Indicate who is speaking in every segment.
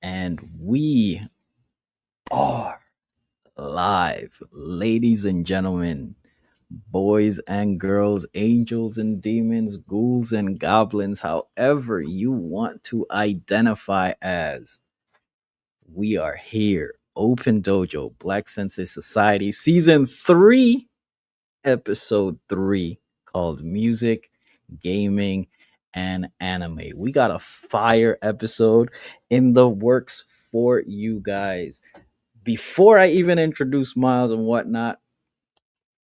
Speaker 1: And we are live, ladies and gentlemen, boys and girls, angels and demons, ghouls and goblins, however you want to identify as. We are here. Open Dojo, Black Sensei Society, Season 3, Episode 3, called Music, Gaming, and Anime. We got a fire episode in the works for you guys. Before I even introduce Miles and whatnot,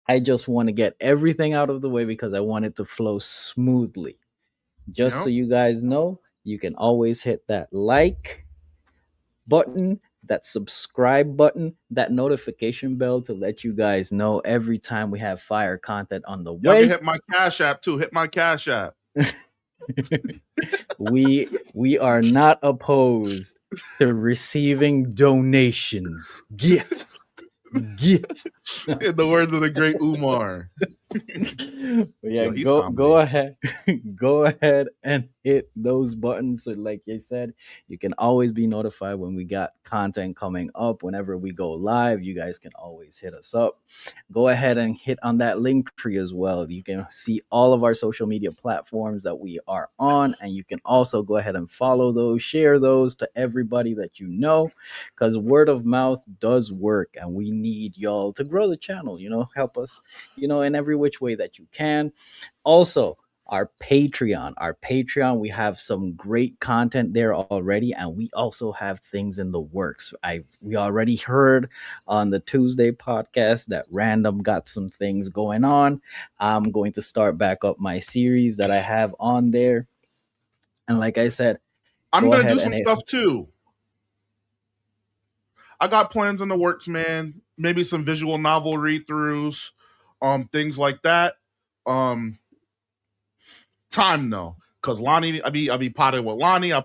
Speaker 1: I just want to get everything out of the way because I want it to flow smoothly. Just so
Speaker 2: Yep.
Speaker 1: you guys know, you can always hit that like button, that subscribe button, that notification bell to let you guys know every time we have fire content on the
Speaker 2: Y'all can
Speaker 1: way.
Speaker 2: hit my Cash App too. Hit my Cash App.
Speaker 1: we are not opposed to receiving donations, gifts.
Speaker 2: In the words of the great Umar.
Speaker 1: Yeah,
Speaker 2: Yo, he's
Speaker 1: go
Speaker 2: comedy.
Speaker 1: ahead, go ahead and hit those buttons. So, like you said, you can always be notified when we got content coming up. Whenever we go live, you guys can always hit us up. Go ahead and hit on that link tree as well. You can see all of our social media platforms that we are on, and you can also go ahead and follow those, share those to everybody that you know, because word of mouth does work, and we need y'all to grow the channel. Help us in every which way that you can. Also, our Patreon, we have some great content there already, and we also have things in the works. We already heard on the Tuesday podcast that Random got some things going on. I'm going to start back up my series that I have on there. And like I said,
Speaker 2: I'm
Speaker 1: go
Speaker 2: gonna
Speaker 1: ahead
Speaker 2: do
Speaker 1: and
Speaker 2: some stuff too. I got plans in the works, man. Maybe some visual novel read-throughs, things like that. Um, Time though, because Lonnie, I be potted with Lonnie. I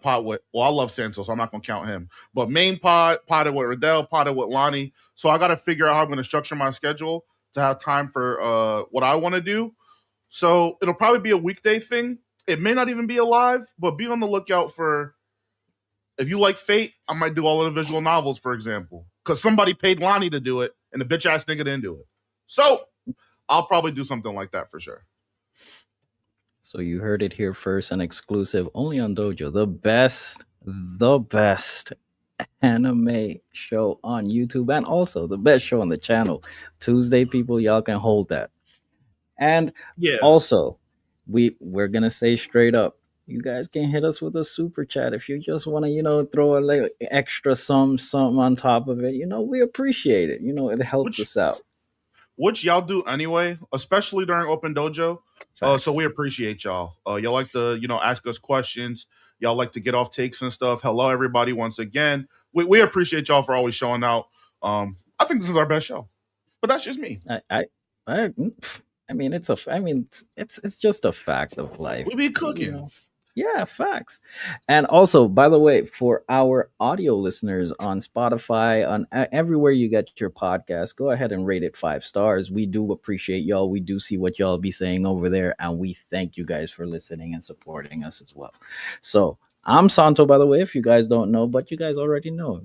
Speaker 2: love Santo, so I'm not gonna count him. But main potted with Riddell, potted with Lonnie. So I got to figure out how I'm gonna structure my schedule to have time for what I want to do. So it'll probably be a weekday thing. It may not even be a live, but be on the lookout for. If you like Fate, I might do all of the visual novels, for example, because somebody paid Lonnie to do it, and the bitch ass nigga didn't do it. So I'll probably do something like that for sure.
Speaker 1: So you heard it here first, and exclusive only on Dojo. The best anime show on YouTube, and also the best show on the channel. Tuesday, people, y'all can hold that. And
Speaker 2: Yeah.
Speaker 1: also, we're gonna say straight up, you guys can hit us with a super chat if you just want to, throw a little extra something on top of it. We appreciate it. It helps
Speaker 2: Which
Speaker 1: us out.
Speaker 2: which y'all do anyway, especially during Open Dojo. So
Speaker 1: Facts.
Speaker 2: we appreciate y'all. Y'all like to, ask us questions. Y'all like to get off takes and stuff. Hello, everybody, once again. We appreciate y'all for always showing out. I think this is our best show, but that's just me.
Speaker 1: I, I, I, I mean, it's just a fact of life,
Speaker 2: We be
Speaker 1: you
Speaker 2: cooking.
Speaker 1: know. Yeah, facts. And also, by the way, for our audio listeners on Spotify, on everywhere you get your podcast, go ahead and rate it 5 stars. We do appreciate y'all. We do see what y'all be saying over there, and we thank you guys for listening and supporting us as well. So I'm Santo, by the way, if you guys don't know, but you guys already know.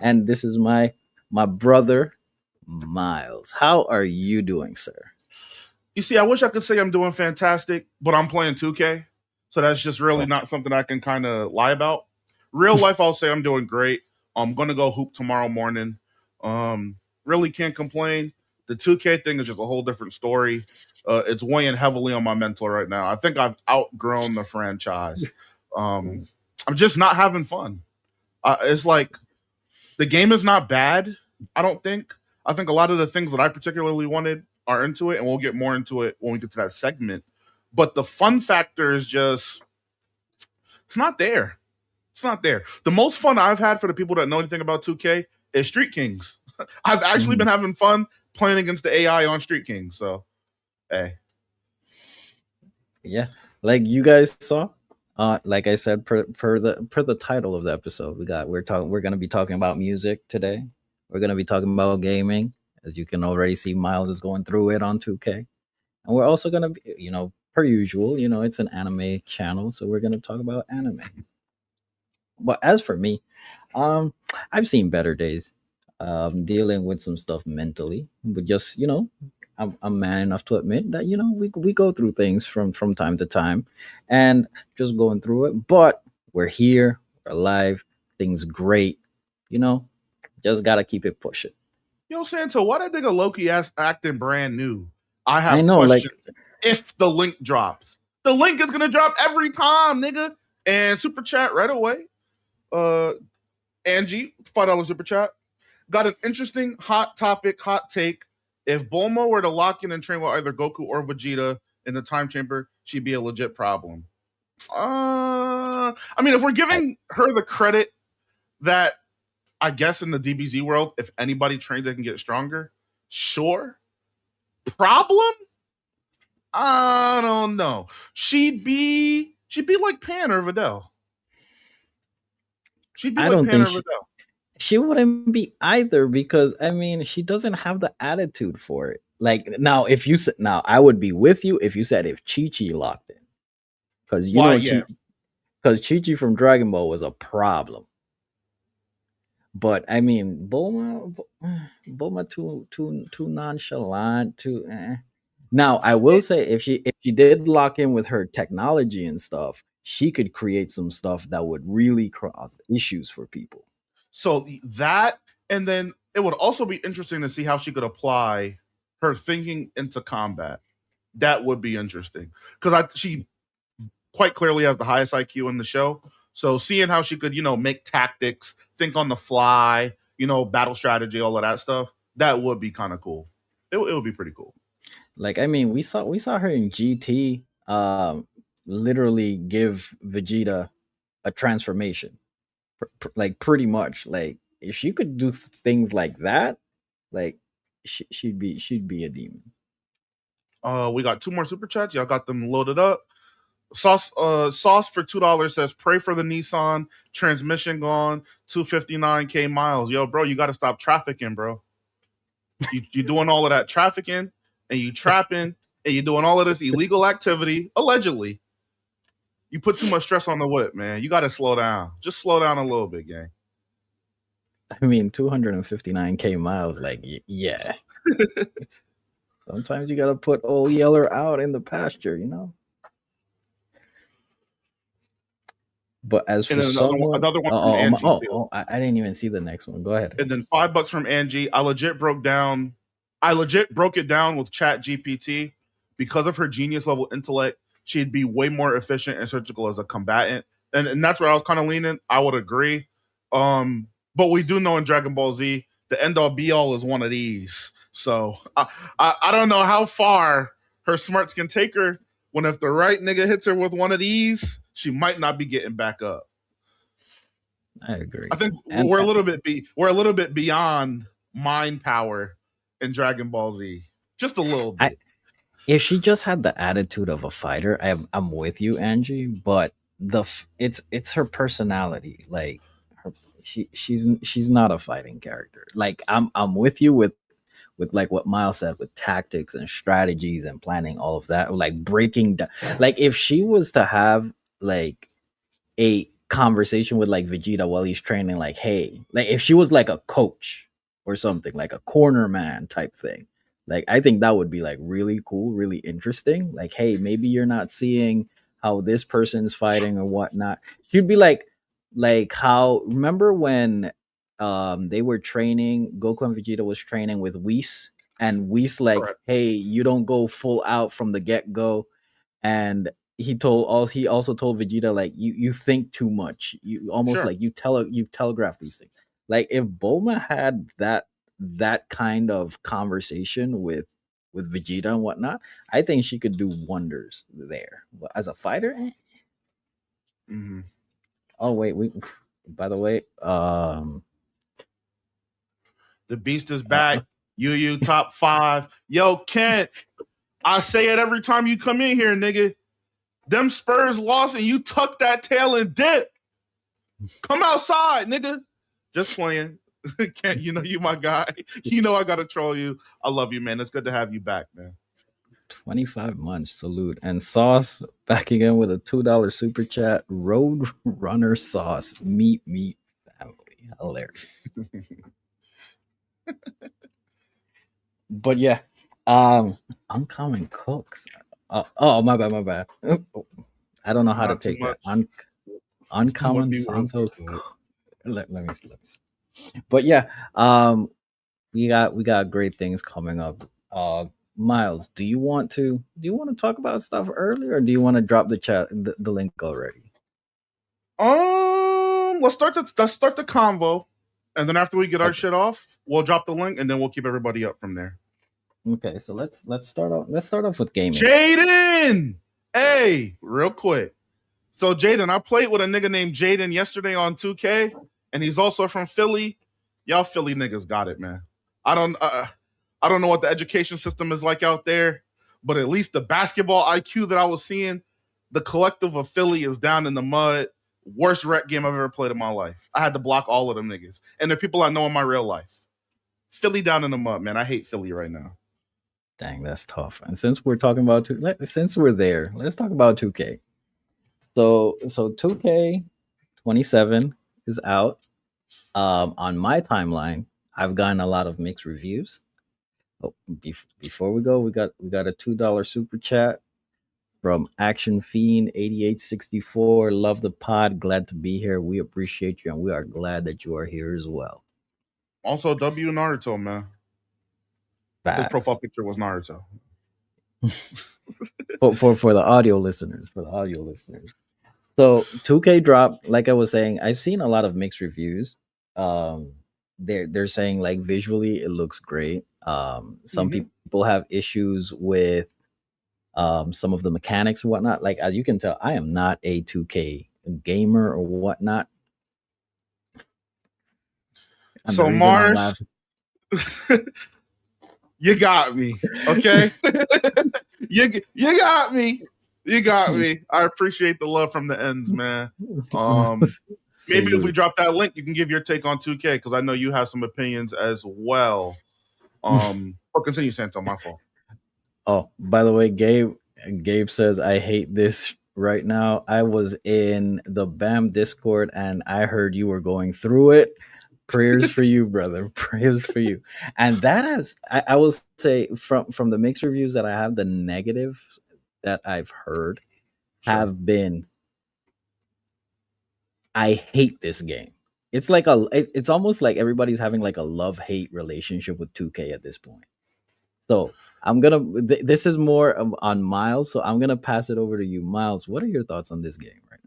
Speaker 1: And this is my brother Miles. How are you doing, sir?
Speaker 2: You see, I wish I could say I'm doing fantastic, but I'm playing 2K. So that's just really
Speaker 1: Oh,
Speaker 2: not something I can kind of lie about. Real life, I'll say I'm doing great. I'm going to go hoop tomorrow morning. Really can't complain. The 2K thing is just a whole different story. It's weighing heavily on my mental right now. I think I've outgrown the franchise. Um, I'm just not having fun. It's like the game is not bad, I don't think. I think a lot of the things that I particularly wanted are into it, and we'll get more into it when we get to that segment. But the fun factor is just, it's not there. It's not there. The most fun I've had for the people that know anything about 2K is Street Kings. I've actually been
Speaker 1: Mhm.
Speaker 2: having fun playing against the AI on Street Kings. So, hey.
Speaker 1: Yeah, like you guys saw. Like I said, per the title of the episode, we're gonna be talking about music today. We're gonna be talking about gaming, as you can already see. Miles is going through it on 2K, and we're also gonna be, per usual, it's an anime channel, so we're gonna talk about anime. But as for me, um, I've seen better days. Dealing with some stuff mentally, but just I'm man enough to admit that we go through things from time to time, and just going through it. But we're here, we're alive, things great. You know, just gotta keep it pushing.
Speaker 2: Yo, Santo, why that nigga Loki ass acting brand new? I
Speaker 1: I
Speaker 2: have
Speaker 1: know, like
Speaker 2: questions. If the link drops, the link is gonna drop every time, nigga. And super chat right away. Uh, Angie, $5 super chat. Got an interesting hot topic, hot take. If Bulma were to lock in and train with either Goku or Vegeta in the time chamber, she'd be a legit problem. I mean, if we're
Speaker 1: I,
Speaker 2: giving her the credit that I guess in the DBZ world, if anybody trains, they can get stronger. Sure. Problem? I don't know. She'd be like Pan or Videl. She'd be
Speaker 1: I
Speaker 2: like
Speaker 1: don't
Speaker 2: Pan
Speaker 1: think
Speaker 2: or Videl.
Speaker 1: she wouldn't be either because I mean she doesn't have the attitude for it. Like now, if you said now, I would be with you if you said if Chi Chi locked in because
Speaker 2: Why? Yeah.
Speaker 1: Chi Chi from Dragon Ball was a problem. But I mean, Bulma too nonchalant. Too. Now, I will
Speaker 2: It,
Speaker 1: say if she did lock in with her technology and stuff, she could create some stuff that would really cause issues for people.
Speaker 2: so that, and then it would also be interesting to see how she could apply her thinking into combat. That would be interesting because she quite clearly has the highest IQ in the show. So seeing how she could, make tactics, think on the fly, battle strategy, all of that stuff, that would be kind of cool. It would be pretty cool.
Speaker 1: Like I mean, we saw her in GT, literally give Vegeta a transformation, like pretty much. Like if she could do things like that, like she'd be a demon.
Speaker 2: We got two more super chats. Y'all got them loaded up. Sauce for $2 says, "Pray for the Nissan transmission gone, 259K miles." Yo, bro, you got to stop trafficking, bro. You doing all of that trafficking and you trapping and you doing all of this illegal activity allegedly. You put too much stress on the whip, man. You got to slow down. Just slow down a little bit, gang.
Speaker 1: I mean, 259K miles. Like, yeah. Sometimes you gotta put old Yeller out in the pasture. But as
Speaker 2: And
Speaker 1: for
Speaker 2: then another one,
Speaker 1: someone,
Speaker 2: another one from
Speaker 1: oh,
Speaker 2: Angie too.
Speaker 1: I didn't even see the next one. Go ahead.
Speaker 2: And then $5 from Angie. I legit broke it down with Chat GPT. Because of her genius level intellect, she'd be way more efficient and surgical as a combatant. And that's where I was kind of leaning. I would agree. But we do know in Dragon Ball Z, the end all be all is one of these. So I don't know how far her smarts can take her when if the right nigga hits her with one of these, she might not be getting back up.
Speaker 1: I agree.
Speaker 2: I think
Speaker 1: And
Speaker 2: we're a little bit beyond mind power in Dragon Ball Z, just a little
Speaker 1: I
Speaker 2: bit.
Speaker 1: if she just had the attitude of a fighter, I'm with you, Angie. But it's her personality. Like her, she's not a fighting character. Like I'm with you with like what Miles said with tactics and strategies and planning all of that. Like breaking down. Like if she was to have like a conversation with like Vegeta while he's training, like, hey, like if she was like a coach or something, like a corner man type thing, like I think that would be like really cool, really interesting. Like, hey, maybe you're not seeing how this person's fighting or whatnot. She'd be like how remember when they were training, Goku and Vegeta was training with Whis, and Whis like,
Speaker 2: Correct.
Speaker 1: hey, you don't go full out from the get-go, and he also told Vegeta like you think too much. You almost
Speaker 2: Sure.
Speaker 1: like you telegraph these things. Like if Bulma had that kind of conversation with Vegeta and whatnot, I think she could do wonders there. But as a fighter,
Speaker 2: Mm-hmm.
Speaker 1: oh wait, we by the way,
Speaker 2: The beast is
Speaker 1: uh,
Speaker 2: back. You top five. Yo, Kent, I say it every time you come in here, nigga. Them Spurs lost and you tuck that tail and dip. Come outside, nigga. Just playing. Kent, you know you my guy. You know I gotta troll you. I love you, man. It's good to have you back, man.
Speaker 1: 25 months. Salute. And Sauce back again with a $2 super chat. Road Runner Sauce. Meat family. Hilarious. But yeah. Um Uncommon Cooks. Oh, my bad. I don't know how to
Speaker 2: Not too
Speaker 1: take that.
Speaker 2: much. Would
Speaker 1: Uncommon
Speaker 2: be real
Speaker 1: Santo.
Speaker 2: good.
Speaker 1: Let me see. But yeah, we got great things coming up. Miles, do you want to talk about stuff earlier, or do you want to drop the link already?
Speaker 2: Let's start the convo, and then after we get our
Speaker 1: Okay.
Speaker 2: shit off, we'll drop the link, and then we'll keep everybody up from there.
Speaker 1: Okay, so let's start off with gaming.
Speaker 2: Jaden, hey, real quick. So Jaden, I played with a nigga named Jaden yesterday on 2K, and he's also from Philly. Y'all Philly niggas got it, man. I don't, uh, I don't know what the education system is like out there, but at least the basketball IQ that I was seeing, the collective of Philly is down in the mud. Worst rec game I've ever played in my life. I had to block all of them niggas, and they're people I know in my real life. Philly down in the mud, man. I hate Philly right now.
Speaker 1: Dang, that's tough. And since we're talking about since we're there, let's talk about 2K. So 2K 27 is out. On my timeline, I've gotten a lot of mixed reviews. Oh, before we go, we got a $2 super chat from Action Fiend 8864. Love the pod. Glad to be here. We appreciate you, and we are glad that you are here as well.
Speaker 2: Also, W Naruto, man. His profile
Speaker 1: Facts.
Speaker 2: picture was Naruto.
Speaker 1: For the audio listeners, So 2K dropped, like I was saying, I've seen a lot of mixed reviews. Um, they're saying like visually it looks great. Some
Speaker 2: Mm-hmm.
Speaker 1: people have issues with some of the mechanics and whatnot. Like as you can tell, I am not a 2K gamer or whatnot, and the
Speaker 2: So
Speaker 1: reason I'm
Speaker 2: Mars,
Speaker 1: laughing.
Speaker 2: you got me. Okay, you got me. You got me. I appreciate the love from the ends, man. Maybe if we
Speaker 1: Salute.
Speaker 2: drop that link, you can give your take on 2K because I know you have some opinions as well. But continue, Santo. My fault.
Speaker 1: Oh, by the way, Gabe says I hate this right now. I was in the BAM Discord and I heard you were going through it. Prayers for you, brother. Prayers for you. And that has I will say from the mixed reviews that I have, the negative that I've heard
Speaker 2: Sure.
Speaker 1: have been I hate this game. It's almost like everybody's having like a love-hate relationship with 2K at this point. So this is more on Miles. So I'm gonna pass it over to you, Miles. What are your thoughts on this game right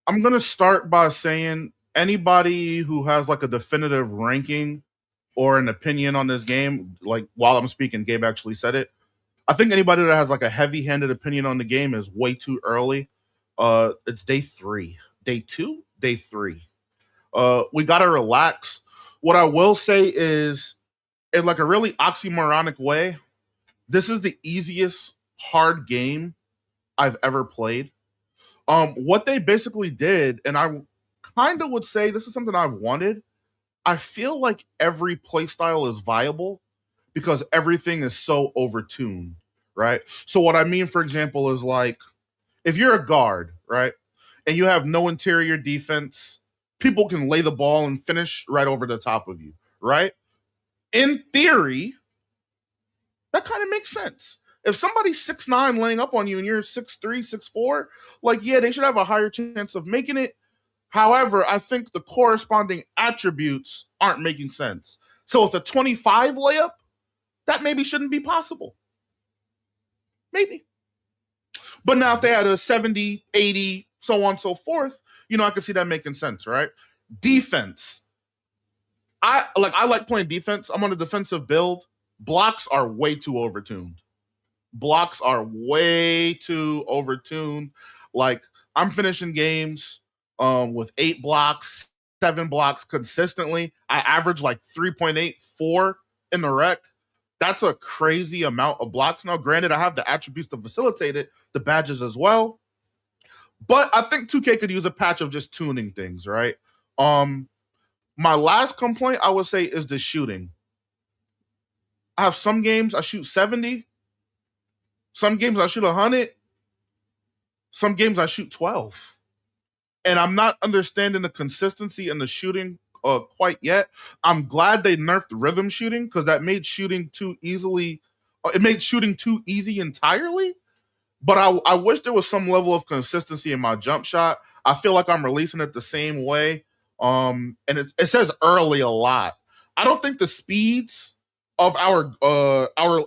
Speaker 2: I'm gonna start by saying anybody who has like a definitive ranking or an opinion on this game, like while I'm speaking, Gabe actually said it. I think anybody that has like a heavy-handed opinion on the game is way too early. It's day 3, day 2, day 3. We gotta relax. What I will say is, in like a really oxymoronic way, this is the easiest hard game I've ever played. What they basically did, and I kind of would say this is something I've wanted. I feel like every playstyle is viable because everything is so overtuned, right? So what I mean, for example, is like if you're a guard, right, and you have no interior defense, people can lay the ball and finish right over the top of you, right? In theory, that kind of makes sense. If somebody's 6'9" laying up on you and you're 6'3", 6'4", like, yeah, they should have a higher chance of making it. However, I think the corresponding attributes aren't making sense. So with a 25 layup, that maybe shouldn't be possible. Maybe. But now if they had a 70, 80, so on and so forth, I can see that making sense, right? Defense. I like playing defense. I'm on a defensive build. Blocks are way too overtuned. Blocks are way too overtuned. Like I'm finishing games with 8 blocks, 7 blocks consistently. I average like 3.84 in the rec. That's a crazy amount of blocks. Now, granted, I have the attributes to facilitate it, the badges as well. But I think 2K could use a patch of just tuning things, right? Um, my last complaint I would say is the shooting. I have some games I shoot 70, Some games I shoot 100. Some games I shoot 12. And I'm not understanding the consistency in the shooting quite yet. I'm glad they nerfed rhythm shooting because that made shooting too easily. It made shooting too easy entirely. But I wish there was some level of consistency in my jump shot. I feel like I'm releasing it the same way. And it says early a lot. I don't think the speeds of our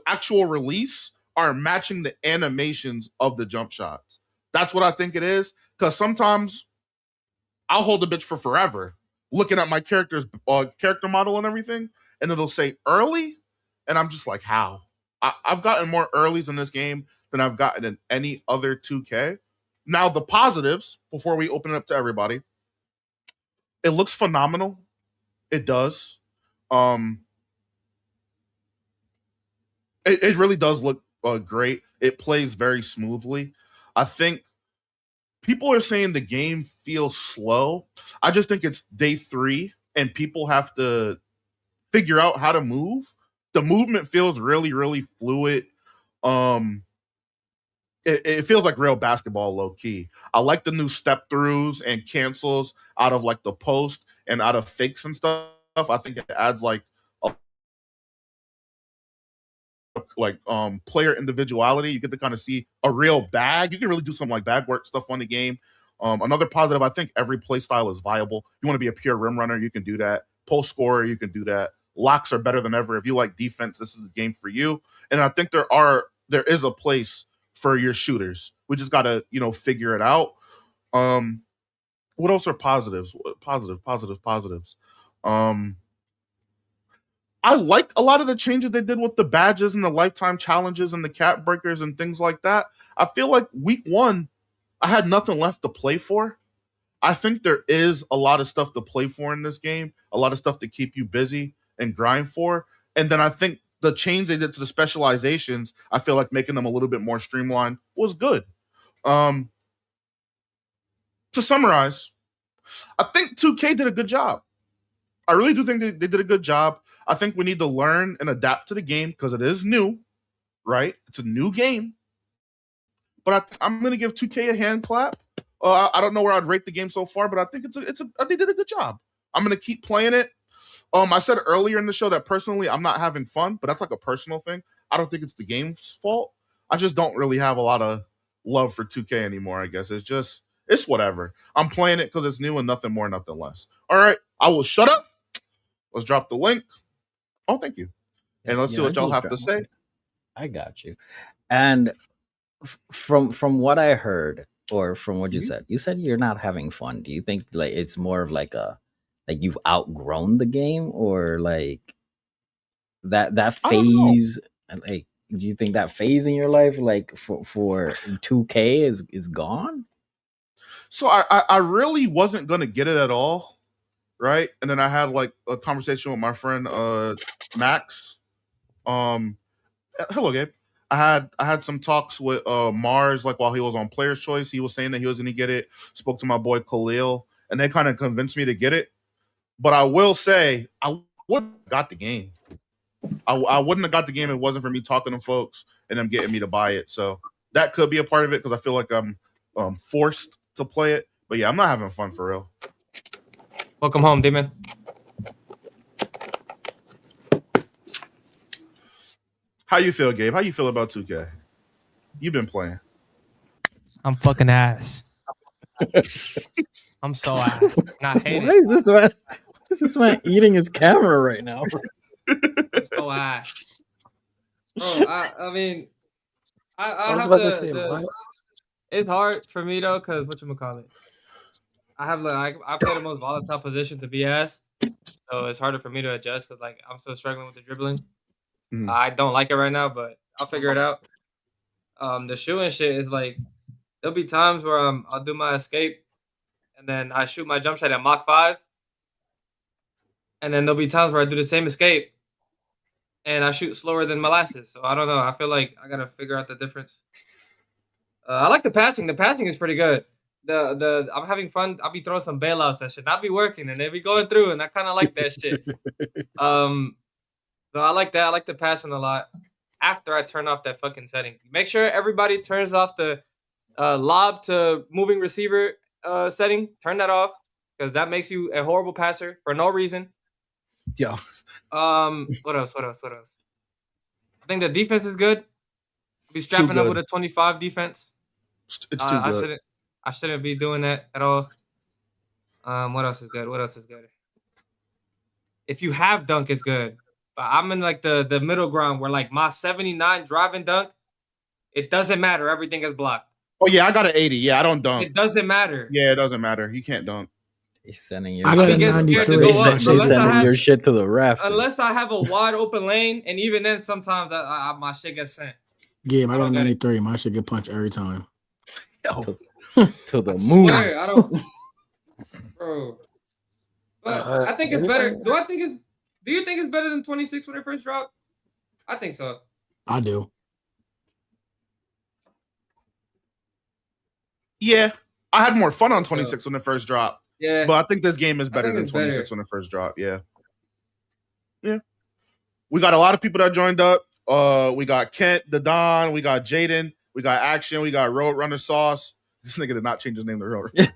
Speaker 2: actual release are matching the animations of the jump shots. That's what I think it is. Because sometimes I'll hold the bitch for forever, looking at my character's character model and everything, and it'll say early, and I'm just like, how? I've gotten more earlies in this game than I've gotten in any other 2K. Now the positives before we open it up to everybody, it looks phenomenal. It does. Um, it really does look great. It plays very smoothly. I think people are saying the game feels slow. I just think it's day 3 and people have to figure out how to move. The movement feels really, really fluid. Um, it feels like real basketball low key. I like the new step throughs and cancels out of like the post and out of fakes and stuff. I think it adds a, player individuality. You get to kind of see a real bag. You can really do some like bag work stuff on the game. Another positive, I think every play style is viable. You want to be a pure rim runner, you can do that. Post scorer, you can do that. Locks are better than ever. If you like defense, this is the game for you. And I think there is a place for your shooters. We just gotta, figure it out. Um, what else are positives? Positives. Um, I like a lot of the changes they did with the badges and the lifetime challenges and the cap breakers and things like that. I feel like week 1, I had nothing left to play for. I think there is a lot of stuff to play for in this game, a lot of stuff to keep you busy and grind for. And then I think the change they did to the specializations, I feel like making them a little bit more streamlined was good. Um, to summarize, I think 2K did a good job. I really do think they did a good job. I think we need to learn and adapt to the game because it is new, right? It's a new game. But I'm going to give 2K a hand clap. I don't know where I'd rate the game so far, but I think they did a good job. I'm going to keep playing it. I said earlier in the show that personally I'm not having fun, but that's like a personal thing. I don't think it's the game's fault. I just don't really have a lot of love for 2K anymore. I guess it's whatever. I'm playing it because it's new and nothing more, nothing less. All right, I will shut up. Let's drop the link. Oh, thank you. And let's see what y'all have to say.
Speaker 1: I got you. And from what I heard, or from what you said you're not having fun. Do you think like it's more of like you've outgrown the game, or like that phase? Like, do you think that phase in your life, like for 2K, is gone?
Speaker 2: So I really wasn't gonna get it at all, right? And then I had like a conversation with my friend Max. Hello, Gabe. I had some talks with Mars like while he was on Player's Choice. He was saying that he was gonna get it. Spoke to my boy Khalil, and they kind of convinced me to get it. But I will say I wouldn't have got the game. I wouldn't have got the game if it wasn't for me talking to folks and them getting me to buy it. So that could be a part of it because I feel like I'm forced to play it. But yeah, I'm not having fun for real.
Speaker 3: Welcome home, Demon.
Speaker 2: How you feel, Gabe? How you feel about 2K? You've been playing.
Speaker 3: I'm fucking ass. I'm so ass. Not hating.
Speaker 1: Why is this man eating his camera right now?
Speaker 3: I'm so ass. Bro, I mean, I
Speaker 4: was
Speaker 3: have
Speaker 4: about to say, what?
Speaker 3: It's hard for me though, cause whatchamacallit, I have like I play the most volatile position to be ass, so it's harder for me to adjust because like I'm still struggling with the dribbling.
Speaker 2: Mhm.
Speaker 3: I don't like it right now, but I'll figure it out. The shooting shit is like there'll be times where I'll do my escape, and then I shoot my jump shot at Mach 5, and then there'll be times where I do the same escape, and I shoot slower than molasses. So I don't know. I feel like I gotta figure out the difference. I like the passing. The passing is pretty good. The I'm having fun. I'll be throwing some bailouts that should not be working, and they be going through, and I kind of like that shit. So I like that. I like the passing a lot. after I turn off that fucking setting. Make sure everybody turns off the lob to moving receiver setting. Turn that off because that makes you a horrible passer for no reason.
Speaker 2: Yeah.
Speaker 3: What else? I think the defense is good. Be
Speaker 2: Too
Speaker 3: strapping up
Speaker 2: good.
Speaker 3: with a 25 defense.
Speaker 2: It's too
Speaker 3: I
Speaker 2: good.
Speaker 3: shouldn't be doing that at all. What else is good? If you have dunk, it's good. But I'm in like the middle ground where like my 79 driving dunk, it doesn't matter. Everything is blocked.
Speaker 2: Oh yeah, I got an 80. Yeah, I don't dunk.
Speaker 3: It doesn't matter.
Speaker 2: Yeah, it doesn't matter. You can't dunk.
Speaker 1: He's sending your
Speaker 4: I
Speaker 3: I
Speaker 4: got
Speaker 3: be
Speaker 4: a
Speaker 1: shit.
Speaker 3: getting scared to
Speaker 4: 93.
Speaker 3: go up
Speaker 1: They sending your shit to the rafters.
Speaker 3: unless I have a wide open lane, and even then, sometimes my shit gets sent.
Speaker 4: Yeah, I got a
Speaker 3: don't get it.
Speaker 4: 93. My shit get punched every time.
Speaker 2: Yo.
Speaker 1: To the moon.
Speaker 3: Swear, I don't, bro. But I think it's better. Do you think it's better than 26 when it first dropped? I think so.
Speaker 4: I do.
Speaker 2: Yeah, I had more fun on 26 when it first dropped.
Speaker 3: Yeah,
Speaker 2: But I think this game is better
Speaker 3: think
Speaker 2: than
Speaker 3: it's
Speaker 2: 26
Speaker 3: better.
Speaker 2: when it first dropped. Yeah. We got a lot of people that joined up. We got Kent, the Don, we got Jaden, we got Action, we got Roadrunner Sauce. This nigga did not change his name to Roadrunner.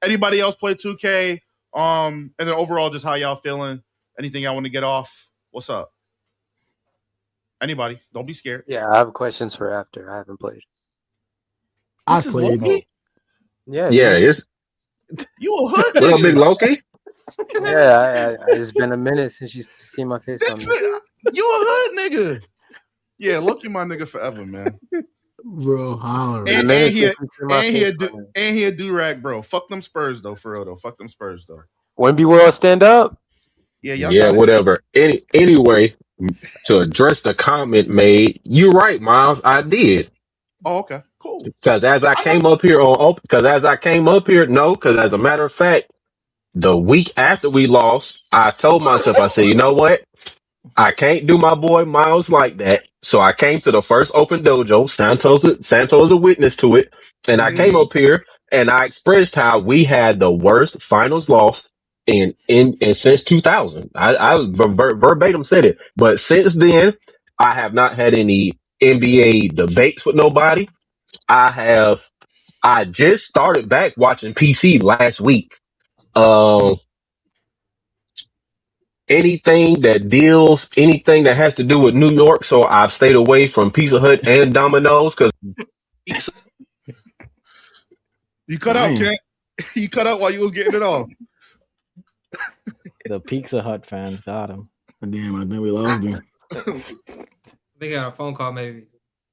Speaker 2: Anybody else play 2K? And then overall, just how y'all feeling? Anything y'all want to get off? What's up? Anybody? Don't be scared.
Speaker 5: Yeah, I have questions for after. I haven't played.
Speaker 4: I
Speaker 2: This is
Speaker 4: played.
Speaker 2: Loki?
Speaker 5: Yeah,
Speaker 6: it's
Speaker 2: You a hood
Speaker 6: real
Speaker 2: nigga.
Speaker 6: big Loki.
Speaker 5: yeah. It's been a minute since you've seen my face on
Speaker 2: This
Speaker 5: this.
Speaker 2: nigga, you a hood nigga. Yeah, Loki my nigga forever, man.
Speaker 4: Bro, holler.
Speaker 2: And,
Speaker 5: minute
Speaker 2: and he
Speaker 5: since you've seen my face on it.
Speaker 2: and he a do-rag, bro. Fuck them Spurs though, for real though. Fuck them Spurs though.
Speaker 5: Wemby World stand up.
Speaker 2: Yeah, y'all
Speaker 6: Yeah,
Speaker 2: got it.
Speaker 6: whatever. Anyway, to address the comment made, you're right, Miles. I did.
Speaker 2: Oh, okay, cool.
Speaker 6: Because as I came up here, because as a matter of fact, the week after we lost, I told myself, I said, you know what? I can't do my boy Miles like that. So I came to the first open dojo. Santos a witness to it. And I came up here and I expressed how we had the worst finals loss in since 2000. I verbatim said it. But since then, I have not had any NBA debates with nobody. I just started back watching PC last week. Anything that has to do with New York, so I've stayed away from Pizza Hut and Domino's because
Speaker 2: You cut out,
Speaker 4: Damn.
Speaker 2: Kent. You cut out while you was getting it off.
Speaker 1: The Pizza Hut fans got him.
Speaker 4: Damn, I think we lost him.
Speaker 3: They got a phone call maybe.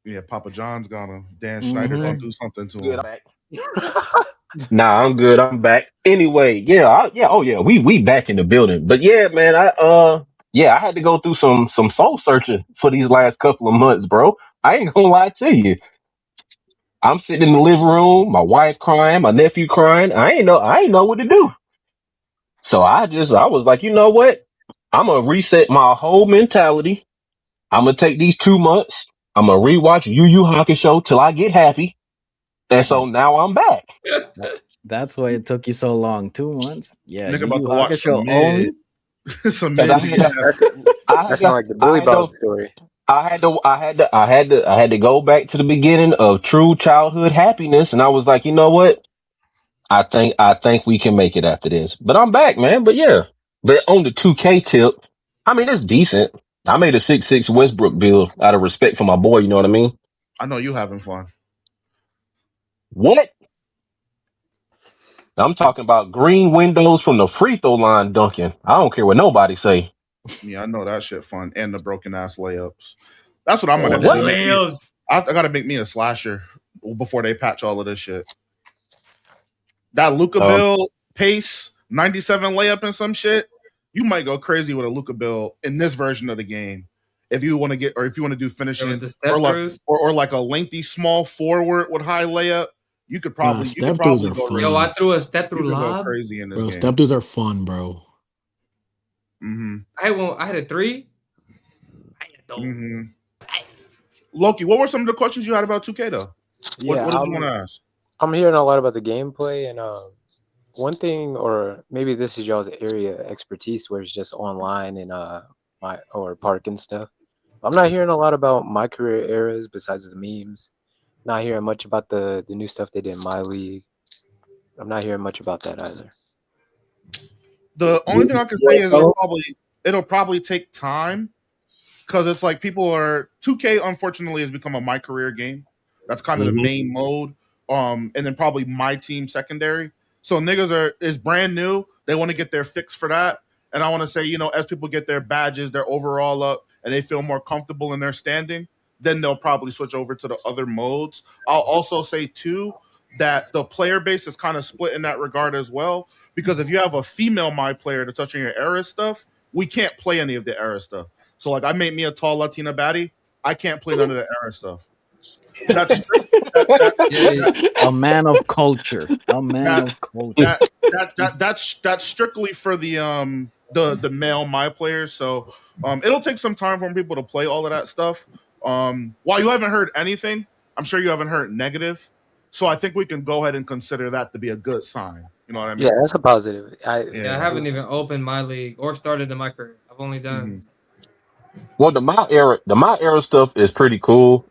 Speaker 2: Yeah, Papa John's gonna. Dan Schneider gonna do something to him.
Speaker 6: Nah, I'm good. I'm back. Anyway, we back in the building. But yeah, man, I had to go through some soul searching for these last couple of months, bro. I ain't gonna lie to you. I'm sitting in the living room, my wife crying, my nephew crying. I ain't know what to do. So I was like, you know what? I'm gonna reset my whole mentality. I'm gonna take these 2 months. I'm gonna rewatch Yu Yu Hakusho till I get happy. And so now I'm back.
Speaker 1: That's why it took you so long. 2 months. Yeah,
Speaker 2: Nigga
Speaker 1: Yu
Speaker 2: about
Speaker 1: Yu
Speaker 2: to watch
Speaker 1: Hakusho
Speaker 2: some
Speaker 1: only.
Speaker 2: mid. Some
Speaker 6: 'Cause
Speaker 2: mid.
Speaker 5: That's not like the Billy Bob story.
Speaker 6: I had to go back to the beginning of true childhood happiness, and I was like, you know what? I think we can make it after this. But I'm back, man. But yeah, but on the 2K tip, I mean it's decent. I made a 6-6 Westbrook build out of respect for my boy. You know what I mean?
Speaker 2: I know you having fun.
Speaker 6: What? I'm talking about green windows from the free throw line dunking. I don't care what nobody say.
Speaker 2: Yeah, I know that shit fun. And the broken ass layups. That's what I'm gonna
Speaker 6: What?
Speaker 2: do. I gotta make me a slasher before they patch all of this shit. That Luka Bill pace 97 layup and some shit. You might go crazy with a Luka Bill in this version of the game. If you want to do finishing or like a lengthy small forward with high layup, you could probably
Speaker 4: step
Speaker 2: go
Speaker 4: throughs are fun.
Speaker 3: Yo, I threw a step through
Speaker 2: go
Speaker 3: lob.
Speaker 2: crazy in this
Speaker 4: Bro,
Speaker 2: game.
Speaker 4: step throughs are fun, bro.
Speaker 3: I had a 3.
Speaker 2: Loki, what were some of the questions you had about 2K though? What did you want to ask?
Speaker 5: I'm hearing a lot about the gameplay, and one thing, or maybe this is y'all's area of expertise, where it's just online and park and stuff. I'm not hearing a lot about my career eras besides the memes. Not hearing much about the new stuff they did in my league. I'm not hearing much about that either.
Speaker 2: The only thing I can say is it'll probably take time because it's like people are 2K unfortunately has become a my career game. That's kind of the main mode. And then probably my team secondary. So niggas is brand new. They want to get their fix for that. And I want to say, as people get their badges, their overall up, and they feel more comfortable in their standing, then they'll probably switch over to the other modes. I'll also say too that the player base is kind of split in that regard as well. Because if you have a female my player to touch on your era stuff, we can't play any of the era stuff. So like I made me a tall Latina baddie. I can't play none of the era stuff. That's
Speaker 1: A man of culture. A man
Speaker 2: that
Speaker 1: of culture.
Speaker 2: that's strictly for the male my players. So it'll take some time for people to play all of that stuff. While you haven't heard anything, I'm sure you haven't heard negative. So I think we can go ahead and consider that to be a good sign. You know what I mean?
Speaker 5: Yeah, that's a positive.
Speaker 3: Yeah, I haven't even opened my league or started in my career. I've only done.
Speaker 6: Well, the my era stuff is pretty cool.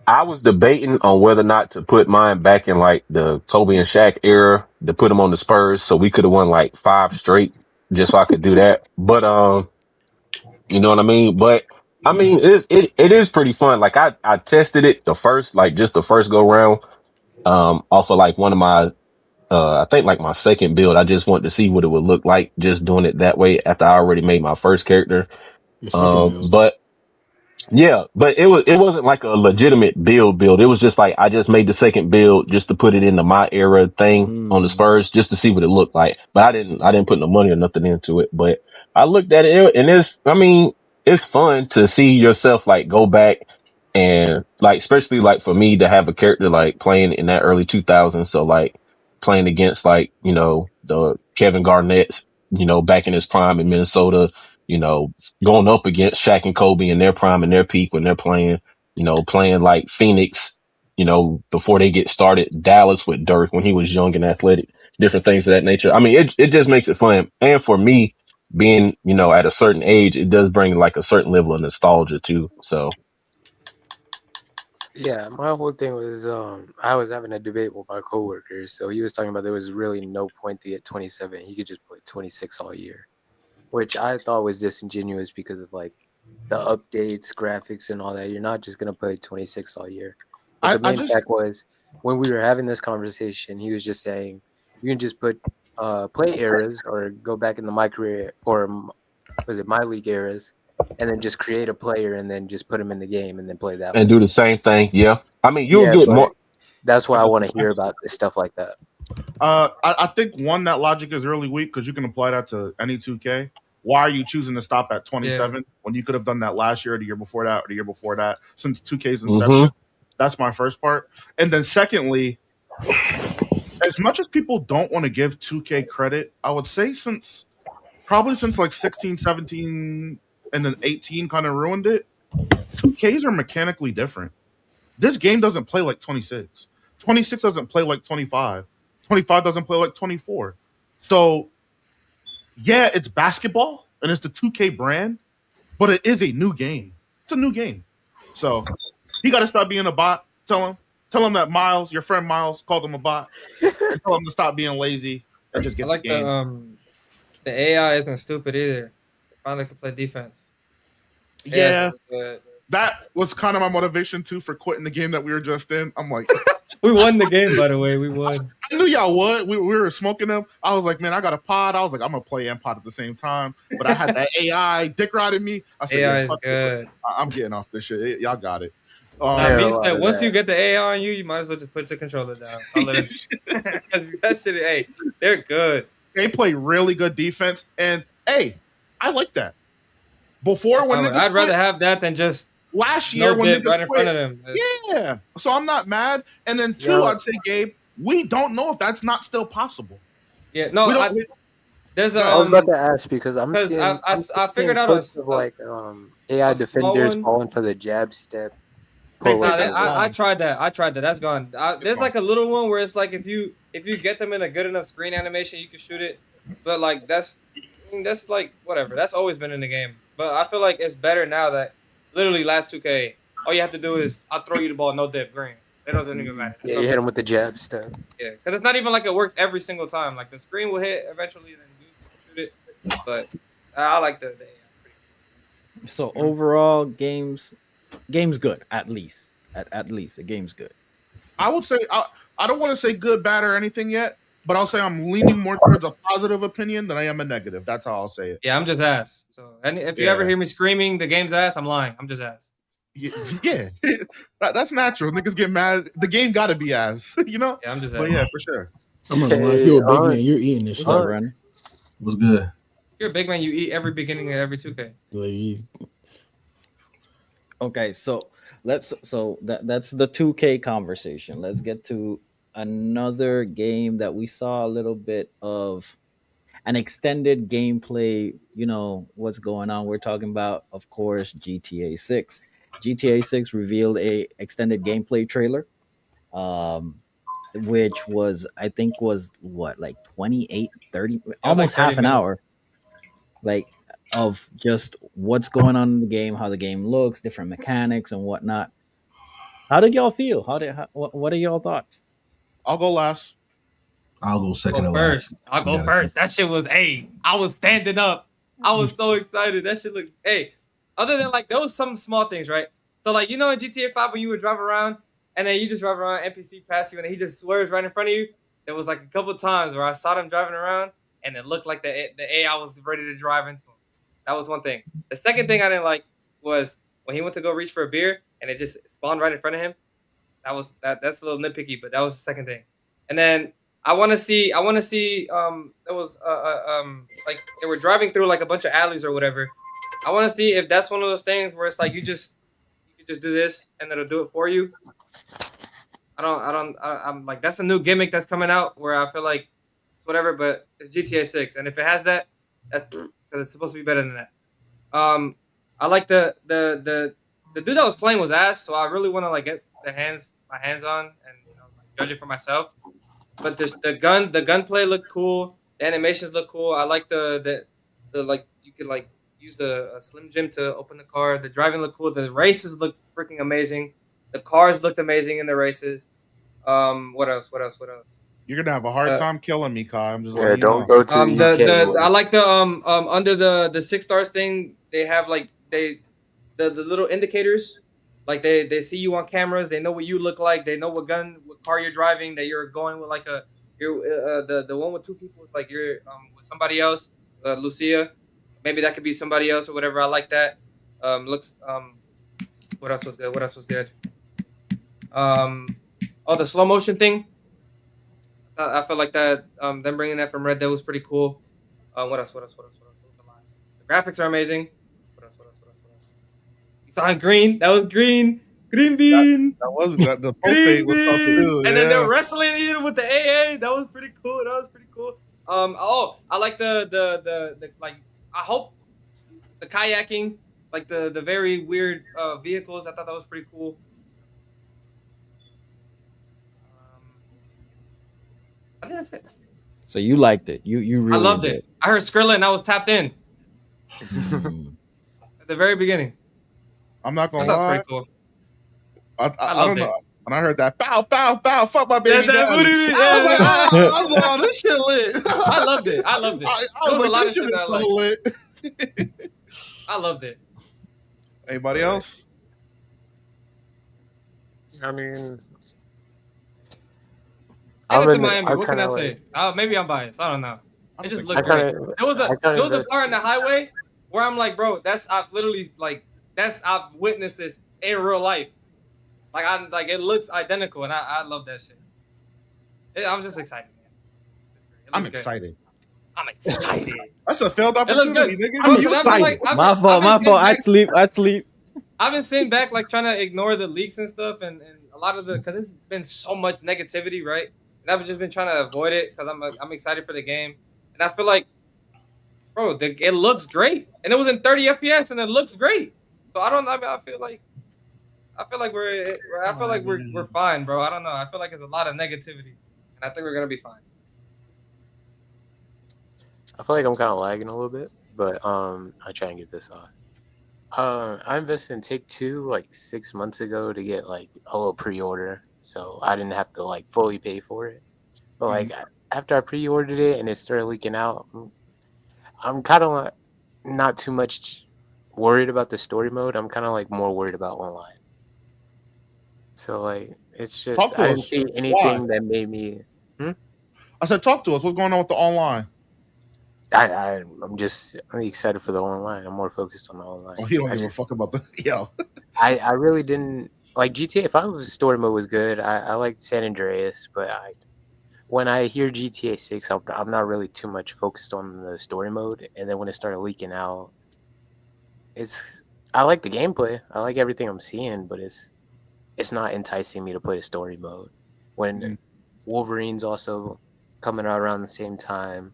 Speaker 6: I was debating on whether or not to put mine back in like the Kobe and Shaq era to put them on the Spurs, so we could have won like 5 straight, just so I could do that. But you know what I mean? But I mean, it is pretty fun. Like I tested it just the first go round, off of like one of my, I think like my second build. I just wanted to see what it would look like just doing it that way after I already made my first character.
Speaker 4: Your second build.
Speaker 6: But yeah, but it wasn't like a legitimate build. It was just like I just made the second build just to put it into my era thing on the Spurs just to see what it looked like. But I didn't put no money or nothing into it. But I looked at it and it's fun to see yourself like go back and like, especially like for me to have a character like playing in that early 2000s. So like playing against like, the Kevin Garnett's, back in his prime in Minnesota, going up against Shaq and Kobe in their prime and their peak when they're playing, playing like Phoenix, before they get started, Dallas with Dirk when he was young and athletic, different things of that nature. I mean, it just makes it fun. And for me, being, at a certain age, it does bring like a certain level of nostalgia too. So
Speaker 5: Yeah, my whole thing was I was having a debate with my coworker, so he was talking about there was really no point to get 27. He could just play 26 all year, which I thought was disingenuous because of like the updates, graphics, and all that. You're not just gonna play 26 all year. But the main fact was when we were having this conversation, he was just saying you can just put play eras or go back into my career or was it my league eras, and then just create a player and then just put him in the game and then play that
Speaker 6: and
Speaker 5: way.
Speaker 6: do the same thing. Yeah. I mean, you'll get
Speaker 5: but
Speaker 6: more.
Speaker 5: That's why I want to hear about stuff like that.
Speaker 2: I think that logic is really weak because you can apply that to any 2K. Why are you choosing to stop at 27 when you could have done that last year or the year before that or the year before that since 2K's inception? That's my first part. And then secondly, as much as people don't want to give 2K credit, I would say probably since like 16, 17, and then 18 kind of ruined it, 2Ks are mechanically different. This game doesn't play like 26. 26 doesn't play like 25. 25 doesn't play like 24. So, yeah, it's basketball and it's the 2K brand, but it is a new game. It's a new game. So, he got to stop being a bot. Tell him that Miles, your friend Miles, called him a bot. And tell him to stop being lazy and just get the game.
Speaker 3: The AI isn't stupid either. Finally can play defense.
Speaker 2: Yeah. That was kind of my motivation too for quitting the game that we were just in. I'm like,
Speaker 3: we won the game, by the way. We won.
Speaker 2: I knew y'all would. We were smoking them. I was like, man, I got a pod. I was like, I'm gonna play and pod at the same time. But I had that AI dick riding me. I said,
Speaker 3: AI
Speaker 2: yeah, fuck
Speaker 3: is good.
Speaker 2: I'm getting off this shit. Y'all got it.
Speaker 3: Me said, once you get the AI on you, you might as well just put the controller down. I'll let that shit, hey, they're good.
Speaker 2: They play really good defense, and hey, I like that. Before when
Speaker 3: I'd rather have that than just
Speaker 2: last year when niggas
Speaker 3: right in
Speaker 2: quit.
Speaker 3: front of them.
Speaker 2: Yeah, so I'm not mad. And then two, I'd say, Gabe, we don't know if that's not still possible.
Speaker 3: Yeah, no, there's
Speaker 5: I was about to ask because I'm seeing
Speaker 3: I figured out
Speaker 5: of like AI defenders falling for the jab step.
Speaker 3: I tried that. That's gone. There's like a little one where it's like if you get them in a good enough screen animation, you can shoot it. But like that's mean, that's like whatever. That's always been in the game. But I feel like it's better now that literally last 2K, all you have to do is I'll throw you the ball, no dip, green. It doesn't even matter.
Speaker 5: Yeah, you hit him with the jab stuff.
Speaker 3: Yeah, because it's not even like it works every single time. Like the screen will hit eventually, then you shoot it. But I like the AI.
Speaker 1: So overall, game's good at least. At least the game's good.
Speaker 2: I would say I don't want to say good, bad, or anything yet, but I'll say I'm leaning more towards a positive opinion than I am a negative. That's how I'll say it.
Speaker 3: Yeah, I'm just ass. So and if you ever hear me screaming the game's ass, I'm lying. I'm just ass.
Speaker 2: Yeah, that's natural. Niggas get mad. The game got to be ass, you know.
Speaker 3: Yeah, I'm just ass.
Speaker 2: But yeah, for sure.
Speaker 4: I'm not gonna lie, if you're a big man, you're eating this shit.
Speaker 1: What's up, Ren?
Speaker 7: What's good?
Speaker 3: If you're a big man, you eat every beginning of every 2K.
Speaker 1: Okay, so that's the 2K conversation. Let's get to another game that we saw a little bit of an extended gameplay. You know what's going on. We're talking about, of course, GTA 6. GTA 6 revealed a extended gameplay trailer, which was, I think, was what, like 28, 30, almost
Speaker 3: like 30
Speaker 1: half an
Speaker 3: minutes.
Speaker 1: hour, like, of just what's going on in the game, how the game looks, different mechanics and whatnot. How did y'all feel? What are y'all thoughts?
Speaker 2: I'll go last.
Speaker 7: I'll go second and
Speaker 3: first.
Speaker 7: last.
Speaker 3: I'll go first. That shit was, I was standing up. I was so excited. That shit looked, other than like, there was some small things, right? So like, you know, in GTA 5 when you would drive around and then you just drive around, NPC pass you and he just swerves right in front of you. There was like a couple times where I saw them driving around and it looked like the AI was ready to drive into him. That was one thing. The second thing I didn't like was when he went to go reach for a beer and it just spawned right in front of him. That's a little nitpicky, but that was the second thing. And then I want to see there was like they were driving through like a bunch of alleys or whatever. I want to see if that's one of those things where it's like you could just do this and it'll do it for you. I'm like, that's a new gimmick that's coming out where I feel like it's whatever, but it's GTA 6, and if it has that, that's because it's supposed to be better than that. I like the dude that was playing was ass, so I really want to like get my hands on and like, judge it for myself. But the gunplay looked cool. The animations look cool. I like the like you could like use a Slim Jim to open the car. The driving looked cool. The races looked freaking amazing. The cars looked amazing in the races. What else?
Speaker 2: You're gonna have a hard time killing me, Kai. I'm just
Speaker 5: Yeah, don't go to
Speaker 3: I like the under the 6 stars thing. They have like the little indicators. Like they see you on cameras. They know what you look like. They know what car you're driving. That you're going with like the one with 2 people is like you're with somebody else. Lucia, maybe that could be somebody else or whatever. I like that. What else was good? The slow motion thing. I felt like that. Them bringing that from Red Dead was pretty cool. What else? The graphics are amazing. What else? You saw green. That was green. Green bean.
Speaker 2: That was the post fade was tough too.
Speaker 3: And then they're wrestling even with the AA. That was pretty cool. I like the like. I hope the kayaking, like the very weird vehicles. I thought that was pretty cool. I think that's it.
Speaker 1: So you liked it. You really
Speaker 3: I loved
Speaker 1: did.
Speaker 3: it. I heard Skrilla and I was tapped in at the very begining.
Speaker 2: I'm not gonna
Speaker 3: That's
Speaker 2: lie.
Speaker 3: pretty cool.
Speaker 2: I don't know. When I heard that, bow, fuck my baby
Speaker 3: That's that
Speaker 2: daddy.
Speaker 3: booty.
Speaker 2: I was like, oh, this shit lit.
Speaker 3: I loved it.
Speaker 2: I was like, this shit is so lit.
Speaker 3: I loved it.
Speaker 2: Anybody else?
Speaker 5: I mean,
Speaker 3: And it's in Miami. What can I say? Maybe I'm biased. I don't know. It just looked great. There was a part in the highway where I'm like, bro, I've witnessed this in real life. Like it looks identical, and I love that shit. I'm just excited, man.
Speaker 2: I'm excited.
Speaker 3: That's
Speaker 2: a failed opportunity, nigga.
Speaker 3: I'm excited.
Speaker 1: My fault. I sleep.
Speaker 3: I've been sitting back, like trying to ignore the leaks and stuff, and a lot of because there's been so much negativity, right? And I've just been trying to avoid it because I'm excited for the game, and I feel like, bro, it looks great, and it was in 30 FPS, and it looks great. So I feel like we're fine, bro. I don't know. I feel like there's a lot of negativity, and I think we're gonna be fine.
Speaker 5: I feel like I'm kind of lagging a little bit, but I try and get this off. I invested in Take Two like 6 months ago to get like a little pre-order, so I didn't have to like fully pay for it. But like after I pre-ordered it and it started leaking out, I'm kind of like not too much worried about the story mode. I'm kind of like more worried about online. So like it's
Speaker 2: Talk
Speaker 5: just
Speaker 2: to
Speaker 5: I didn't
Speaker 2: us.
Speaker 5: see
Speaker 2: Why?
Speaker 5: anything that made me.
Speaker 2: I said, talk to us. What's going on with the online?
Speaker 5: I'm just excited for the online. I'm more focused on the online.
Speaker 2: Oh, he don't give a fuck about the
Speaker 5: I really didn't like GTA 5 story mode was good. I liked San Andreas, but when I hear GTA 6, I'm not really too much focused on the story mode. And then when it started leaking out, I like the gameplay. I like everything I'm seeing, but it's not enticing me to play the story mode. When Wolverine's also coming out around the same time,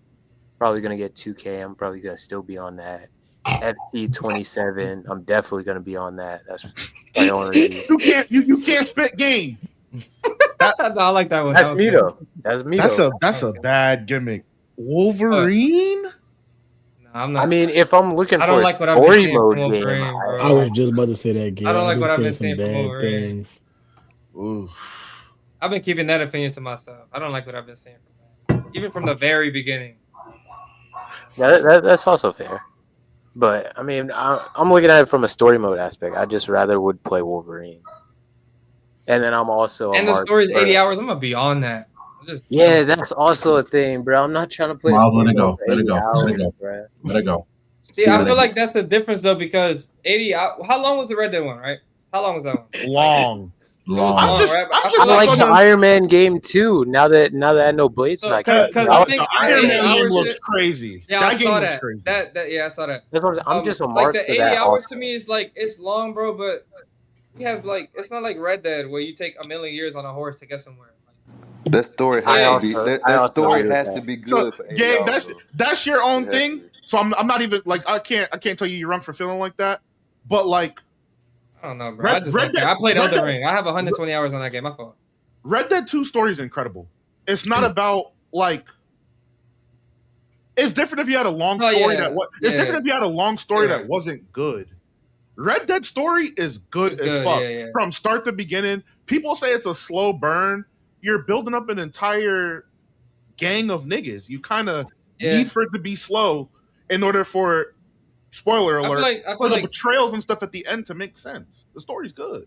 Speaker 5: probably gonna get 2K. I'm probably gonna still be on that. FC 27. I'm definitely gonna be on that. That's priority.
Speaker 2: You can't spit game.
Speaker 3: I like that one.
Speaker 5: That's me though.
Speaker 2: That's a bad gimmick. Wolverine?
Speaker 3: No, I'm not.
Speaker 5: I mean, if I'm looking
Speaker 3: I
Speaker 5: for
Speaker 3: don't
Speaker 5: a
Speaker 3: like what I've been
Speaker 5: story
Speaker 3: seeing
Speaker 5: mode
Speaker 3: from
Speaker 5: game,
Speaker 3: Wolverine, bro.
Speaker 4: I was just about to say that game.
Speaker 3: I don't like what I've been
Speaker 4: some
Speaker 3: seeing from
Speaker 4: bad
Speaker 3: Wolverine.
Speaker 4: things.
Speaker 2: Ooh.
Speaker 3: I've been keeping that opinion to myself. I don't like what I've been seeing from that, even from the very beginning.
Speaker 5: yeah, that's also fair. But I mean, I'm looking at it from a story mode aspect. I just rather would play Wolverine. And then I'm also
Speaker 3: And the story's 80 hours. I'm gonna be on that.
Speaker 5: Yeah, that's also a thing, bro. I'm not trying to play
Speaker 7: Miles,
Speaker 5: the
Speaker 7: let
Speaker 5: story
Speaker 7: it go.
Speaker 5: mode for
Speaker 7: Let it
Speaker 5: 80
Speaker 7: go.
Speaker 5: hours,
Speaker 7: Let it go.
Speaker 5: bro.
Speaker 7: Let it go.
Speaker 3: See, I feel like that's the difference though, because 80. How long was the Red Dead one, right? How long was that one?
Speaker 2: Long.
Speaker 3: I'm just
Speaker 5: I like the Iron Man game too. Now that I know Blade's not
Speaker 3: because I think
Speaker 2: the Iron Man game looks
Speaker 3: shit,
Speaker 2: crazy.
Speaker 3: Yeah,
Speaker 2: that
Speaker 3: I
Speaker 2: game
Speaker 3: saw
Speaker 2: looks
Speaker 3: that.
Speaker 2: crazy.
Speaker 3: Yeah, I saw that.
Speaker 5: I'm just a
Speaker 3: like
Speaker 5: mark
Speaker 3: the
Speaker 5: for
Speaker 3: 80
Speaker 5: that
Speaker 3: hours
Speaker 5: also.
Speaker 3: to me is like it's long, bro. But you have like it's not like Red Dead where you take a million years on a horse to get somewhere.
Speaker 8: That story has to be that story has to be good for 80
Speaker 2: Gabe,
Speaker 8: hours.
Speaker 2: that's your own
Speaker 8: It has to
Speaker 2: thing.
Speaker 8: be.
Speaker 2: So I'm not even like I can't tell you you're wrong for feeling like that. But like
Speaker 3: I don't know, bro. I just don't care. I played Elden Ring. I have 120 hours on that game. My fault.
Speaker 2: Red Dead 2 story is incredible. It's not about like. It's different if you had a long story It's different if you had a long story that wasn't good. Red Dead story is good as fuck from start to beginning. People say it's a slow burn. You're building up an entire gang of niggas. You kind of need for it to be slow in order for spoiler alert for the betrayals and stuff at the end to make sense. The story's good.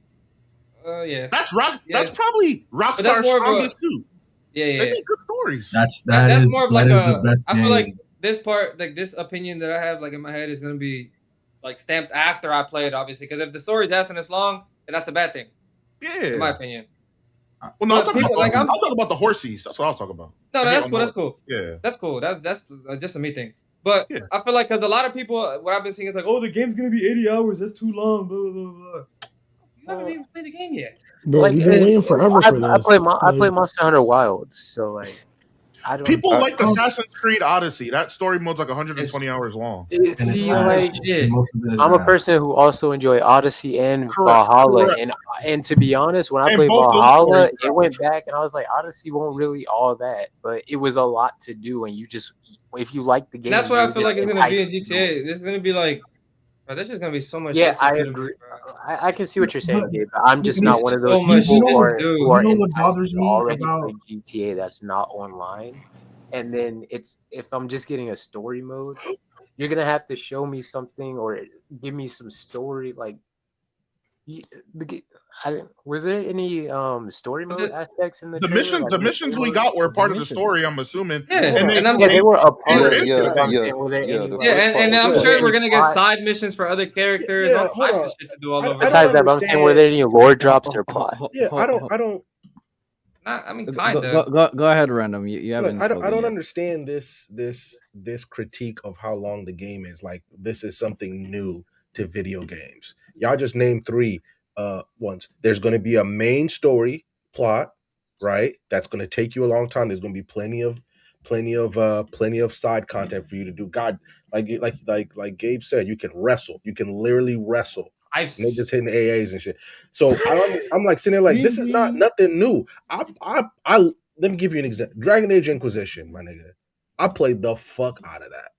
Speaker 3: Yeah,
Speaker 2: that's probably Rockstar's strongest too.
Speaker 3: Yeah,
Speaker 2: they make good stories.
Speaker 7: That's
Speaker 3: more of like
Speaker 7: the best
Speaker 3: I feel
Speaker 7: game.
Speaker 3: like this part, like this opinion that I have, like in my head, is gonna be like stamped after I play it, obviously. Because if the story's that's and it's long, then that's a bad thing.
Speaker 2: Yeah,
Speaker 3: in my opinion.
Speaker 2: Well, no, I'm talking about the horsies. That's what I was talking about.
Speaker 3: No, that's cool. That's cool.
Speaker 2: Yeah,
Speaker 3: that's cool. That's just a me thing. But I feel like because a lot of people, what I've been seeing is like, oh, the game's gonna be 80 hours. That's too long. Blah blah blah blah. You haven't even played the game yet.
Speaker 4: Bro, we've been waiting forever for this.
Speaker 5: I play Monster Hunter Wilds, so like, I don't.
Speaker 2: People like Assassin's Creed Odyssey. That story mode's like 120 hours long.
Speaker 5: See, like, I'm a person who also enjoy Odyssey and Valhalla, and to be honest, when I played Valhalla, it went back, and I was like, Odyssey won't really all that, but it was a lot to do, and you just if you like the game,
Speaker 3: and that's what I feel like it's gonna be in GTA. There's gonna be like. Bro, there's just gonna be so much.
Speaker 5: Yeah,
Speaker 3: shit
Speaker 5: I agree. I can see what you're saying, Gabe. I'm just not one of those people who are
Speaker 7: what bothers me
Speaker 5: already
Speaker 7: about
Speaker 5: playing GTA that's not online. And then if I'm just getting a story mode, you're gonna have to show me something or give me some story. Like, were there any story mode aspects in the trailer?
Speaker 2: The missions we got were part of the story. I'm assuming.
Speaker 3: Yeah,
Speaker 2: and
Speaker 3: they
Speaker 5: were a part.
Speaker 3: And I'm sure we're gonna get side missions for other characters, all types of shit to do all over.
Speaker 5: Besides that, I'm saying, were there any lore drops or plot?
Speaker 9: Yeah, I don't.
Speaker 3: I mean, kind of.
Speaker 1: Go ahead, Random. You haven't.
Speaker 9: Look, I don't understand this critique of how long the game is. Like, this is something new to video games. Y'all just named 3 ones. There's going to be a main story plot, right? That's going to take you a long time. There's going to be plenty of side content for you to do. God, like Gabe said, you can wrestle. You can literally wrestle. They're just hitting AAs and shit. So I'm like sitting there like, this is not nothing new. I let me give you an example. Dragon Age Inquisition, my nigga. I played the fuck out of that.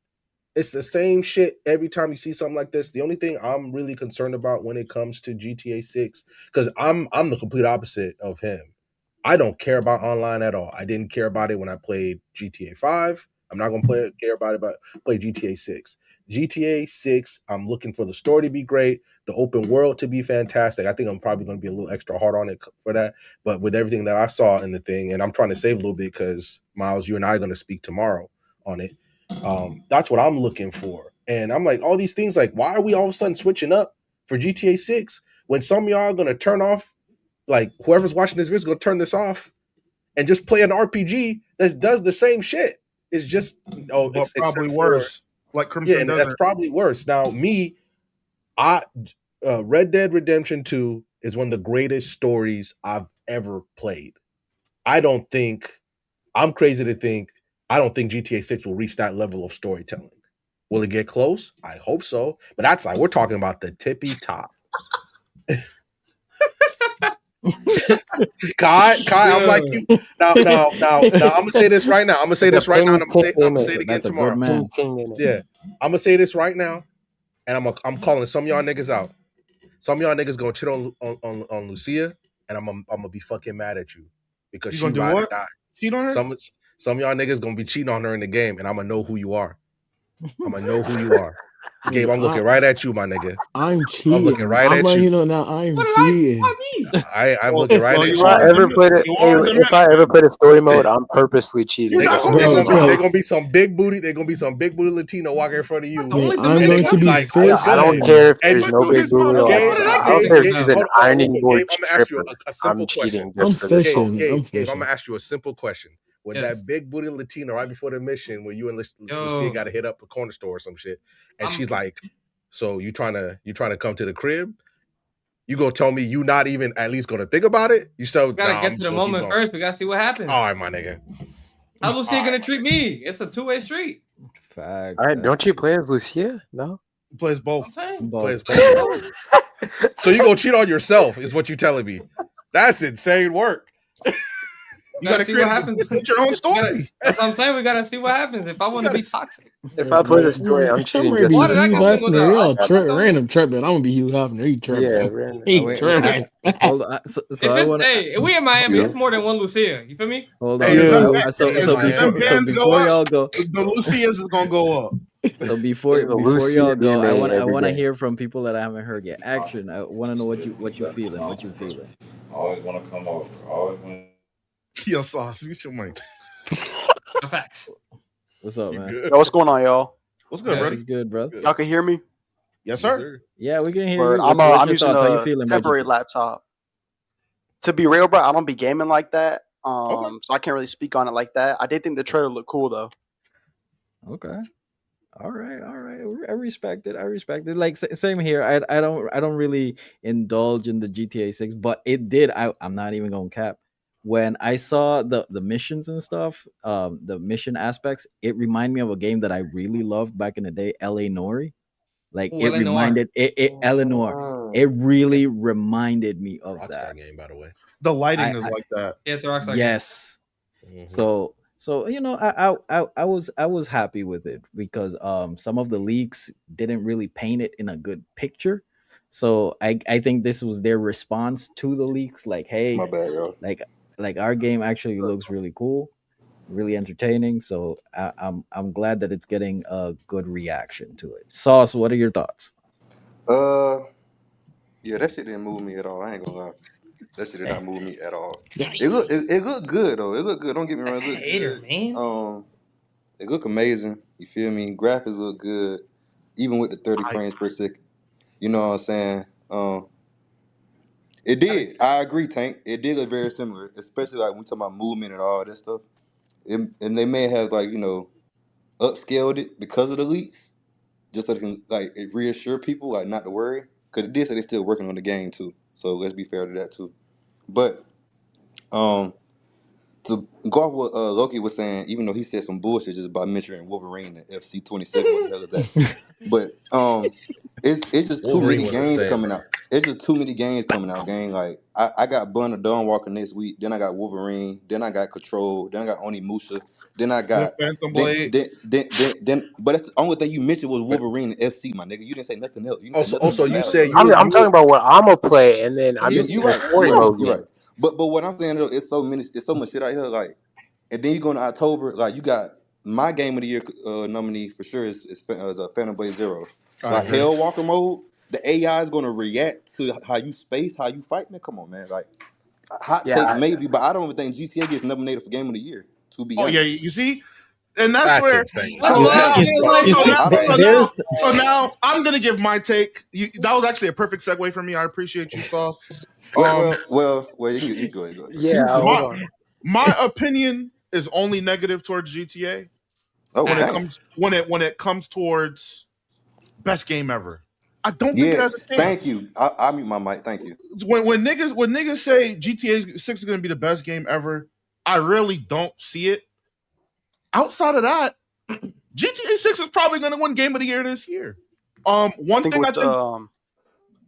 Speaker 9: It's the same shit every time you see something like this. The only thing I'm really concerned about when it comes to GTA 6, because I'm the complete opposite of him. I don't care about online at all. I didn't care about it when I played GTA 5. I'm not gonna care about it, but play GTA 6. GTA 6, I'm looking for the story to be great, the open world to be fantastic. I think I'm probably gonna be a little extra hard on it for that. But with everything that I saw in the thing, and I'm trying to save a little bit because Miles, you and I are gonna speak tomorrow on it. That's what I'm looking for. And I'm like, all these things, like, why are we all of a sudden switching up for GTA 6 when some of y'all are gonna turn off, like whoever's watching this video is gonna turn this off and just play an RPG that does the same shit. It's just
Speaker 2: but probably worse, like Crimson
Speaker 9: and
Speaker 2: Desert.
Speaker 9: that's probably worse. Now, Red Dead Redemption 2 is one of the greatest stories I've ever played. I'm crazy to think I don't think GTA 6 will reach that level of storytelling. Will it get close? I hope so. But that's like we're talking about the tippy top. Kai, I'm like you. Now, I'm gonna say this right now. I'm gonna say this right now, and I'm gonna say it again tomorrow. Yeah, I'm gonna say this right now, and I'm calling some of y'all niggas out. Some of y'all niggas gonna cheat on Lucia, and I'm gonna be fucking mad at you because she ride or die.
Speaker 2: Cheat on her?
Speaker 9: Some of y'all niggas gonna be cheating on her in the game, and I'm gonna know who you are. I'm gonna know who you are. Gabe, I'm looking right at you, my nigga.
Speaker 4: I'm cheating.
Speaker 9: I'm looking right at
Speaker 4: letting
Speaker 9: you.
Speaker 4: you know now. I'm cheating.
Speaker 9: I'm looking right at you.
Speaker 5: If I ever played a story mode, I'm purposely cheating.
Speaker 9: They're gonna be some big booty. They're gonna be some big booty Latino walking in front of you.
Speaker 4: I'm going to be
Speaker 9: like,
Speaker 5: I don't care if there's no big booty. I don't care if she's an ironing board stripper. I'm cheating just for this.
Speaker 9: Gabe, I'm gonna ask you a simple question. When that big booty Latina right before the mission, where you and Lucia got to hit up a corner store or some shit, and she's like, "So you trying to come to the crib?" You gonna tell me you not even at least gonna think about it? You
Speaker 3: gotta get to the moment first. We gotta see what happens.
Speaker 9: All right, my nigga.
Speaker 3: How's Lucia gonna treat me? It's a two-way street.
Speaker 1: Facts.
Speaker 5: All right, don't you play as Lucia? No,
Speaker 2: he plays both.
Speaker 9: Plays both. So you gonna cheat on yourself? Is what you telling me? That's insane work.
Speaker 3: You gotta see what happens.
Speaker 2: Your own story.
Speaker 3: That's what I'm saying. We gotta see what happens. If I want to be toxic,
Speaker 5: if I play the story, I'm cheating.
Speaker 3: Why did I get singled out?
Speaker 4: Random tripping. I'm gonna be Hugh Hefner. He tripping.
Speaker 5: Yeah, random.
Speaker 4: He tripping.
Speaker 1: Hold on.
Speaker 3: If we in Miami, it's more than one Lucia. You feel me?
Speaker 1: Hold on. So before y'all go,
Speaker 2: the Lucias is gonna go up.
Speaker 1: So before y'all go, I want to hear from people that I haven't heard yet. Action. I want to know what you feeling. What you feeling?
Speaker 10: I always want to come over.
Speaker 2: Yo, Sauce, you your mic.
Speaker 3: Facts.
Speaker 1: What's up, man?
Speaker 11: Yo, what's going on, y'all?
Speaker 2: What's good, bro?
Speaker 1: It's good, bro.
Speaker 11: Y'all can hear me?
Speaker 2: Yes, sir.
Speaker 1: Yeah, we can hear you.
Speaker 11: I'm using a temporary laptop. To be real, bro, I don't be gaming like that. So I can't really speak on it like that. I did think the trailer looked cool though.
Speaker 1: Okay. All right. I respect it. Like same here. I don't really indulge in the GTA 6, but it did. I'm not even gonna cap. When I saw the missions and stuff, the mission aspects, it reminded me of a game that I really loved back in the day, L.A. Noire. Like it reminded Eleanor. It really reminded me of that
Speaker 9: game, by the way.
Speaker 2: The lighting is like that.
Speaker 3: Yes, Rockstar.
Speaker 1: Yes.
Speaker 9: Mm-hmm.
Speaker 1: So you know, I was happy with it because some of the leaks didn't really paint it in a good picture. So I think this was their response to the leaks. Like, hey,
Speaker 8: my bad, y'all.
Speaker 1: Like our game actually looks really cool, really entertaining. So I'm glad that it's getting a good reaction to it. Sauce, what are your thoughts?
Speaker 8: Yeah, that shit didn't move me at all. I ain't gonna lie. That shit did not move me at all. It looked good though. It looked good. Don't get me wrong. It looked good.
Speaker 3: Man.
Speaker 8: It looked amazing. You feel me? Graphics look good, even with the 30 frames per second. You know what I'm saying? It did. I agree, Tank. It did look very similar, especially like when we talk about movement and all that stuff. And they may have like upscaled it because of the leaks, just so they can like reassure people like not to worry. Because it did say they're still working on the game too. So let's be fair to that too. But to go off what Loki was saying, even though he said some bullshit just by mentioning Wolverine and FC 27, what the hell is that? But It's just too
Speaker 9: Wolverine
Speaker 8: many
Speaker 9: was
Speaker 8: games
Speaker 9: insane,
Speaker 8: coming
Speaker 9: bro.
Speaker 8: out. It's just too many games coming out, gang. Like I got Bun of Dawnwalker next week. Then I got Wolverine. Then I got Control. Then I got Onimusha. Then I
Speaker 2: The
Speaker 8: got
Speaker 2: Phantom Blade.
Speaker 8: But that's the only thing you mentioned was Wolverine and FC, my nigga. You didn't say nothing else. You didn't say
Speaker 9: Also,
Speaker 8: nothing
Speaker 9: also,
Speaker 8: that
Speaker 9: you
Speaker 8: matters,
Speaker 9: said
Speaker 8: bro.
Speaker 9: you would
Speaker 5: I'm
Speaker 9: you
Speaker 5: talking
Speaker 9: would.
Speaker 5: about what I'm gonna play, and then
Speaker 2: He's
Speaker 8: You
Speaker 5: the
Speaker 8: right.
Speaker 5: story
Speaker 8: You right.
Speaker 5: mode
Speaker 8: You right.
Speaker 5: game.
Speaker 8: But what I'm saying though, it's so much shit out here. Like, and then you go into October, like you got my game of the year nominee for sure is a Phantom Blade Zero.
Speaker 9: I
Speaker 8: Like
Speaker 9: agree.
Speaker 8: Hellwalker mode, the AI is gonna react to how you space, how you fight. Man, come on, man. Like hot
Speaker 5: Yeah,
Speaker 8: take maybe, but I don't even think GTA gets nominated for Game of the Year. To be
Speaker 2: Oh yeah,
Speaker 8: honest,
Speaker 2: you see, and that's
Speaker 9: That's
Speaker 2: where.
Speaker 9: insane.
Speaker 3: That's
Speaker 2: So
Speaker 1: You
Speaker 3: why
Speaker 1: see,
Speaker 3: I
Speaker 2: now,
Speaker 1: you
Speaker 3: feel
Speaker 1: see,
Speaker 3: like
Speaker 1: you
Speaker 8: so
Speaker 1: see
Speaker 8: I don't know.
Speaker 2: so now I'm gonna give my take. That was actually a perfect segue for me. I appreciate you, Sauce. Um,
Speaker 8: You go ahead, go ahead.
Speaker 5: yeah. Hold
Speaker 2: my
Speaker 5: on.
Speaker 2: my opinion is only negative towards GTA
Speaker 8: Oh
Speaker 2: when it
Speaker 8: damn.
Speaker 2: comes when it comes towards best game ever. I don't think it has
Speaker 8: Yes,
Speaker 2: a
Speaker 8: thank
Speaker 2: chance.
Speaker 8: you. I mute my mic. Thank you.
Speaker 2: When niggas say GTA 6 is gonna be the best game ever, I really don't see it. Outside of that, GTA 6 is probably gonna win Game of the Year this year.
Speaker 11: I
Speaker 2: One
Speaker 11: think
Speaker 2: thing I
Speaker 11: what
Speaker 2: think.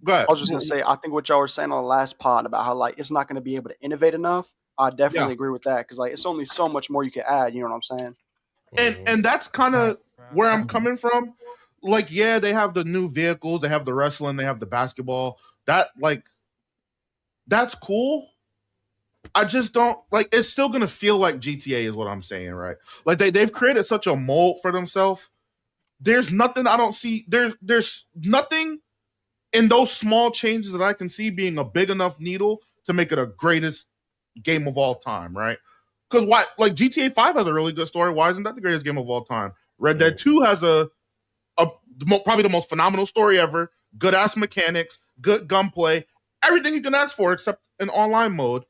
Speaker 2: Go
Speaker 11: I
Speaker 2: ahead.
Speaker 11: was just gonna say, I think what y'all were saying on the last pod about how like it's not gonna be able to innovate enough. I
Speaker 2: Yeah,
Speaker 11: definitely agree with that because like it's only so much more you can add. You know what I'm saying?
Speaker 2: and that's kind of where I'm coming from. Like, yeah, they have the new vehicles, they have the wrestling, they have the basketball. That like that's cool. I just don't like. It's still gonna feel like GTA is what I'm saying, right? Like they've created such a mold for themselves. There's nothing I don't see. There's nothing in those small changes that I can see being a big enough needle to make it a greatest game of all time, right? Because why? Like GTA 5 has a really good story. Why isn't that the greatest game of all time? Red Dead 2 has probably the most phenomenal story ever. Good ass mechanics, good gunplay, everything you can ask for except an online mode.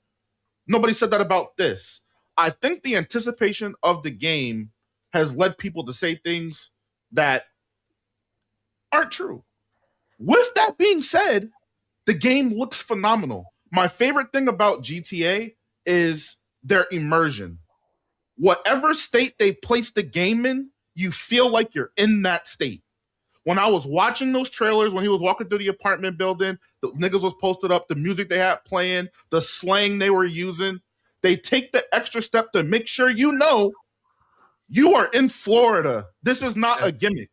Speaker 2: Nobody said that about this. I think the anticipation of the game has led people to say things that aren't true. With that being said, the game looks phenomenal. My favorite thing about GTA is their immersion. Whatever state they place the game in, you feel like you're in that state. When I was watching those trailers, when he was walking through the apartment building, the niggas was posted up, the music they had playing, the slang they were using, they take the extra step to make sure you know you are in Florida. This is not a gimmick.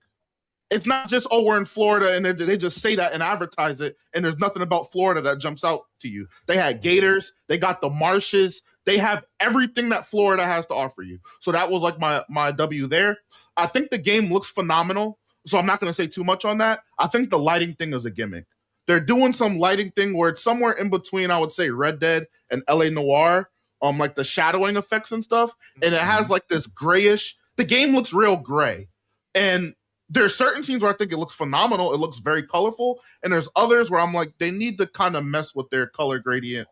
Speaker 2: It's not just, oh, we're in Florida, and they just say that and advertise it, and there's nothing about Florida that jumps out to you. They had gators, they got the marshes, they have everything that Florida has to offer you. So that was like my W there. I think the game looks phenomenal, so I'm not going to say too much on that. I think the lighting thing is a gimmick. They're doing some lighting thing where it's somewhere in between, I would say, Red Dead and LA Noire, like the shadowing effects and stuff, and it has like this grayish. The game looks real gray, and there's certain scenes where I think it looks phenomenal. It looks very colorful. And there's others where I'm like, they need to kind of mess with their color gradient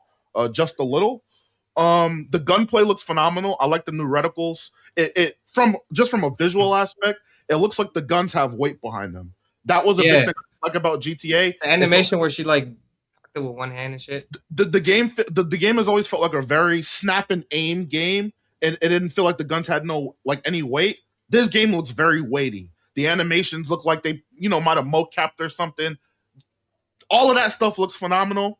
Speaker 2: just a little. The gunplay looks phenomenal. I like the new reticles. It from a visual aspect, it looks like the guns have weight behind them. That was a big thing I like about GTA.
Speaker 3: The animation where she like with one hand and shit.
Speaker 2: The game has always felt like a very snap and aim game, and it didn't feel like the guns had any weight. This game looks very weighty. The animations look like they, might have mocapped or something. All of that stuff looks phenomenal.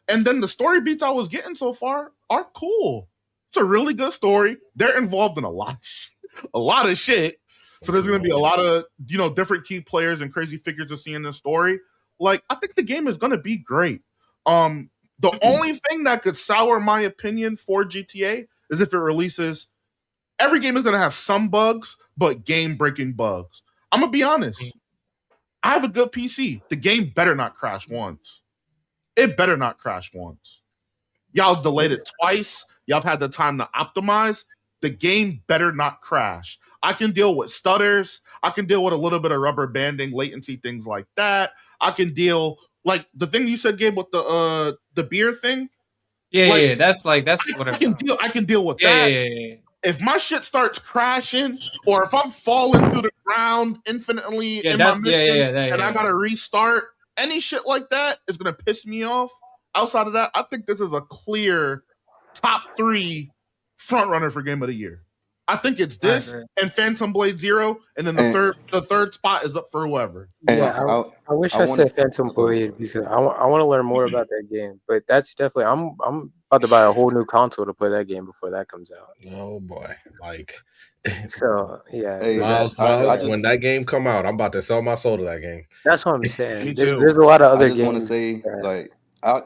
Speaker 2: And then the story beats I was getting so far are cool. It's a really good story. They're involved in a lot of shit. So there's going to be a lot of, different key players and crazy figures to see in this story. Like, I think the game is going to be great. The only thing that could sour my opinion for GTA is if it releases. Every game is going to have some bugs, but game-breaking bugs. I'm going to be honest. I have a good PC. The game better not crash once. It better not crash once. Y'all delayed it twice. Y'all have had the time to optimize. The game better not crash. I can deal with stutters. I can deal with a little bit of rubber banding, latency, things like that. I can deal, like the thing you said, Gabe, with the beer thing.
Speaker 3: Yeah, that's whatever.
Speaker 2: I can deal with that.
Speaker 3: Yeah.
Speaker 2: If my shit starts crashing, or if I'm falling through the ground infinitely in my mission and I gotta restart, any shit like that is gonna piss me off. Outside of that, I think this is a clear top 3 front runner for Game of the Year. I think it's this and Phantom Blade Zero, and then the third spot is up for whoever.
Speaker 5: Yeah, I wish I said Phantom Blade because I want to learn more about that game. But that's definitely I'm about to buy a whole new console to play that game before that comes out.
Speaker 9: Oh boy, like.
Speaker 5: So yeah,
Speaker 9: Miles, when that game come out, I'm about to sell my soul to that game.
Speaker 5: That's what I'm saying. There's a lot of other games.
Speaker 8: I just want to say,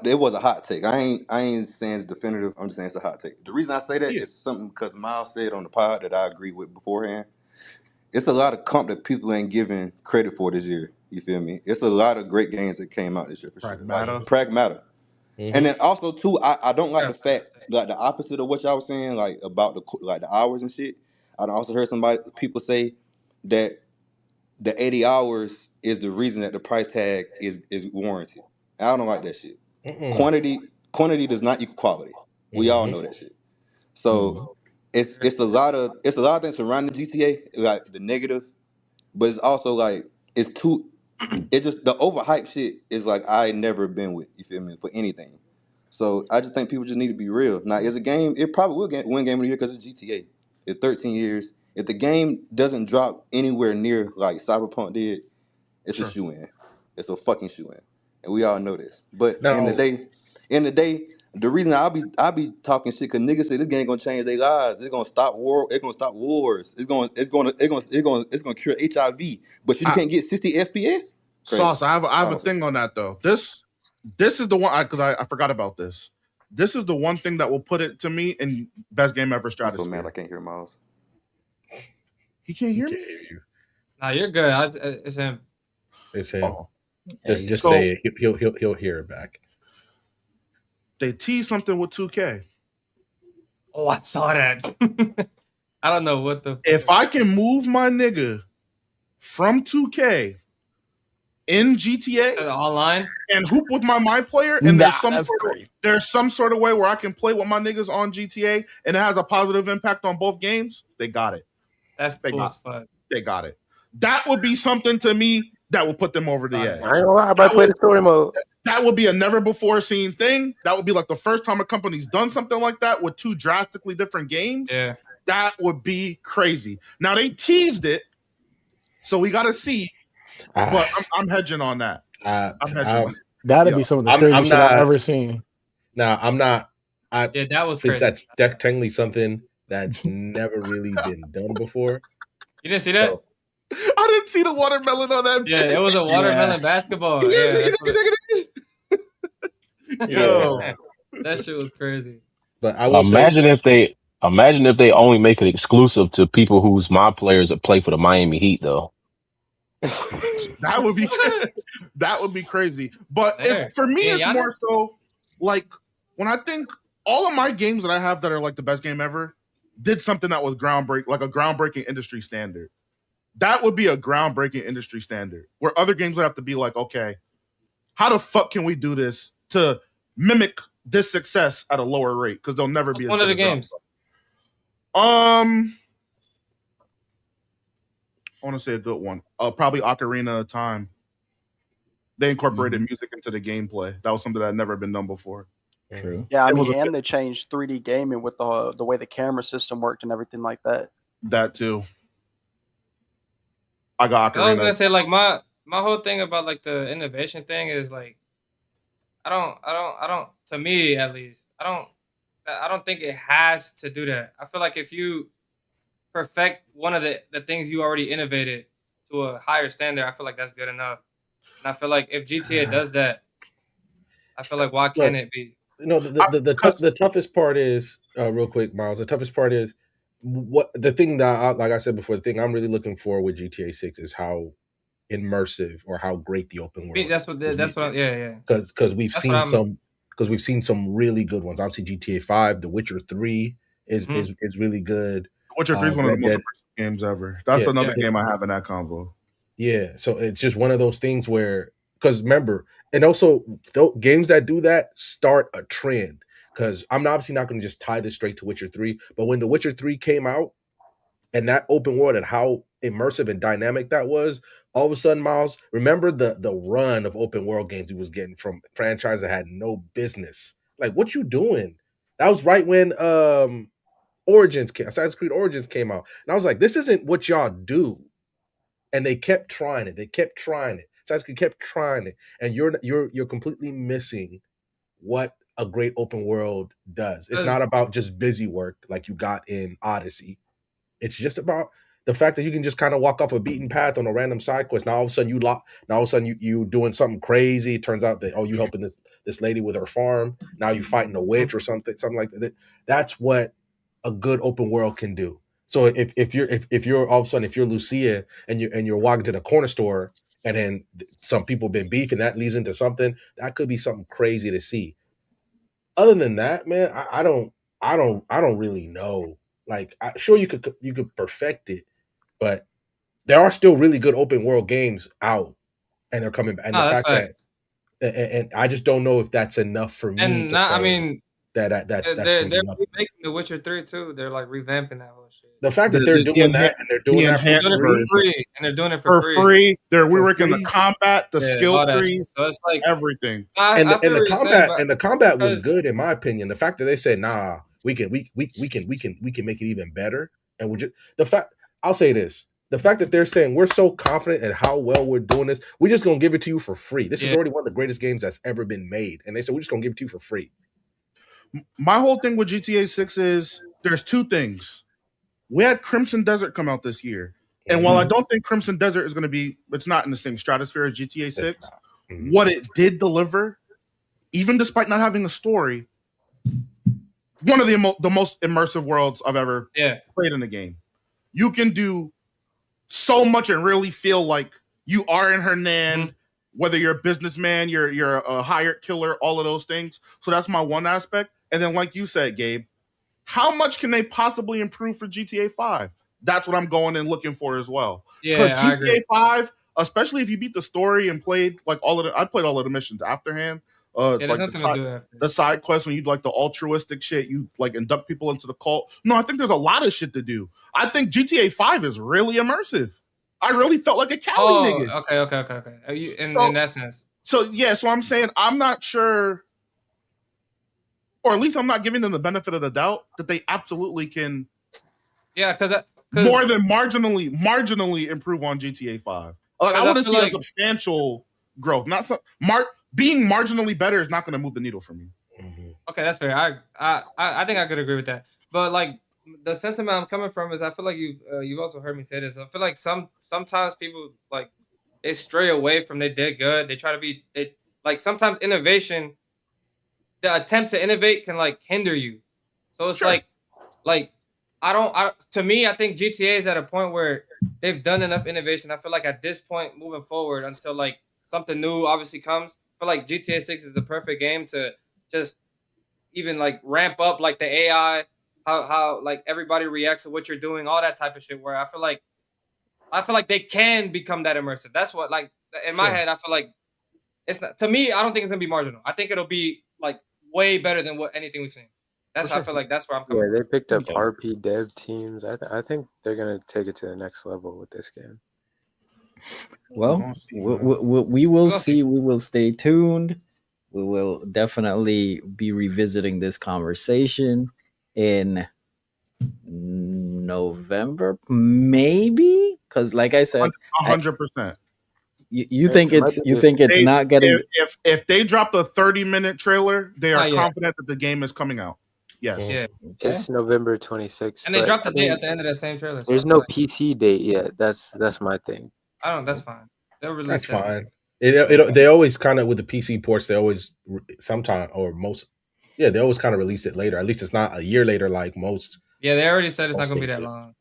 Speaker 8: it was a hot take. I ain't saying it's definitive. I'm just saying it's a hot take. The reason I say that is something because Miles said on the pod that I agree with beforehand. It's a lot of comp that people ain't giving credit for this year. You feel me? It's a lot of great games that came out this year for sure. Like Pragmata. And then also too, I don't like the fact like the opposite of what y'all was saying, like about the hours and shit. I also heard people say that the 80 hours is the reason that the price tag is warranted. I don't like that shit. Quantity does not equal quality. We all know that shit. So it's a lot of things surrounding GTA, like the negative, but it's also like it's just the overhyped shit is like I never been with, you feel me, for anything. So I just think people just need to be real. Now, as a game, it probably will win Game of the Year because it's GTA. It's 13 years. If the game doesn't drop anywhere near like Cyberpunk did, it's a shoe in. It's a fucking shoe in, and we all know this. But in the day, the reason I be talking shit because niggas say this game gonna change their lives. It's gonna stop war. It's gonna stop wars. It's gonna cure HIV. But you can't get 60 FPS. Crazy.
Speaker 2: Sauce. I have a thing on that though. This is the one because I forgot about this. This is the one thing that will put it to me in best game ever stratosphere.
Speaker 8: I'm so mad I can't hear Miles.
Speaker 2: He can't hear me.
Speaker 3: Nah, you're good. It's him.
Speaker 9: It's him. Oh. Just say it. He'll hear it back.
Speaker 2: They teased something with 2K.
Speaker 3: Oh, I saw that. I don't know what the.
Speaker 2: If I can move my nigga from 2K in GTA
Speaker 3: online
Speaker 2: and hoop with my player, and there's some sort of way where I can play with my niggas on GTA, and it has a positive impact on both games. They got it.
Speaker 3: That's cool as fuck.
Speaker 2: They got it. That would be something to me that would put them over the edge.
Speaker 5: I ain't gonna lie, I play the story mode.
Speaker 2: That would be a never before seen thing. That would be like the first time a company's done something like that with two drastically different games.
Speaker 3: Yeah.
Speaker 2: That would be crazy. Now they teased it, so we got to see. But I'm hedging on that.
Speaker 4: That'd be some of the craziest shit I've ever seen.
Speaker 9: Now I'm not.
Speaker 3: Yeah, that was
Speaker 9: since
Speaker 3: crazy.
Speaker 9: That's technically something that's never really been done before.
Speaker 3: You didn't see that?
Speaker 2: I didn't see the watermelon on that.
Speaker 3: Yeah, it was a watermelon basketball.
Speaker 2: Yo,
Speaker 3: that shit was crazy.
Speaker 9: But I will
Speaker 6: imagine if they only make it exclusive to people who's my players that play for the Miami Heat, though.
Speaker 2: That would be crazy. But for me, it's more so like when I think all of my games that I have that are like the best game ever did something that was groundbreaking, like a groundbreaking industry standard. That would be a groundbreaking industry standard where other games would have to be like, okay, how the fuck can we do this to mimic this success at a lower rate? Because they'll never be
Speaker 3: one of the games.
Speaker 2: I want to say a good one. Probably Ocarina of Time. They incorporated music into the gameplay. That was something that had never been done before.
Speaker 9: True.
Speaker 11: Yeah, I mean, and they changed 3D gaming with the way the camera system worked and everything like that.
Speaker 2: That too. I got Ocarina.
Speaker 3: I was gonna say like my whole thing about like the innovation thing is like I don't to me at least I don't think it has to do that. I feel like if you perfect one of the things you already innovated to a higher standard, I feel like that's good enough. And I feel like if GTA does that, I feel like why can't it be?
Speaker 9: The toughest part is real quick, Miles. The toughest part is what the thing that like I said before. The thing I'm really looking for with GTA 6 is how immersive or how great the open world.
Speaker 3: That's what. Yeah.
Speaker 9: Because we've seen some really good ones. Obviously, GTA 5, The Witcher 3 is really good.
Speaker 2: Witcher 3 is one of the most immersive games ever. That's another game I have in that combo.
Speaker 9: Yeah, so it's just one of those things where, because remember, and also games that do that start a trend. Because I'm obviously not going to just tie this straight to Witcher 3, but when The Witcher 3 came out and that open world and how immersive and dynamic that was, all of a sudden, Miles, remember the run of open world games he was getting from franchises that had no business. Like, what you doing? That was right when Assassin's Creed Origins came out, and I was like, this isn't what y'all do. And they kept trying it. Assassin's Creed kept trying it, and you're completely missing what a great open world does. It's not about just busy work like you got in Odyssey. It's just about the fact that you can just kind of walk off a beaten path on a random side quest. Now all of a sudden you doing something crazy. It turns out that you helping this lady with her farm. Now you fighting a witch or something like that. That's what a good open world can do. So if you're all of a sudden, if you're Lucia and you're walking to the corner store and then some people been beefing, that leads into something that could be something crazy to see. Other than that, man, I don't really know. Like, sure you could perfect it, but there are still really good open world games out, and they're coming back. And the fact that, and I just don't know if that's enough for me.
Speaker 3: And
Speaker 9: to
Speaker 3: not,
Speaker 9: say
Speaker 3: I mean,
Speaker 9: that's
Speaker 3: they're remaking The Witcher 3 too. They're like revamping that whole shit.
Speaker 9: The fact that they're doing that and they're doing that
Speaker 3: for free, and they're doing it for free.
Speaker 2: They're reworking the combat, the skill trees,
Speaker 3: so it's like
Speaker 2: everything.
Speaker 9: And the combat was good in my opinion. The fact that they said, "Nah, we can make it even better," and we just I'll say this: the fact that they're saying we're so confident in how well we're doing this, we're just gonna give it to you for free. This is already one of the greatest games that's ever been made, and they said we're just gonna give it to you for free.
Speaker 2: My whole thing with GTA 6 is there's two things. We had Crimson Desert come out this year. And while I don't think Crimson Desert is going to be, it's not in the same stratosphere as GTA 6, what it did deliver, even despite not having a story, one of the most immersive worlds I've ever played in a game. You can do so much and really feel like you are in Hernand, whether you're a businessman, you're a hired killer, all of those things. So that's my one aspect. And then like you said, Gabe, how much can they possibly improve for GTA 5? That's what I'm going and looking for as well.
Speaker 3: Yeah, I
Speaker 2: GTA
Speaker 3: agree.
Speaker 2: 5, especially if you beat the story and played like I played all of the missions afterhand. Like the side quests when you like the altruistic shit, you like induct people into the cult. No, I think there's a lot of shit to do. I think GTA 5 is really immersive. I really felt like a Cali nigga.
Speaker 3: Okay. In that sense.
Speaker 2: So I'm saying I'm not sure, or at least I'm not giving them the benefit of the doubt that they absolutely can.
Speaker 3: Yeah, because
Speaker 2: more than marginally improve on GTA 5. I want to see a substantial growth. Not being marginally better is not going to move the needle for me.
Speaker 3: Okay, that's fair. I think I could agree with that. But like the sentiment I'm coming from is I feel like you've also heard me say this. I feel like sometimes people like they stray away from they did good. They try to be like sometimes innovation. The attempt to innovate can like hinder you. So it's like to me, I think GTA is at a point where they've done enough innovation. I feel like at this point, moving forward, until like something new obviously comes, I feel like GTA 6 is the perfect game to just even like ramp up like the AI, how like everybody reacts to what you're doing, all that type of shit. Where I feel like they can become that immersive. That's what like in my head, I feel like it's not, to me, I don't think it's gonna be marginal. I think it'll be like way better than anything we've seen. That's I feel like that's where I'm coming.
Speaker 5: Yeah, they picked up RP dev teams. I think they're gonna take it to the next level with this game.
Speaker 1: Well, we will see. We will stay tuned. We will definitely be revisiting this conversation in November, maybe, because like I said,
Speaker 2: 100%.
Speaker 1: You think it's not getting?
Speaker 2: If they drop a 30-minute trailer, they are confident that the game is coming out. Yes.
Speaker 3: Yeah.
Speaker 5: It's November 26th.
Speaker 3: And they dropped the date at the end of that same trailer.
Speaker 5: There's no PC date yet. That's my thing.
Speaker 3: I don't. That's fine. They'll release.
Speaker 9: That's fine. They always kind of with the PC ports. They always sometime or most. Yeah, they always kind of release it later. At least it's not a year later like most.
Speaker 3: Yeah, they already said it's not gonna be that long.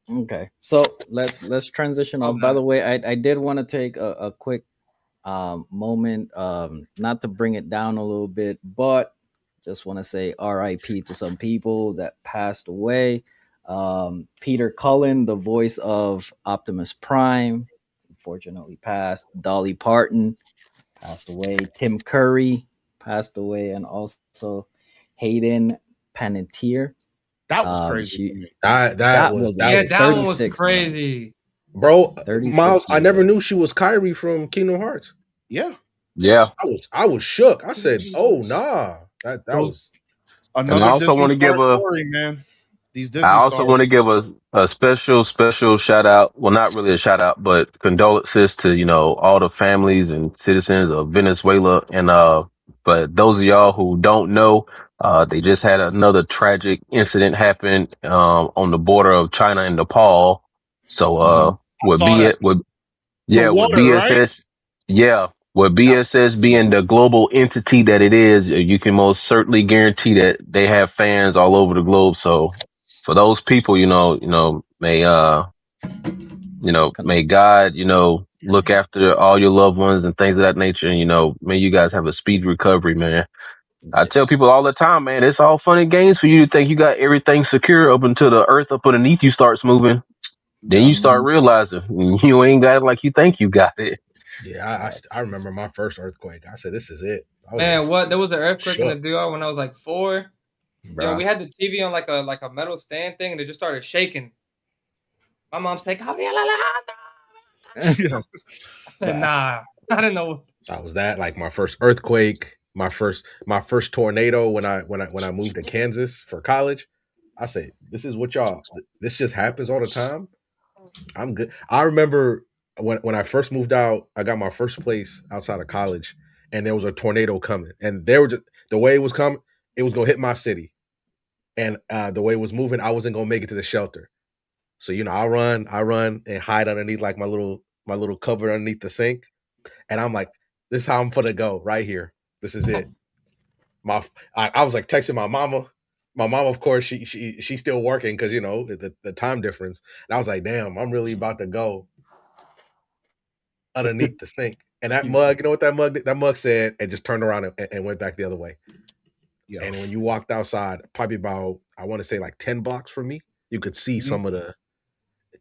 Speaker 1: Okay, so let's transition off. By the way, I did want to take a quick moment, not to bring it down a little bit, but just want to say RIP to some people that passed away. Peter Cullen, the voice of Optimus Prime, unfortunately passed. Dolly Parton passed away. Tim Curry passed away, and also Hayden Panettiere.
Speaker 2: That was crazy.
Speaker 9: That one
Speaker 3: was crazy,
Speaker 9: bro. Miles, I never knew she was Kyrie from Kingdom Hearts.
Speaker 2: Yeah.
Speaker 9: I was shook. I said, "Oh nah." That was.
Speaker 2: Another.
Speaker 6: And I also want to give
Speaker 2: story, man. These
Speaker 6: I
Speaker 2: Disney
Speaker 6: also
Speaker 2: stars.
Speaker 6: want to give a special shout out. Well, not really a shout out, but condolences to, all the families and citizens of Venezuela. And, but those of y'all who don't know, they just had another tragic incident happen, on the border of China and Nepal. So,
Speaker 2: I saw that. The
Speaker 6: with
Speaker 2: water, right?
Speaker 6: BSS, with BSS being the global entity that it is, you can most certainly guarantee that they have fans all over the globe. So for those people, may God, look after all your loved ones and things of that nature. And, may you guys have a speedy recovery, man. I tell people all the time, man, it's all fun and games for you to think you got everything secure up until the earth up underneath you starts moving. Then you start realizing you ain't got it like you think you got it.
Speaker 9: Yeah, I remember my first earthquake. I said, "This is it."
Speaker 3: Man, what? There was an earthquake in the
Speaker 9: shook.
Speaker 3: DR when I was like 4. Yo,
Speaker 9: Bruh.
Speaker 3: we had the TV on like a metal stand thing, and it just started shaking. My mom's like, "Gabriel Alejandro."
Speaker 2: Yeah.
Speaker 3: I said, "Nah, I didn't know."
Speaker 9: That was that. Like my first earthquake, my first tornado when I moved to Kansas for college. I say, this is what y'all. This just happens all the time. I'm good. I remember when I first moved out, I got my first place outside of college, and there was a tornado coming, and they were just the way it was coming, it was gonna hit my city, and the way it was moving, I wasn't gonna make it to the shelter. So I run and hide underneath like my little cupboard underneath the sink, and I'm like, this is how I'm gonna go right here. This is it. I was like texting my mama. My mom, of course, she's still working because the time difference. And I was like, damn, I'm really about to go underneath the sink. And that mug, you know what that mug said, and just turned around and went back the other way. Yeah. And when you walked outside, probably about, I want to say like 10 blocks from me, you could see some of the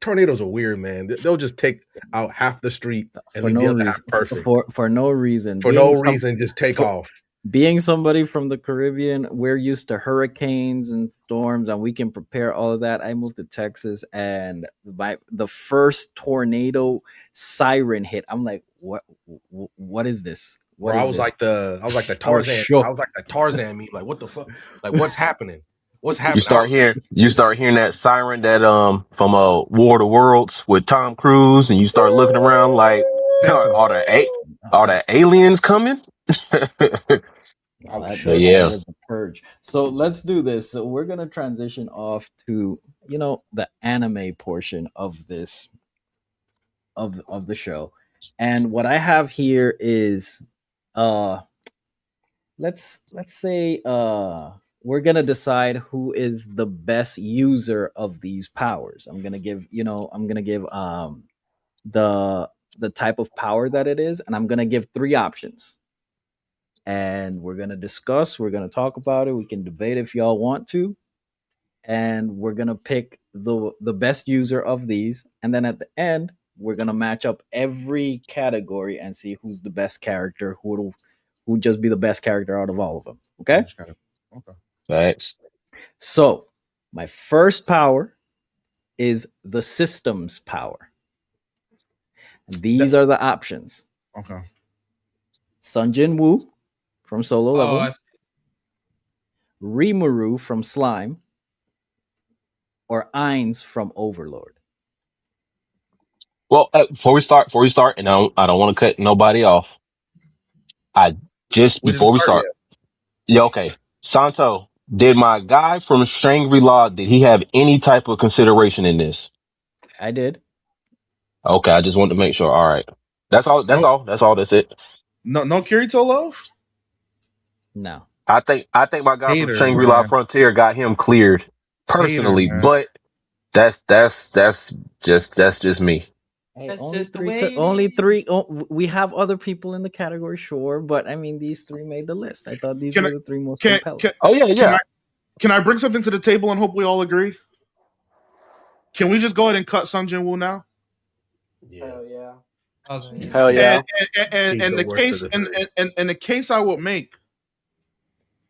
Speaker 9: tornadoes are weird, man. They'll just take out half the street and leave the other half perfect.
Speaker 1: For no reason.
Speaker 9: For no reason, just take off.
Speaker 1: Being somebody from the Caribbean, we're used to hurricanes and storms, and we can prepare all of that. I moved to Texas, and the first tornado siren hit. I'm like, what is this?
Speaker 9: Bro, I was like the Tarzan. I was like the Tarzan meme. Like, what the fuck? Like, what's happening? What's happening?
Speaker 6: You start hearing that siren that from War of the Worlds with Tom Cruise, and you start looking around like, are the aliens coming?
Speaker 1: That was the purge. So let's do this. So we're gonna transition off to the anime portion of this of the show, and what I have here is let's say we're gonna decide who is the best user of these powers. I'm gonna give the type of power that it is, and I'm gonna give 3 options. And we're gonna discuss, we're gonna talk about it, we can debate if y'all want to, and we're gonna pick the best user of these, and then at the end we're gonna match up every category and see who's the best character, who just be the best character out of all of them. Okay.
Speaker 6: Thanks.
Speaker 1: So my first power is the system's power. These are the options.
Speaker 2: Okay.
Speaker 1: Sun Jin Woo from Solo Level,
Speaker 3: I
Speaker 1: Rimuru from Slime, or Ainz from Overlord.
Speaker 6: Well, before we start, and I don't want to cut nobody off. Before we start, yeah, okay. Santo, did my guy from Shangri-La, did he have any type of consideration in this?
Speaker 1: I did.
Speaker 6: Okay, I just wanted to make sure. All right. That's all. That's it.
Speaker 2: No Kirito love?
Speaker 1: No.
Speaker 6: I think my guy from Shangri-La Frontier got him cleared personally, but that's just me.
Speaker 1: Hey,
Speaker 3: That's
Speaker 1: only
Speaker 3: just the
Speaker 1: three.
Speaker 3: way
Speaker 1: Only
Speaker 3: it is.
Speaker 1: 3. We have other people in the category, sure, but I mean, these 3 made the list. I thought these were the 3 most compelling.
Speaker 2: Can I bring something to the table and hope we all agree? Can we just go ahead and cut Sun Jin Woo now?
Speaker 11: Hell yeah.
Speaker 3: Hell
Speaker 11: yeah.
Speaker 2: And the case I would make,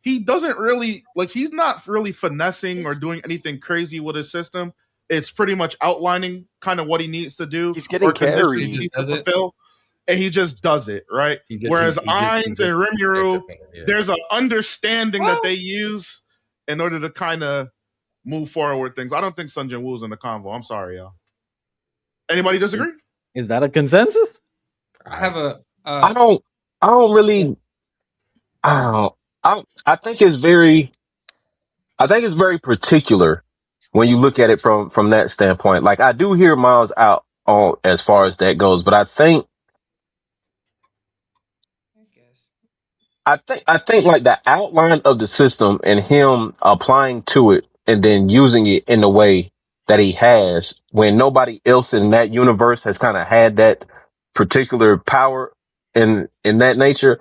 Speaker 2: he doesn't really he's not really finessing or doing anything crazy with his system. It's pretty much outlining kind of what he needs to do.
Speaker 11: He's getting carried.
Speaker 2: He needs to fulfill, and he just does it, right? Whereas Ainz and Rimuru, there's an understanding that they use in order to kind of move forward with things. I don't think Sun Jin Woo's in the convo. I'm sorry, y'all. Anybody disagree?
Speaker 1: Is that a consensus?
Speaker 3: I have a.
Speaker 6: I don't really. I don't. I think it's very. I think it's very particular when you look at it from that standpoint. Like I do hear Miles out on as far as that goes, but I think like the outline of the system and him applying to it and then using it in the way that he has when nobody else in that universe has kind of had that particular power in that nature.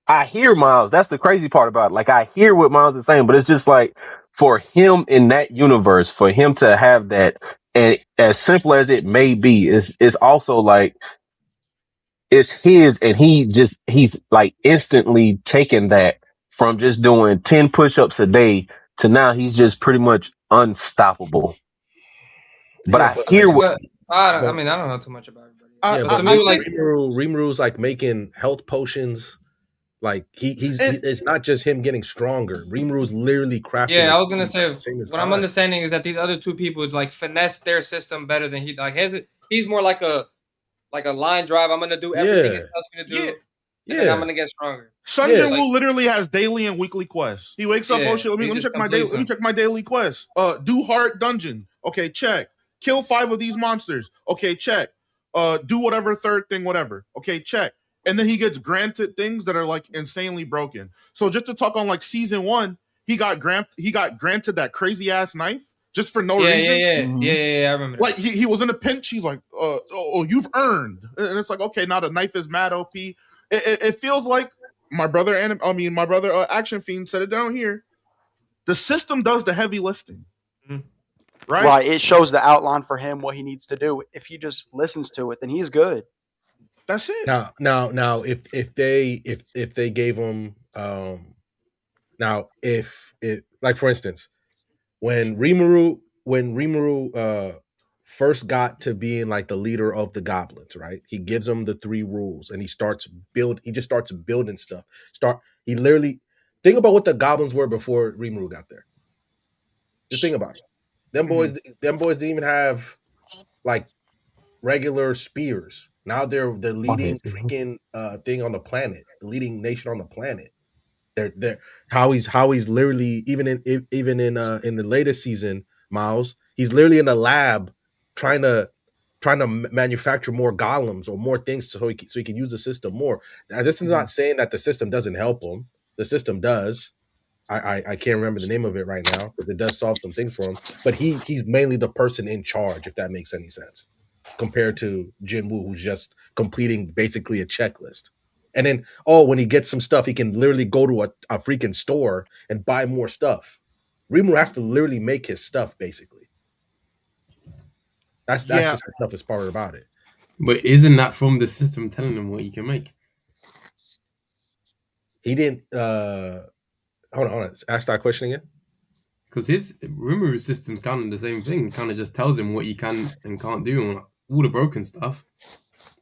Speaker 6: I hear Miles. That's the crazy part about it. Like I hear what Miles is saying, but it's just like for him in that universe, for him to have that, and as simple as it may be, it's also like it's his, and he's like instantly taken that from just doing 10 push-ups a day to now he's just pretty much unstoppable. But
Speaker 9: Yeah,
Speaker 6: I hear what.
Speaker 3: I mean, I don't know too much about it.
Speaker 9: Yeah,
Speaker 3: But
Speaker 9: but
Speaker 3: to me, like
Speaker 9: Rimuru's like making health potions. Like it's not just him getting stronger. Rimuru's literally crafting.
Speaker 3: Yeah, I was gonna say what I'm understanding is that these other two people would like finesse their system better than he like. He's more like a line drive. I'm gonna do everything it tells me to do, and then I'm gonna get stronger.
Speaker 2: Sun Jin Woo literally has daily and weekly quests. He wakes up, oh shit, let me check my daily. Let me check my daily quests. Do hard dungeon. Okay, check. Kill 5 of these monsters. Okay, check. Do whatever third thing, whatever. Okay, check. And then he gets granted things that are like insanely broken. So just to talk on like season 1, he got granted that crazy ass knife just for no reason.
Speaker 3: Yeah, I remember that.
Speaker 2: Like he was in a pinch. He's like, you've earned, and it's like, okay, now the knife is mad OP. It feels like my brother Action Fiend said it down here. The system does the heavy lifting.
Speaker 11: Right. It shows the outline for him what he needs to do. If he just listens to it, then he's good.
Speaker 2: That's it.
Speaker 9: Now, if they gave him, now if it, like for instance, when Rimuru first got to being like the leader of the goblins, right? He gives them the 3 rules and he just starts building stuff. He literally think about what the goblins were before Rimuru got there. Just think about it. Them boys didn't even have like regular spears. Now they're leading freaking thing on the planet, the leading nation on the planet. They're how he's literally even in the latest season, Miles, he's literally in the lab trying to manufacture more golems or more things so he can use the system more. Now, this is not saying that the system doesn't help him. The system does. I can't remember the name of it right now, but it does solve some things for him. But he's mainly the person in charge, if that makes any sense, compared to Jin Woo, who's just completing basically a checklist. And then, when he gets some stuff, he can literally go to a freaking store and buy more stuff. Rimuru has to literally make his stuff, basically. That's just the toughest part about it.
Speaker 10: But isn't that from the system telling him what he can make?
Speaker 9: He didn't. Hold on. Ask that question again.
Speaker 10: Because his Rimuru system's kind of the same thing. Kind of just tells him what he can and can't do, and all the broken stuff.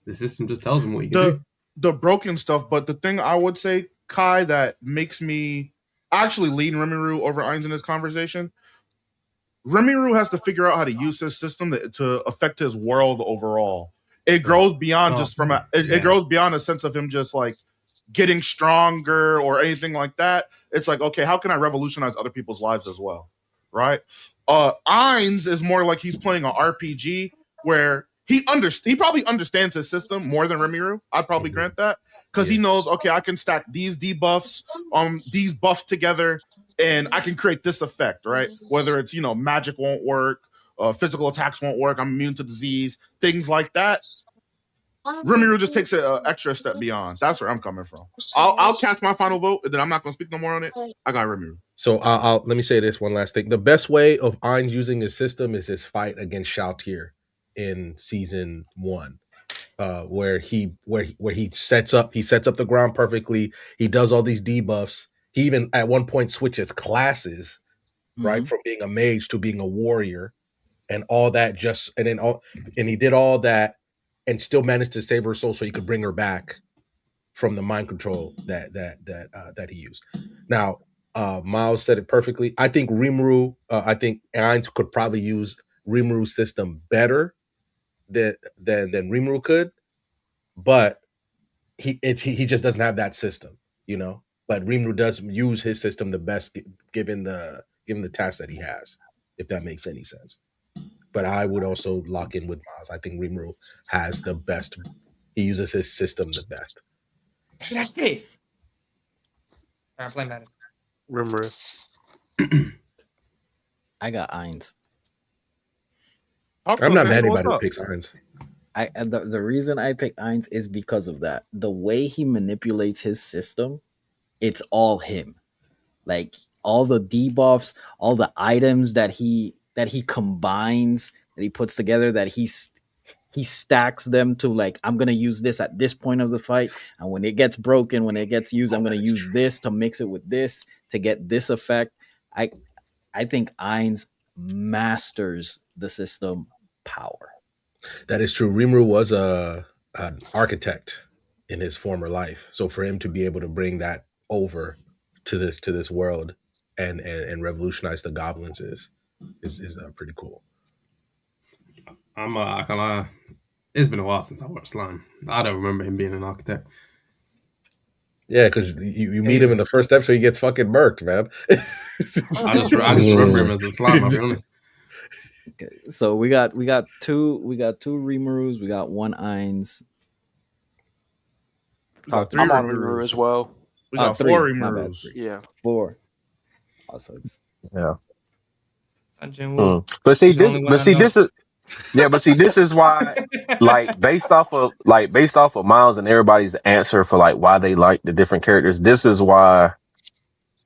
Speaker 10: The system just tells him what he can do.
Speaker 2: The broken stuff, but the thing I would say, Kai, that makes me actually lean Rimuru over Ainz in this conversation. Rimuru has to figure out how to use his system to affect his world overall. It grows beyond it grows beyond a sense of him just like getting stronger or anything like that. It's like, okay, how can I revolutionize other people's lives as well? Right? Ainz is more like he's playing an RPG where he probably understands his system more than Rimuru. I'd probably grant that. Because he knows, okay, I can stack these debuffs, these buffs together, and I can create this effect, right? Whether it's, magic won't work, physical attacks won't work, I'm immune to disease, things like that. Rimuru just takes an extra step beyond. That's where I'm coming from. I'll cast my final vote, and then I'm not going to speak no more on it. I got Rimuru.
Speaker 9: So let me say this one last thing. The best way of Ainz using his system is his fight against Shalltear in season 1. Where he sets up the ground perfectly. He does all these debuffs. He even at one point switches classes, right, from being a mage to being a warrior, and all that. And he did all that, and still managed to save her soul, so he could bring her back from the mind control that he used. Now, Miles said it perfectly. I think Rimuru, I think Ainz could probably use Rimuru's system better than Rimuru could, but he just doesn't have that system, you know. But Rimuru does use his system the best, given the task that he has, if that makes any sense. But I would also lock in with Miles. I think Rimuru has the best. He uses his system the best.
Speaker 3: That's me. I'm playing Madden.
Speaker 5: Rimuru.
Speaker 1: I got Ainz.
Speaker 9: I'm not mad at anybody who picks Ainz.
Speaker 1: The reason I picked Ainz is because of that. The way he manipulates his system, it's all him. Like all the debuffs, all the items that he combines, that he puts together, that he stacks them to, like, I'm gonna use this at this point of the fight, and when it gets broken, when it gets used, I'm gonna use this to mix it with this to get this effect. I think Ainz masters the system power.
Speaker 9: That is true. Rimuru was an architect in his former life, so for him to be able to bring that over to this world and revolutionize the goblins is pretty cool.
Speaker 10: I can't lie. It's been a while since I watched Slime. I don't remember him being an architect.
Speaker 9: Yeah, because you meet him in the first episode, he gets fucking murked, man.
Speaker 10: I just remember him as a slime. I'll be honest.
Speaker 1: Okay, so we got two Rimurus, we got one Ainz.
Speaker 11: I'm on Rimuru as well.
Speaker 2: We got
Speaker 1: three.
Speaker 2: 4
Speaker 1: My bad,
Speaker 2: Rimurus.
Speaker 11: Yeah.
Speaker 1: 4. Also, it's
Speaker 6: Yeah.
Speaker 3: But
Speaker 6: But see, this is yeah, but see, this is why, like, based off of Miles and everybody's answer for like why they like the different characters, this is why.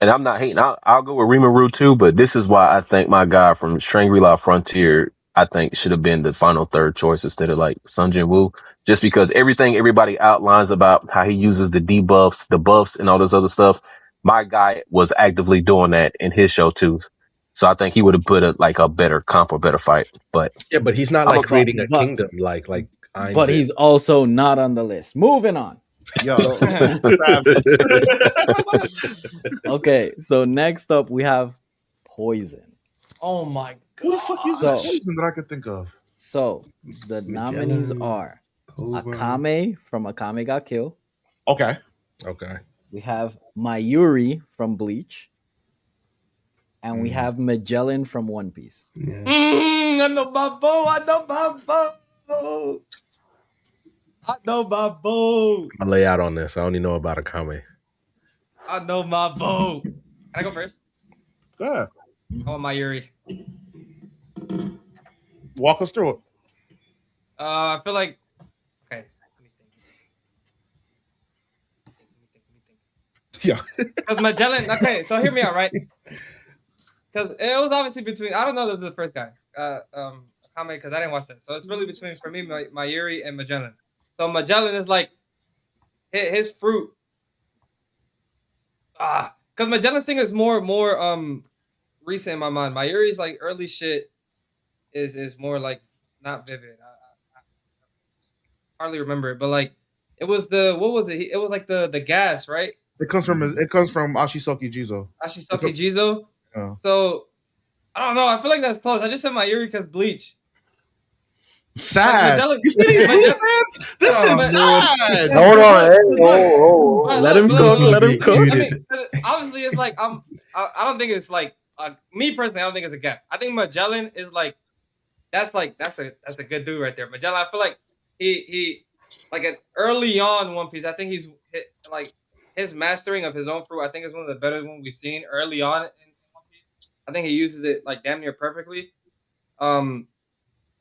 Speaker 6: And I'm not hating. I'll go with Rimuru too, but this is why I think my guy from Shangri-La Frontier, I think, should have been the final third choice instead of like Sun Jin Woo, just because everything everybody outlines about how he uses the debuffs, the buffs, and all this other stuff. My guy was actively doing that in his show too, so I think he would have put a better comp or better fight. But
Speaker 9: yeah, but he's not like creating a kingdom like Ainz
Speaker 1: but he's also not on the list. Moving on.
Speaker 2: Yo,
Speaker 1: okay, so next up we have Poison.
Speaker 3: Oh my god!
Speaker 2: Who the fuck uses Poison that I could think of?
Speaker 1: So the nominees are Akame from Akame Got Killed.
Speaker 2: Okay.
Speaker 1: We have Mayuri from Bleach. And we have Magellan from One Piece.
Speaker 10: Yeah.
Speaker 3: I know my bow.
Speaker 9: I lay out on this. I only know about Akame.
Speaker 3: I know my bow. Can I go first?
Speaker 2: Yeah.
Speaker 3: I want Mayuri.
Speaker 2: Walk us through it.
Speaker 3: I feel like okay.
Speaker 2: Yeah.
Speaker 3: Because Magellan. Okay, so hear me out, right? Because it was obviously between. I don't know the first guy. Akame, because I didn't watch that. So it's really between, for me, Mayuri and Magellan. So Magellan is like his fruit. Because Magellan's thing is more recent in my mind. Mayuri's like early shit is more like not vivid. I hardly remember it, but like it was what was it? It was like the gas, right?
Speaker 2: It comes from Ashisoki Jizo.
Speaker 3: Ashisoki Jizo.
Speaker 2: Yeah.
Speaker 3: So I don't know. I feel like that's close. I just said Mayuri because Bleach.
Speaker 2: Sad.
Speaker 3: Like,
Speaker 2: you see these Bleach fans? This is sad.
Speaker 4: Hold on.
Speaker 1: Let him cook. Let him cook.
Speaker 3: I mean, obviously, it's like I don't think it's like me personally. I don't think it's a gap. I think Magellan is like that's a good dude right there. Magellan. I feel like he like early on One Piece. I think he's like his mastering of his own fruit. I think is one of the better ones we've seen early on in One Piece. I think he uses it like damn near perfectly.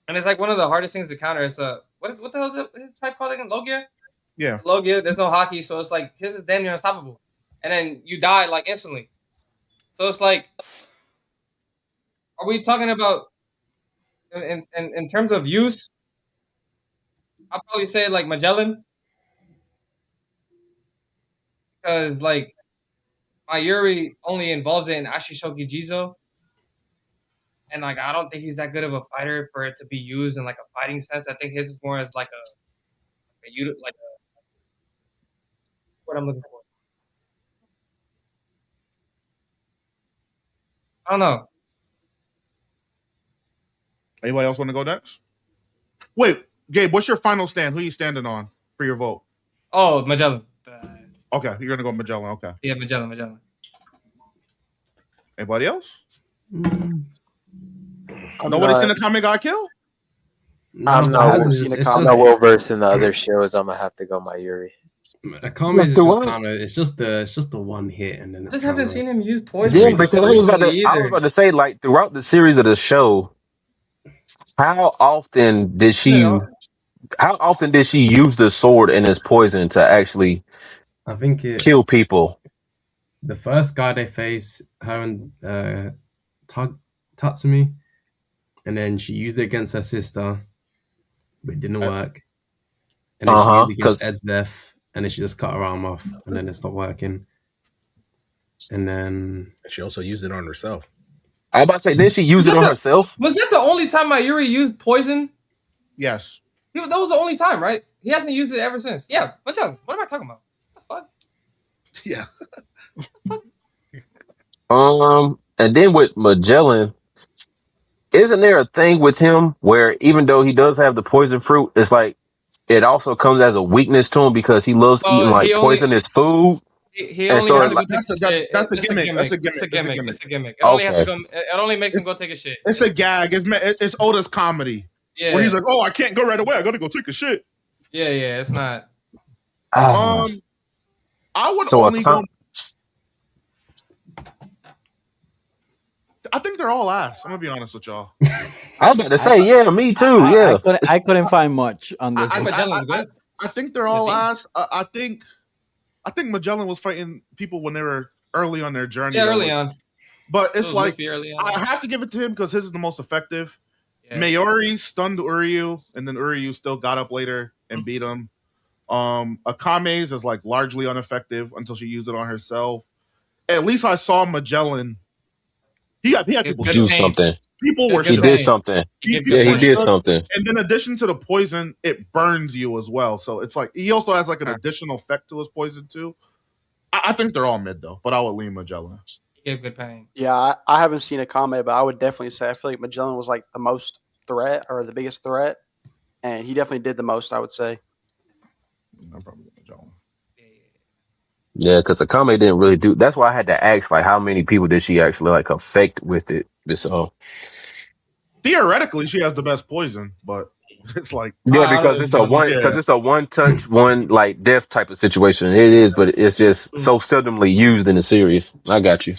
Speaker 3: And it's like one of the hardest things to counter. It's what the hell is his type called again? Logia?
Speaker 2: Yeah.
Speaker 3: Logia, there's no hockey, so it's like his is damn near unstoppable. And then you die like instantly. So it's like, are we talking about in terms of use? I'll probably say like Magellan. Because like Mayuri only involves it in Ashishoki Jizo. And like I don't think he's that good of a fighter for it to be used in like a fighting sense. I think his is more as like what I'm looking for. I don't know.
Speaker 2: Anybody else want to go next? Wait, Gabe, what's your final stand? Who are you standing on for your vote?
Speaker 3: Oh, Magellan.
Speaker 2: Okay, you're gonna go Magellan. Okay.
Speaker 3: Yeah, Magellan.
Speaker 2: Anybody else?
Speaker 5: I'm
Speaker 2: Nobody
Speaker 5: not-
Speaker 2: seen the Kame got killed?
Speaker 5: I'm
Speaker 10: No,
Speaker 5: not,
Speaker 10: it has-
Speaker 5: I'm
Speaker 10: it's
Speaker 5: not
Speaker 10: just-
Speaker 5: well versed in the other shows. I'm gonna have to go Mayuri.
Speaker 10: Akame is just kind of, it's just the one hit, and then
Speaker 3: I
Speaker 10: it's
Speaker 3: just haven't
Speaker 10: kinda-
Speaker 3: seen him use poison.
Speaker 6: Yeah, because I was about to say, like, throughout the series of the show, how often did she use the sword and its poison to actually
Speaker 10: I think
Speaker 6: kill people?
Speaker 10: The first guy they face, her and Tatsumi, and then she used it against her sister, but it didn't work. And then she used it against Ed's death, and then she just cut her arm off, and then it stopped working. And then
Speaker 9: she also used it on herself.
Speaker 6: I was about to say, did she use it on herself?
Speaker 3: Was that the only time Mayuri used poison?
Speaker 2: Yes.
Speaker 3: That was the only time, right? He hasn't used it ever since. Yeah, Magellan. What am I talking about? What the fuck?
Speaker 2: Yeah.
Speaker 6: And then with Magellan, isn't there a thing with him where even though he does have the poison fruit, it's like it also comes as a weakness to him because he loves eating like poisonous food.
Speaker 3: He only has to go take a shit.
Speaker 2: That's a
Speaker 3: It's
Speaker 2: gimmick. That's a gimmick.
Speaker 3: It's a gimmick. It's a gimmick. It
Speaker 6: Okay.
Speaker 3: only has to go. It only makes him go take a shit.
Speaker 2: It's a gag. It's Oda's comedy.
Speaker 3: Yeah.
Speaker 2: Where he's like, "Oh, I can't go right away. I got to go take a shit."
Speaker 3: Yeah. It's not.
Speaker 2: I would only go. I think they're all ass. I'm gonna be honest with y'all.
Speaker 6: I was about to say, yeah, me too. Yeah,
Speaker 1: I couldn't find much on this.
Speaker 2: I think they're all ass. I think Magellan was fighting people when they were early on their journey.
Speaker 3: Yeah, early on.
Speaker 2: But it's like
Speaker 3: early on.
Speaker 2: I have to give it to him because his is the most effective. Yeah. Mayuri stunned Uryu, and then Uryu still got up later and beat him. Akame's is like largely ineffective until she used it on herself. At least I saw Magellan. He had people
Speaker 6: do something.
Speaker 2: People were.
Speaker 6: He did something. He did something.
Speaker 2: And then, in addition to the poison, it burns you as well. So it's like he also has like an additional effect to his poison too. I think they're all mid though, but I would lean Magellan.
Speaker 3: He gave good pain.
Speaker 11: Yeah, I haven't seen Akame, but I would definitely say I feel like Magellan was like the most threat or the biggest threat, and he definitely did the most. I would say.
Speaker 2: I'm probably Magellan.
Speaker 6: Yeah, because Akame didn't really do. That's why I had to ask, like, how many people did she actually like affect with it? So
Speaker 2: theoretically, she has the best poison, but it's like
Speaker 6: because it's a one touch, one like death type of situation. It is, but it's just so seldomly used in the series. I got you.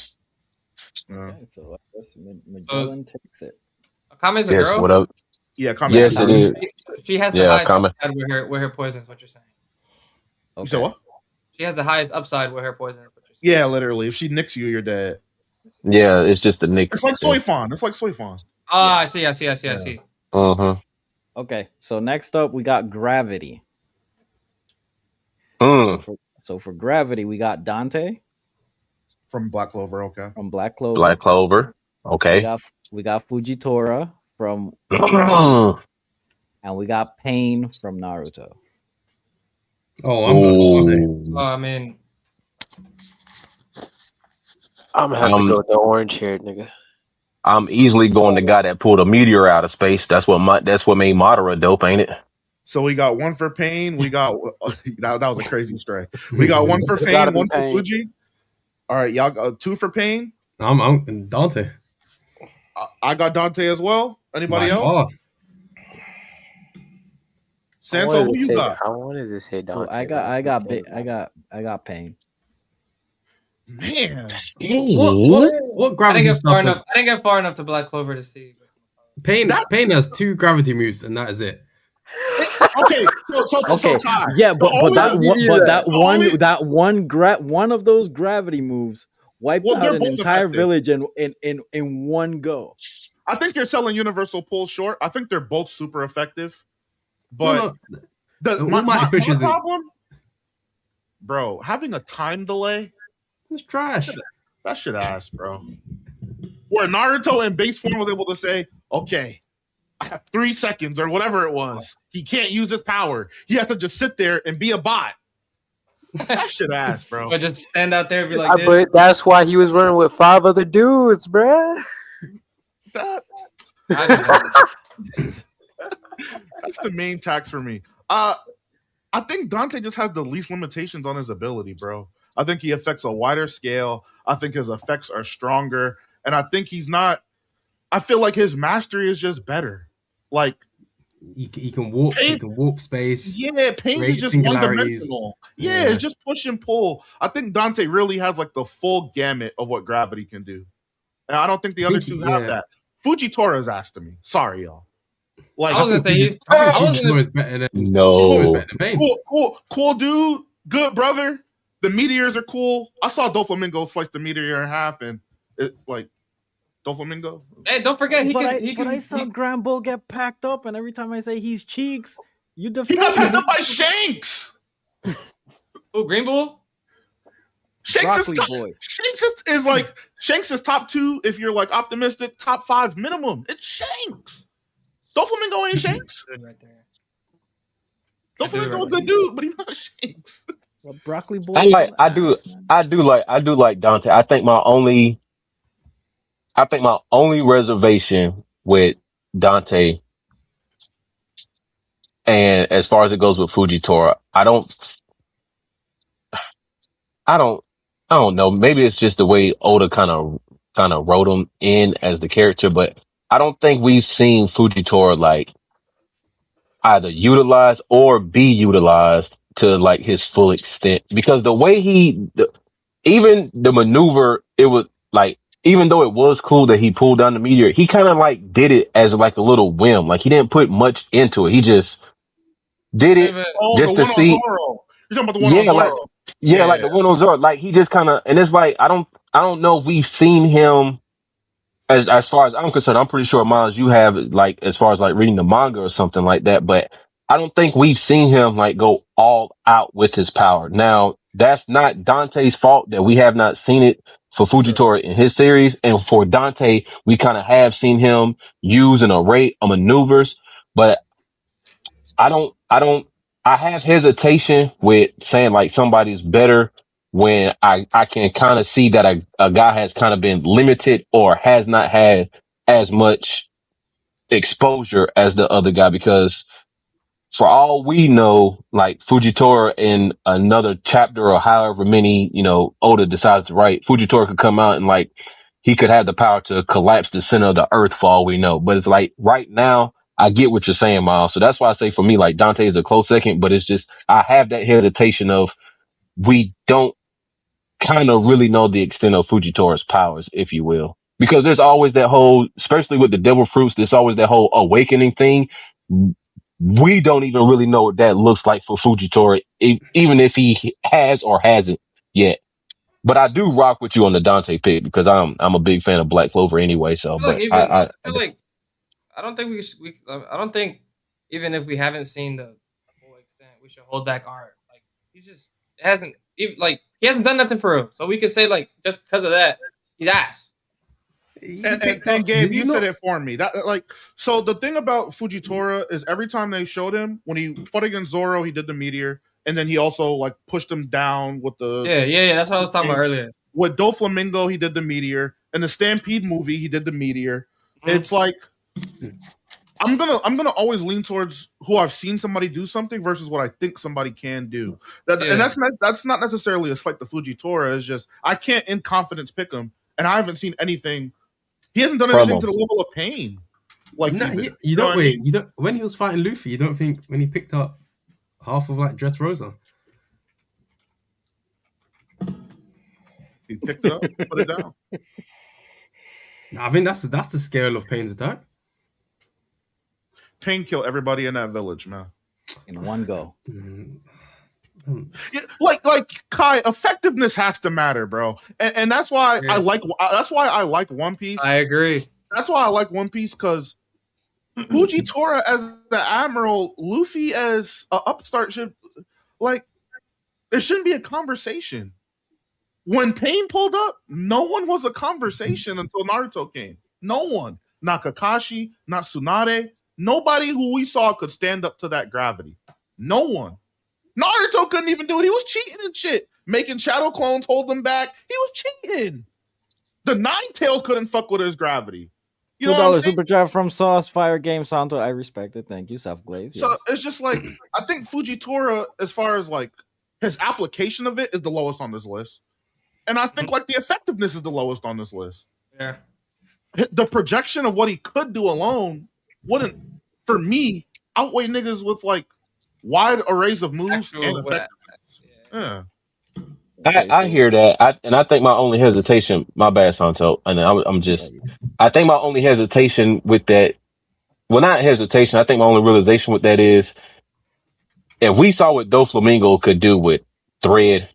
Speaker 1: Okay, so I guess Magellan takes it.
Speaker 3: Akame's a girl.
Speaker 6: What up?
Speaker 2: Yeah, Akame.
Speaker 6: Yes, it is.
Speaker 3: She has the highest upside with her poison. Is what you're saying?
Speaker 2: Okay. You said what?
Speaker 3: She has the highest upside with her poison.
Speaker 2: Yeah, literally. If she nicks you, you're dead.
Speaker 6: Yeah, it's just a nick.
Speaker 2: It's like Soifon. It's like Soifon.
Speaker 3: Oh, I see. I see.
Speaker 1: Okay, so next up we got Gravity. So for Gravity, we got Dante
Speaker 2: from Black Clover. Okay.
Speaker 1: From Black Clover.
Speaker 6: Okay.
Speaker 1: We got Fujitora from and we got Pain from Naruto.
Speaker 10: Oh, I'm going Dante.
Speaker 3: I mean,
Speaker 5: I'm gonna have to go with the orange haired nigga.
Speaker 6: I'm easily going the guy that pulled a meteor out of space. That's what made Madara dope, ain't it?
Speaker 2: So we got one for Pain. We got that was a crazy stray. We got one for Pain, one for Fuji. All right, y'all got two for Pain.
Speaker 10: I'm Dante.
Speaker 2: I got Dante as well. Anybody else? Santo, who you got?
Speaker 5: I wanted to say Dante.
Speaker 1: I got Pain.
Speaker 2: Man,
Speaker 10: what gravity stuff?
Speaker 3: I didn't get far enough to Black Clover to see.
Speaker 10: Pain has 2 gravity moves, and that is it.
Speaker 2: Okay, so
Speaker 1: yeah, but that one of those gravity moves wiped out an entire village in one go.
Speaker 2: I think you're selling Universal Pull short. I think they're both super effective, but my problem, bro, having a time delay.
Speaker 10: It's trash.
Speaker 2: That shit ass, bro. Where Naruto in base form was able to say, okay, I have 3 seconds or whatever it was. He can't use his power. He has to just sit there and be a bot. That shit ass, bro.
Speaker 3: Or just stand out there and be like this.
Speaker 5: But that's why he was running with 5 other dudes, bruh.
Speaker 2: That's the main tax for me. I think Dante just has the least limitations on his ability, bro. I think he affects a wider scale. I think his effects are stronger. And I think he's not. I feel like his mastery is just better. Like
Speaker 10: he can warp. He can warp space.
Speaker 2: Yeah, Pain's is just one dimensional. Yeah, it's just push and pull. I think Dante really has like the full gamut of what gravity can do, and I don't think the other two have that. Fujitori's ass to me. Sorry, y'all. Like
Speaker 10: I was gonna say Fujitora better than
Speaker 6: no.
Speaker 2: Cool dude, good brother. The meteors are cool. I saw Doflamingo slice the meteor in half, and it like. Doflamingo.
Speaker 3: Hey, don't forget
Speaker 1: I saw Grand Bull get packed up, and every time I say he's cheeks, you defend.
Speaker 2: He got packed up by Shanks.
Speaker 3: Who, Green Bull?
Speaker 2: Shanks is like Shanks is top 2 if you're like optimistic, top 5 minimum. It's Shanks. Doflamingo ain't Shanks.
Speaker 3: Right there.
Speaker 2: Doflamingo a good dude, but he's not Shanks.
Speaker 1: Well, Broccoli Boy.
Speaker 6: I do like Dante. I think my only reservation with Dante, and as far as it goes with Fujitora, I don't know. Maybe it's just the way Oda kind of wrote him in as the character, but I don't think we've seen Fujitora like either utilized or be utilized to like his full extent, because the way even the maneuver, it was like, even though it was cool that he pulled down the meteor, he kind of like did it as like a little whim. Like he didn't put much into it. He just did it just to see.
Speaker 2: You're talking about the one on Zoro.
Speaker 6: Like the one on Zoro. Like he just kind of, and it's like, I don't know if we've seen him as far as I'm concerned. I'm pretty sure, Miles, you have, like, as far as like reading the manga or something like that, but I don't think we've seen him like go all out with his power. Now, that's not Dante's fault that we have not seen it for Fujitora in his series. And for Dante, we kind of have seen him use an array of maneuvers, but I have hesitation with saying like somebody's better when I can kind of see that a guy has kind of been limited or has not had as much exposure as the other guy, because for all we know, like Fujitora in another chapter or however many, Oda decides to write, Fujitora could come out and like he could have the power to collapse the center of the earth for all we know. But it's like right now, I get what you're saying, Miles. So that's why I say for me, like Dante is a close second, but it's just I have that hesitation of we don't kind of really know the extent of Fujitora's powers, if you will. Because there's always that whole, especially with the devil fruits, there's always that whole awakening thing. We don't even really know what that looks like for Fujitora, even if he has or hasn't yet. But I do rock with you on the Dante pick because I'm a big fan of Black Clover anyway. So,
Speaker 3: I don't think I don't think even if we haven't seen the full extent, we should hold back our like. He hasn't done nothing for him, so we could say like just because of that, he's ass.
Speaker 2: And Gabe, you said it for me. So the thing about Fujitora is every time they showed him when he fought against Zoro, he did the meteor, and then he also like pushed him down with the
Speaker 3: That's what I was talking about earlier.
Speaker 2: With Doflamingo, he did the meteor. In the Stampede movie, he did the meteor. Mm-hmm. It's like I'm gonna always lean towards who I've seen somebody do something versus what I think somebody can do. And that's not necessarily a slight to Fujitora. It's just I can't in confidence pick him, and I haven't seen anything. He hasn't done anything to the level of Pain. Like
Speaker 10: you don't wait. You don't when he was fighting Luffy. You don't think when he picked up half of like Dressrosa.
Speaker 2: He picked it up, put it down.
Speaker 10: I think that's the scale of Pain's attack.
Speaker 2: Pain killed everybody in that village, man.
Speaker 1: In one go.
Speaker 2: Yeah, like Kai, effectiveness has to matter, bro, and that's why I like One Piece.
Speaker 3: I agree.
Speaker 2: That's why I like One Piece, because Fujitora as the admiral, Luffy as an upstart ship, like there shouldn't be a conversation. When Pain pulled up, no one was a conversation until Naruto came. No one, not Kakashi, not Tsunade, nobody who we saw could stand up to that gravity. No one. Naruto couldn't even do it. He was cheating and shit. Making shadow clones hold him back. He was cheating. The Nine Tails couldn't fuck with his gravity. You know what I'm saying?
Speaker 1: super chat from Sauce Fire Game Santo. I respect it. Thank you, Self Glaze.
Speaker 2: So
Speaker 1: yes.
Speaker 2: it's just like I think Fujitora, as far as like his application of it, is the lowest on this list, and I think like the effectiveness is the lowest on this list.
Speaker 3: Yeah.
Speaker 2: The projection of what he could do alone wouldn't, for me, outweigh niggas with like wide arrays of moves and effectiveness. Yeah.
Speaker 6: I hear that. I think my only hesitation, my bad, Santo, and I think my only hesitation with that, well, not hesitation, I think my only realization with that is, if we saw what Doflamingo could do with Thread,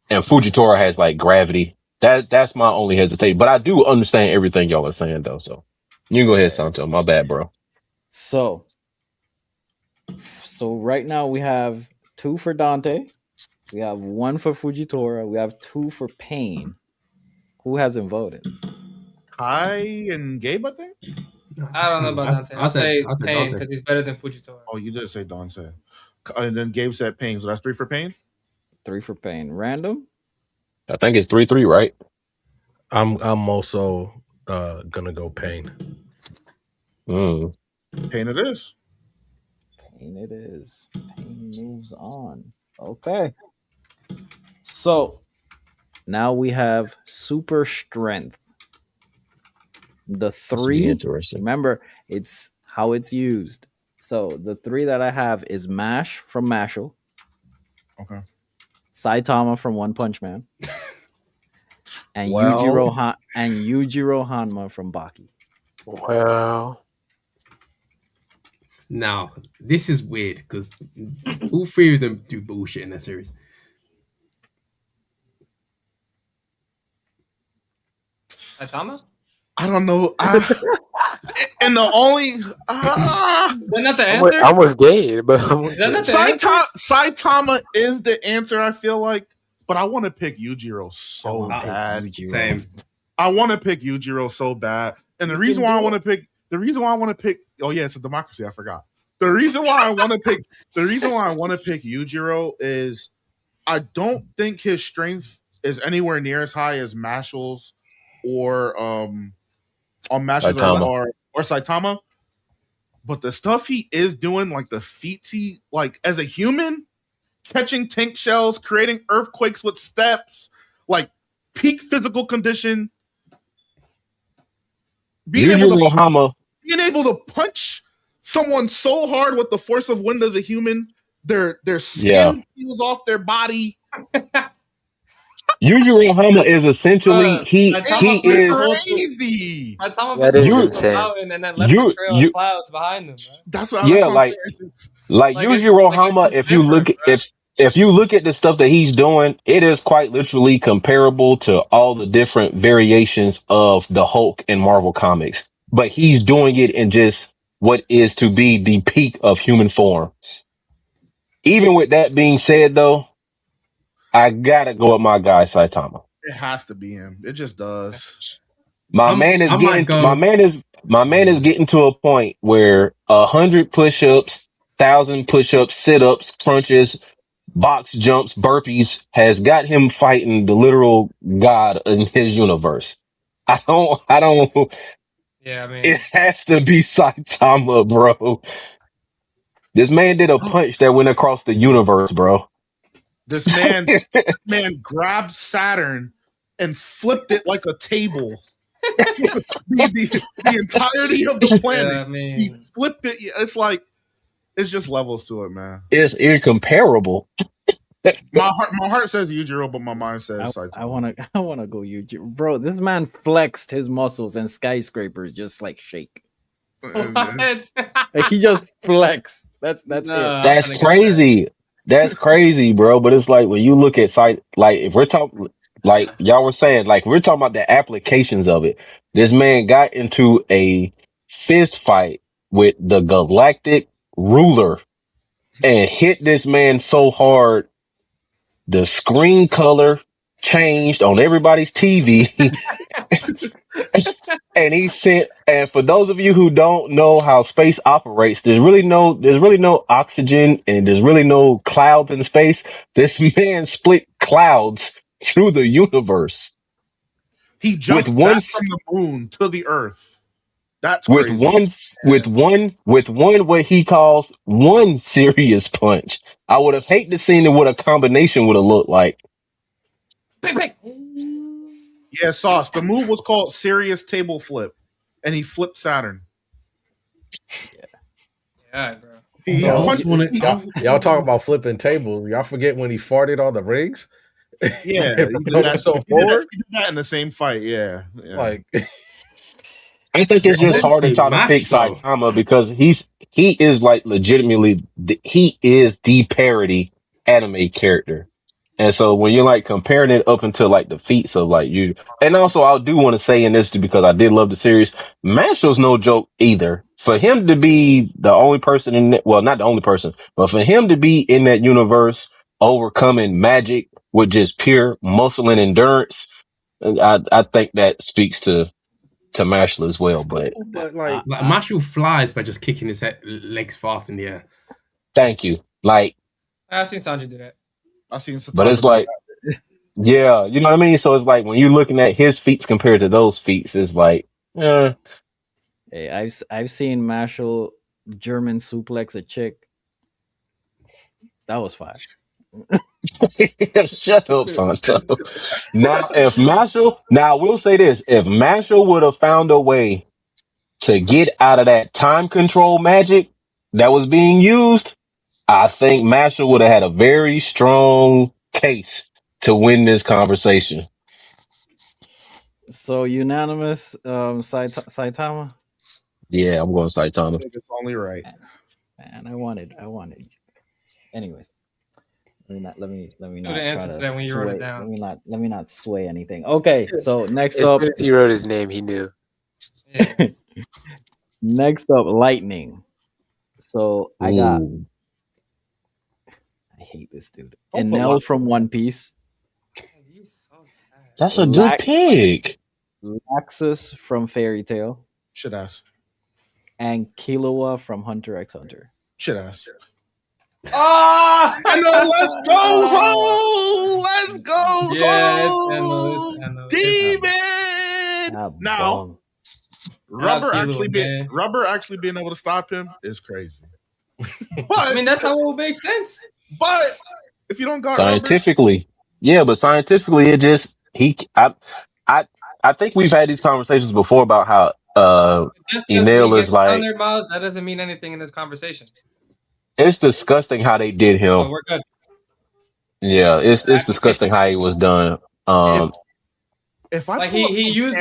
Speaker 6: and Fujitora has like gravity, that's my only hesitation. But I do understand everything y'all are saying though, so you can go ahead, Santo. My bad, bro.
Speaker 1: So right now we have 2 for Dante. We have 1 for Fujitora. We have 2 for Pain. Who hasn't voted?
Speaker 2: Kai and Gabe, I think.
Speaker 3: I don't know about Dante. I'll say Pain because he's better than Fujitora.
Speaker 2: Oh, you did say Dante. And then Gabe said Pain. So that's 3 for Pain?
Speaker 1: 3 for Pain. Random?
Speaker 6: I think it's 3-3, right?
Speaker 9: I'm also gonna go Pain.
Speaker 2: Pain it is.
Speaker 1: Pain it is. Pain moves on. Okay. So now we have Super Strength. The 3, remember, it's how it's used. So the 3 that I have is Mash from Mashal.
Speaker 2: Okay.
Speaker 1: Saitama from One Punch Man. And Yujiro Hanma from Baki.
Speaker 5: Well,
Speaker 10: now this is weird because all 3 of them do bullshit in that series.
Speaker 3: Saitama?
Speaker 2: I don't know. And the only
Speaker 3: Is that not the answer?
Speaker 5: I was gay, but
Speaker 3: is that not the answer?
Speaker 2: Saitama is the answer, I feel like, but I want to pick Yujiro so bad.
Speaker 10: Same.
Speaker 2: I want to pick Yujiro so bad, and the reason why I want to pick, oh yeah, it's a democracy. I forgot. The reason why I want to pick Yujiro is I don't think his strength is anywhere near as high as Mashal's or on Mashal's or Saitama. But the stuff he is doing, like the feats he, like as a human, catching tank shells, creating earthquakes with steps, like peak physical condition, being able to punch someone so hard with the force of wind as a human, their skin peels off their body.
Speaker 6: Yujiro Hama is essentially he is
Speaker 2: crazy.
Speaker 5: That is insane.
Speaker 3: And then left the trail of clouds behind them. Right?
Speaker 2: That's what I'm saying.
Speaker 6: Like Yujiro Hama. If you look at the stuff that he's doing, it is quite literally comparable to all the different variations of the Hulk in Marvel Comics. But he's doing it in just what is to be the peak of human form. Even with that being said, though, I gotta go with my guy Saitama.
Speaker 2: It has to be him. It just does.
Speaker 6: My man is getting to a point where 100 push-ups, 1,000 push-ups, sit-ups, crunches, box jumps, burpees has got him fighting the literal god in his universe. I don't.
Speaker 3: Yeah, I mean,
Speaker 6: it has to be Saitama, bro. This man did a punch that went across the universe, bro.
Speaker 2: This man grabbed Saturn and flipped it like a table. the entirety of the planet.
Speaker 3: Yeah, I mean,
Speaker 2: he flipped it. It's just levels to it, man.
Speaker 6: It's incomparable.
Speaker 2: My heart says Yujiro, but my mind says Saitama.
Speaker 1: I wanna go Yujiro, bro. This man flexed his muscles and skyscrapers just like shake. Like he just flexed. That's it.
Speaker 6: That's crazy. That's crazy, bro. But it's like when you look at if we're talking, like y'all were saying, like we're talking about the applications of it. This man got into a fist fight with the galactic ruler and hit this man so hard, the screen color changed on everybody's TV. And he sent, and for those of you who don't know how space operates, there's really no oxygen and there's really no clouds in space. This man split clouds through the universe
Speaker 2: He
Speaker 6: with
Speaker 2: jumped
Speaker 6: one
Speaker 2: back from the moon to the Earth. That's
Speaker 6: with
Speaker 2: crazy.
Speaker 6: one with one what he calls one serious punch. I would have hated to seen what a combination would have looked like.
Speaker 2: Yeah, Sauce. The move was called Serious Table Flip, and he flipped Saturn.
Speaker 3: Yeah, bro.
Speaker 2: He
Speaker 9: So
Speaker 2: punched.
Speaker 9: y'all talk about flipping tables. Y'all forget when he farted on the rings?
Speaker 2: Yeah,
Speaker 9: And
Speaker 2: he did
Speaker 9: propelled
Speaker 2: that.
Speaker 9: himself
Speaker 2: He did
Speaker 9: forward?
Speaker 2: that in the same fight. Yeah.
Speaker 9: Like,
Speaker 6: I think it's
Speaker 10: I
Speaker 6: just
Speaker 10: wouldn't
Speaker 6: hard to
Speaker 10: say
Speaker 6: try to pick
Speaker 10: mash though.
Speaker 6: Saitama because he is like legitimately he is the parody anime character. And so when you're like comparing it up until like the feats of like you, and also I do want to say in this because I did love the series, Mashlow's no joke either. For him to be the only person in that, well, not the only person, but for him to be in that universe overcoming magic with just pure muscle and endurance, I think that speaks to Mashal as well. But
Speaker 9: like
Speaker 10: Marshall flies by just kicking his legs fast in the air.
Speaker 6: thank you. Like,
Speaker 3: I've seen Sanji do that.
Speaker 2: I've seen
Speaker 6: but
Speaker 2: Satama
Speaker 6: it's
Speaker 2: do
Speaker 6: like, yeah, you know what I mean? So it's like when you're looking at his feats compared to those feats, it's like,
Speaker 1: Hey, I've seen Mashal German suplex a chick. That was fire.
Speaker 6: shut up, Santo. Now, now we'll say this: if Mashal would have found a way to get out of that time control magic that was being used, I think Mashal would have had a very strong case to win this conversation.
Speaker 1: So unanimous, Saitama.
Speaker 6: Yeah, I'm going Saitama.
Speaker 2: I think it's only right.
Speaker 1: Man, I wanted. Anyways, let me
Speaker 3: Do
Speaker 1: not
Speaker 3: the
Speaker 1: try
Speaker 3: answer to
Speaker 1: to
Speaker 3: that when you wrote it
Speaker 1: sway.
Speaker 3: down.
Speaker 1: Let me not sway anything. Okay, so next
Speaker 5: As
Speaker 1: up,
Speaker 5: soon as he wrote his name, he knew.
Speaker 3: Yeah.
Speaker 1: next up, lightning. So I hate this dude.
Speaker 2: Don't put
Speaker 1: Enel from One Piece.
Speaker 3: He's so sad.
Speaker 6: That's a good pick.
Speaker 1: Laxus from Fairy Tail.
Speaker 2: Shit ass.
Speaker 1: And Killua from Hunter x Hunter.
Speaker 2: Shit ass.
Speaker 3: Ah!
Speaker 2: I know. Let's go home. Let's go
Speaker 3: Yeah,
Speaker 2: home.
Speaker 3: I know.
Speaker 2: Demon. Now, Rubber actually being able to stop him is crazy. But
Speaker 3: I mean, that's how it will make sense.
Speaker 2: But if you don't got
Speaker 6: scientifically, but scientifically, it just I think we've had these conversations before about how
Speaker 3: just because we
Speaker 6: Enel
Speaker 3: get
Speaker 6: is like,
Speaker 3: counter mouth, that doesn't mean anything in this conversation.
Speaker 6: it's disgusting how they did him.
Speaker 3: So we're good.
Speaker 6: Yeah, it's disgusting how he was done.
Speaker 2: If I
Speaker 3: like he used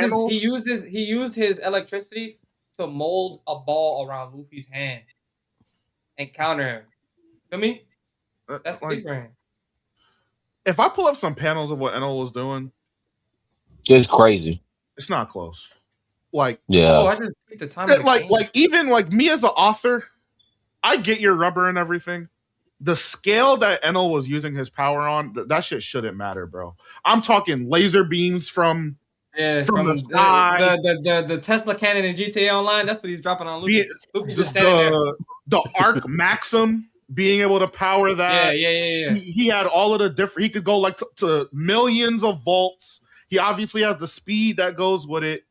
Speaker 3: his electricity to mold a ball around Luffy's hand and counter him. Feel me? That's
Speaker 2: like,
Speaker 3: deep brain.
Speaker 2: If I pull up some panels of what Enel was doing,
Speaker 6: it's crazy.
Speaker 2: It's not close. Like,
Speaker 6: yeah.
Speaker 3: I just picked the time.
Speaker 2: Like even like me as an author, I get your rubber and everything. The scale that Enel was using his power on, that shit shouldn't matter, bro. I'm talking laser beams from the sky.
Speaker 3: The Tesla cannon in GTA Online, that's what he's dropping on Luffy. Luffy just standing there.
Speaker 2: The Arc Maxim being able to power that.
Speaker 3: Yeah.
Speaker 2: He had all of the different. He could go like to millions of volts. He obviously has the speed that goes with it.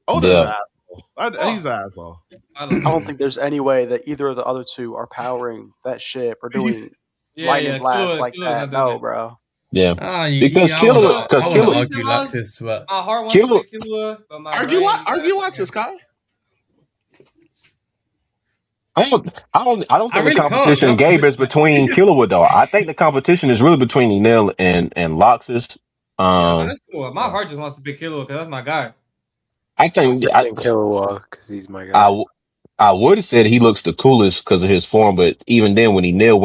Speaker 2: Oda's an asshole. He's an asshole.
Speaker 11: I don't think there's any way that either of the other two are powering that ship or doing lightning blasts like that. No, bro.
Speaker 6: Yeah,
Speaker 10: because Killua, I want to argue Laxus, but
Speaker 3: my heart wants to say Killua, but my
Speaker 2: argue Laxus, Kai.
Speaker 6: I don't think the competition Gabe is between Killua though. I think the competition is really between Enel and Laxus.
Speaker 3: That's cool. My heart just wants to pick Killua because that's my guy.
Speaker 6: I think
Speaker 5: Killua because he's my guy.
Speaker 6: I would have said he looks the coolest because of his form, but even then, when Enel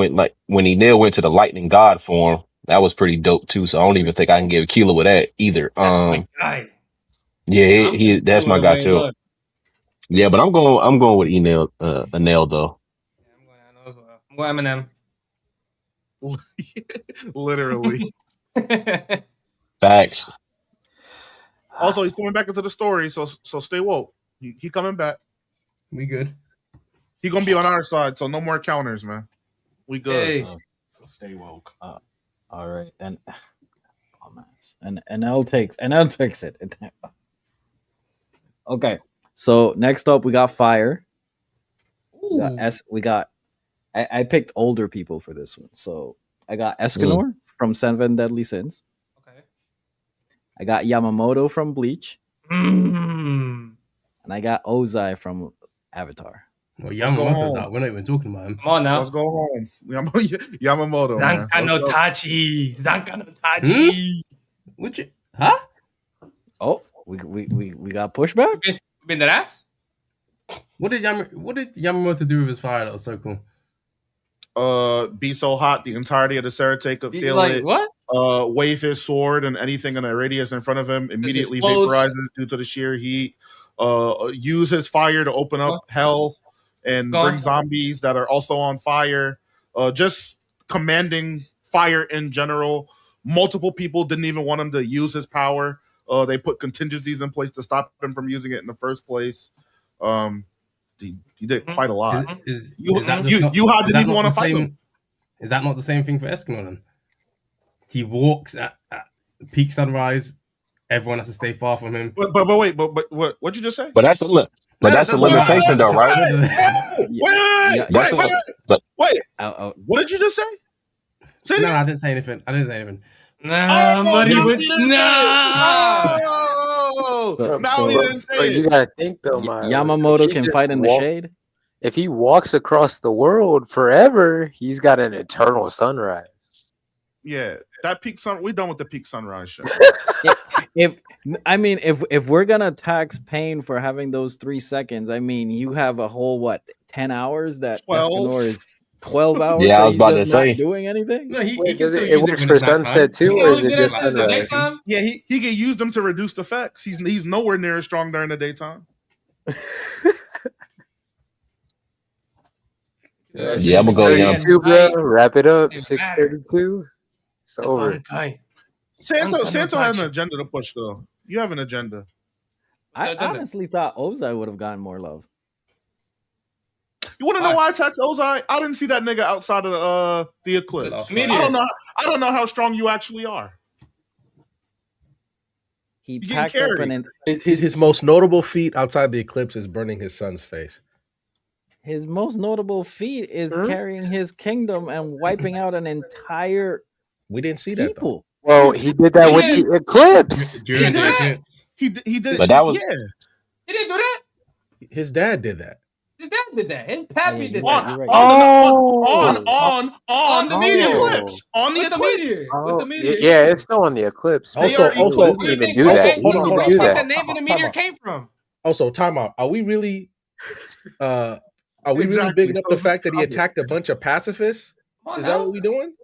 Speaker 6: went to the Lightning God form, that was pretty dope too. So I don't even think I can give Killua that either.
Speaker 3: That's my guy.
Speaker 6: Yeah, that's my guy too. Yeah, but I'm going with Enel though.
Speaker 3: Yeah, I'm going Eminem.
Speaker 2: Literally.
Speaker 6: Facts.
Speaker 2: Also, he's coming back into the story, so stay woke. He coming back.
Speaker 10: We good.
Speaker 2: He gonna be on our side, so no more counters, man. We good.
Speaker 3: Hey.
Speaker 9: So stay woke.
Speaker 1: All right, and NL takes it. Okay, so next up we got fire. We got I picked older people for this one, so I got Escanor from Seven Deadly Sins.
Speaker 3: Okay.
Speaker 1: I got Yamamoto from Bleach.
Speaker 3: Mm.
Speaker 1: And I got Ozai from Avatar.
Speaker 10: Well, Yamamoto's out. We're not even talking about him.
Speaker 3: Come on now.
Speaker 2: Let's go home. Yamamoto, man.
Speaker 3: Zanka no Tachi.
Speaker 10: Would you? Huh?
Speaker 1: Oh, we got pushback.
Speaker 3: Been that ass?
Speaker 10: What did Yamamoto do with his fire that was so cool?
Speaker 2: Be so hot the entirety of the Sarate could feel
Speaker 3: like,
Speaker 2: it.
Speaker 3: What?
Speaker 2: Wave his sword and anything in a radius in front of him immediately vaporizes due to the sheer heat. Use his fire to open up hell and bring zombies that are also on fire. Just commanding fire in general. Multiple people didn't even want him to use his power. They put contingencies in place to stop him from using it in the first place. He did quite a lot. You didn't even want to fight him.
Speaker 10: Is that not the same thing for Escanor then? He walks at peak sunrise. Everyone has to stay far from him.
Speaker 2: But wait, what'd you just say?
Speaker 6: But that's a limitation, though, right?
Speaker 2: Wait. What did you just say?
Speaker 10: No, I didn't say anything.
Speaker 3: Nah, buddy.
Speaker 5: So you gotta think though,
Speaker 1: Yamamoto can fight in the shade.
Speaker 5: If he walks across the world forever, he's got an eternal sunrise.
Speaker 2: Yeah, that peak sun. We're done with the peak sunrise show.
Speaker 1: if we're gonna tax Pain for having those 3 seconds, I mean, you have a whole 10 hours that
Speaker 2: 12.
Speaker 1: Escanor is 12 hours.
Speaker 6: Yeah, I was about to
Speaker 1: not
Speaker 6: say
Speaker 1: doing anything.
Speaker 10: No, he
Speaker 5: Wait,
Speaker 10: can
Speaker 5: does
Speaker 10: still
Speaker 5: it
Speaker 10: use
Speaker 5: works
Speaker 10: it
Speaker 5: for sunset too, or is it just sunrise?
Speaker 2: Yeah, he can use them to reduce the effects. He's nowhere near as strong during the daytime.
Speaker 6: Yeah, I'm gonna go Yam.
Speaker 5: Bro, wrap it up. 6:32. It's over.
Speaker 2: Santo has an agenda to push, though. You have an agenda.
Speaker 1: I honestly thought Ozai would have gotten more love.
Speaker 2: You want to know why I taxed Ozai? I didn't see that nigga outside of the Eclipse. I don't know how strong you actually are.
Speaker 1: He packed up
Speaker 9: his most notable feat outside the Eclipse is burning his son's face.
Speaker 1: His most notable feat is carrying his kingdom and wiping out an entire.
Speaker 9: We didn't see that though.
Speaker 5: Well, he did that with the Eclipse.
Speaker 10: During the Eclipse.
Speaker 2: He did.
Speaker 6: But that was
Speaker 3: He didn't do that.
Speaker 9: His dad did that.
Speaker 3: His dad did that. His pappy did
Speaker 2: on,
Speaker 3: that.
Speaker 2: On the Eclipse. On the Eclipse.
Speaker 5: With the meteor. Yeah, it's still on the Eclipse.
Speaker 9: Also,
Speaker 5: he didn't even do that. He didn't even do
Speaker 3: Where
Speaker 5: that.
Speaker 3: the name of the meteor came from?
Speaker 9: Also, time out. Are we really really bigging up the fact that he attacked a bunch of pacifists? Is that what we're doing?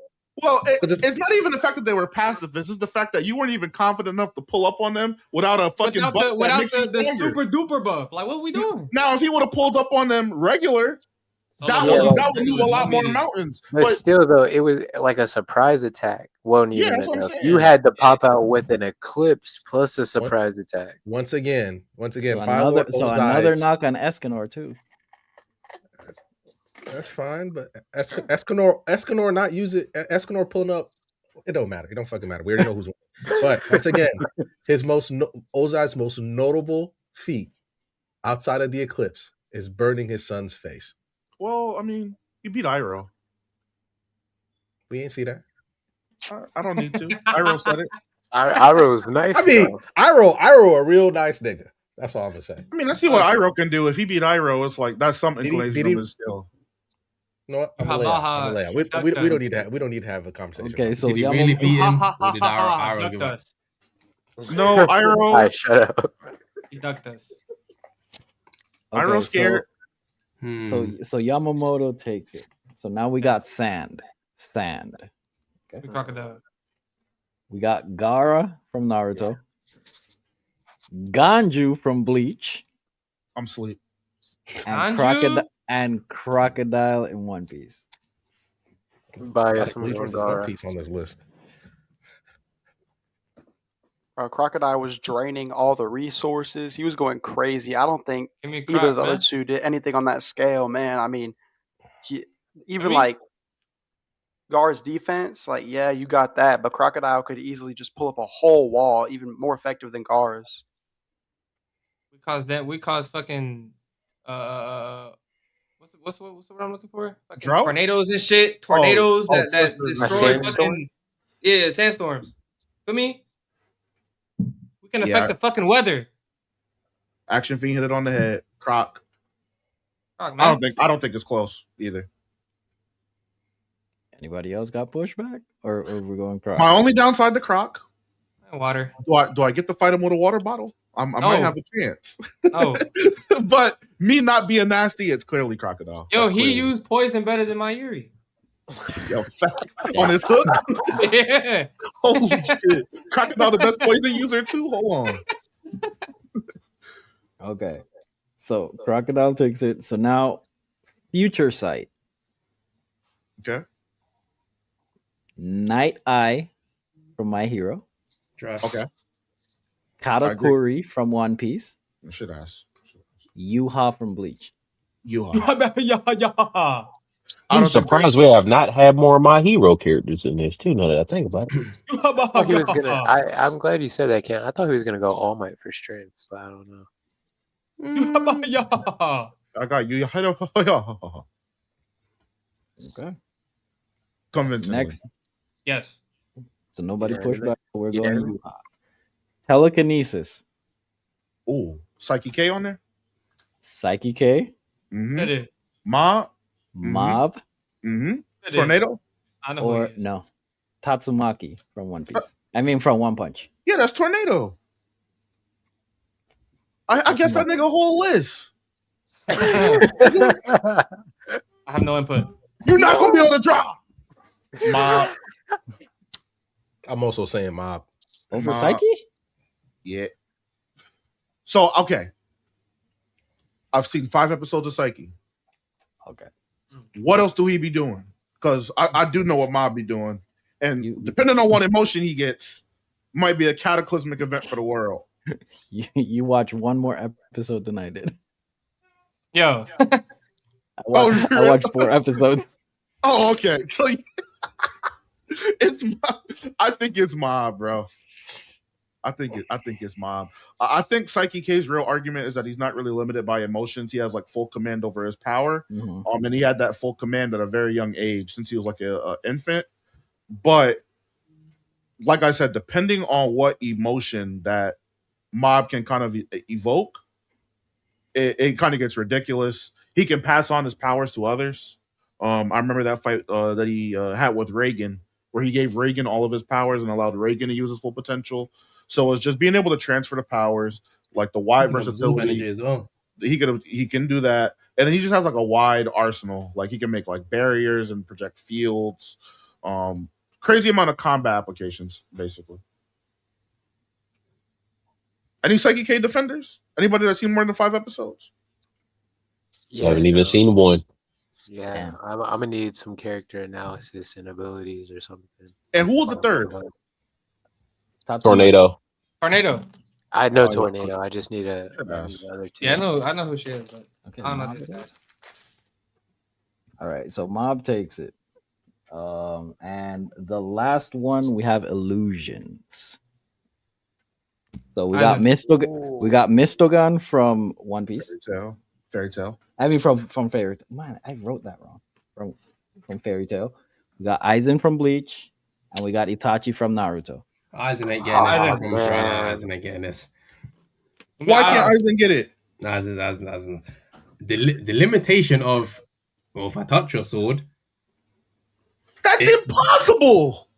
Speaker 2: Well, it's not even the fact that they were pacifists. It's the fact that you weren't even confident enough to pull up on them without a fucking buff
Speaker 3: without the super duper buff. Like, what are we doing?
Speaker 2: Now, if he would have pulled up on them regular, that would move a lot more mountains.
Speaker 5: But still, though, it was like a surprise attack. Wasn't even enough. You had to pop out with an Eclipse plus a surprise attack.
Speaker 9: Once again,
Speaker 1: So another knock on Escanor too.
Speaker 9: That's fine, but Escanor not use it. Escanor pulling up, it don't matter. It don't fucking matter. We already know who's winning. But once again, Ozai's most notable feat outside of the Eclipse is burning his son's face.
Speaker 2: Well, I mean, you beat Iroh.
Speaker 9: We ain't see that.
Speaker 2: I don't need to. Iroh said it.
Speaker 5: Iroh's nice.
Speaker 9: I mean, Iroh a real nice nigga. That's all I'm gonna say.
Speaker 2: I mean, let's see what Iroh can do. If he beat Iroh, it's like that's some inclination of his skill.
Speaker 9: No, I'm gonna lay out. We don't need that. We don't need to have a conversation.
Speaker 1: Okay, so
Speaker 10: did he really beat him, or did Iroh give up?
Speaker 2: No, Iroh.
Speaker 5: Shut up.
Speaker 3: He ducked us.
Speaker 2: Iroh scared.
Speaker 1: So Yamamoto takes it. So now we got Sand.
Speaker 3: Okay. The crocodile.
Speaker 1: We got Gaara from Naruto. Ganju from Bleach.
Speaker 2: I'm asleep.
Speaker 1: And Crocodile in One Piece.
Speaker 5: Bias
Speaker 9: One Piece on this list.
Speaker 11: Crocodile was draining all the resources. He was going crazy. I don't think either of the other two did anything on that scale, man. I mean, even like Gar's defense, like, yeah, you got that, but Crocodile could easily just pull up a whole wall, even more effective than Gar's.
Speaker 3: We caused fucking what's the word I'm looking for? Fucking
Speaker 2: Drought?
Speaker 3: tornadoes and shit. Tornadoes that destroy fucking sandstorms. For me, we can affect the fucking weather.
Speaker 2: Action Fiend hit it on the head. Croc.
Speaker 3: Man.
Speaker 2: I don't think it's close either.
Speaker 1: Anybody else got pushback, or we're going Croc?
Speaker 2: My only downside to Croc.
Speaker 3: Water.
Speaker 2: Do I get to fight him with a water bottle? I might have a chance. No. But me not being nasty, it's clearly Crocodile.
Speaker 3: Yo, he used poison better than my Yuri.
Speaker 2: Yo, facts. On his hook?
Speaker 3: Yeah.
Speaker 2: Holy shit. Crocodile the best poison user too? Hold on.
Speaker 1: Okay. So Crocodile takes it. So now Future Sight.
Speaker 2: Okay.
Speaker 1: Night Eye from My Hero.
Speaker 10: Trash.
Speaker 2: Okay.
Speaker 1: Katakuri from One Piece.
Speaker 2: Should ask.
Speaker 1: Yuha from Bleach.
Speaker 2: Yuha.
Speaker 6: I'm surprised we have not had more of My Hero characters in this too. Now that I think about it.
Speaker 5: He was gonna. I'm glad you said that, Ken. I thought he was gonna go All Might for strength, but I don't know.
Speaker 2: I got you.
Speaker 1: Okay.
Speaker 2: Convincingly.
Speaker 1: Next.
Speaker 3: Yes.
Speaker 1: So nobody pushed back. We're going Yuha. Telekinesis.
Speaker 2: Oh, Psyche K on there?
Speaker 1: Psyche K.
Speaker 2: Mm-hmm. Mob.
Speaker 1: Mob.
Speaker 2: Mm-hmm. Tornado?
Speaker 3: I know
Speaker 1: or no. Tatsumaki from One Piece. I mean from One Punch.
Speaker 2: Yeah, that's Tornado. I guess that nigga whole list.
Speaker 3: I have no input.
Speaker 2: You're not gonna be able to drop.
Speaker 9: Mob. I'm also saying Mob.
Speaker 1: Over Psyche?
Speaker 2: Yeah. So, okay. I've seen 5 episodes of Psyche.
Speaker 1: Okay.
Speaker 2: What else do he be doing? Because I do know what Mob be doing. And depending on what emotion he gets, might be a cataclysmic event for the world.
Speaker 1: You watch one more episode than I did.
Speaker 3: Yo.
Speaker 1: I watched 4 episodes.
Speaker 2: Oh, okay. So I think it's Mob, bro. I think it's Mob. I think Psyche K's real argument is that he's not really limited by emotions. He has like full command over his power.
Speaker 1: Mm-hmm.
Speaker 2: And he had that full command at a very young age since he was like an infant. But like I said, depending on what emotion that Mob can kind of evoke, it kind of gets ridiculous. He can pass on his powers to others. I remember that fight that he had with Reagan, where he gave Reagan all of his powers and allowed Reagan to use his full potential. So it's just being able to transfer the powers, like the wide versatility
Speaker 10: as well.
Speaker 2: He can do that, and then he just has like a wide arsenal. Like he can make like barriers and project fields. Crazy amount of combat applications, basically. Any Psyche K defenders? Anybody that's seen more than 5 episodes?
Speaker 6: Yeah, I haven't even seen one.
Speaker 5: Yeah, I'm gonna need some character analysis and abilities or something.
Speaker 2: And who was the third?
Speaker 6: Tornado.
Speaker 3: Tornado.
Speaker 5: I know Tornado. I just need the other two.
Speaker 3: Yeah, I know who she is, but
Speaker 1: okay,
Speaker 3: I don't know who that is.
Speaker 1: All right, so Mob takes it. And the last one we have Illusions. So we got Mistogan from One Piece.
Speaker 2: Fairy Tail.
Speaker 1: I mean from Fairy Tail. Man, I wrote that wrong. From Fairy Tail. We got Aizen from Bleach, and we got Itachi from Naruto.
Speaker 10: Aizen ain't getting this. Aizen ain't getting this.
Speaker 2: Why can't Aizen get it?
Speaker 10: Aizen. The limitation of, well, if I touch your sword,
Speaker 2: that's impossible.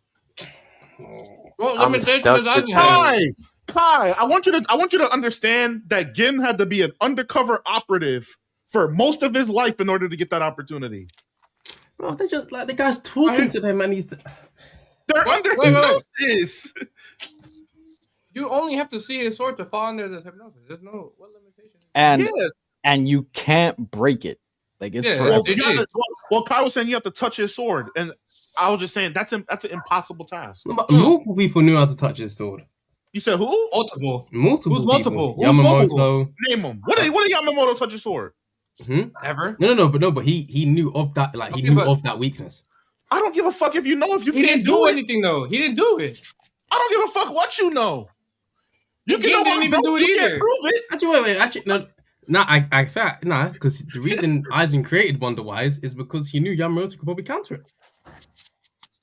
Speaker 3: What limitation does Aizen have?
Speaker 2: Kai, I want you to understand that Gin had to be an undercover operative for most of his life in order to get that opportunity.
Speaker 10: No, they're just like the guy's talking to them, and
Speaker 2: they're under hypnosis.
Speaker 3: You only have to see his sword to fall under the hypnosis. There's no what limitation.
Speaker 1: And you can't break it. Like it's forever.
Speaker 2: Well, Kai was saying you have to touch his sword, and I was just saying that's an impossible task.
Speaker 10: No, but multiple people knew how to touch his sword.
Speaker 2: You said who?
Speaker 3: Multiple.
Speaker 10: Multiple
Speaker 3: Who's
Speaker 10: people.
Speaker 3: multiple? Who's
Speaker 10: Yamamoto.
Speaker 3: multiple?
Speaker 2: Name them. What did Yamamoto touch his sword?
Speaker 3: Ever?
Speaker 10: No, but he knew of that. Like he knew of that weakness.
Speaker 2: I don't give a fuck if you know if you
Speaker 3: he
Speaker 2: can't
Speaker 3: didn't do anything though. He didn't do it.
Speaker 2: I don't give a fuck what you know. You can know
Speaker 3: didn't even do it
Speaker 2: you
Speaker 3: either.
Speaker 2: can't prove it.
Speaker 10: Actually, no. Because the reason Aizen created Wonder Wise is because he knew Yamamoto could probably counter it.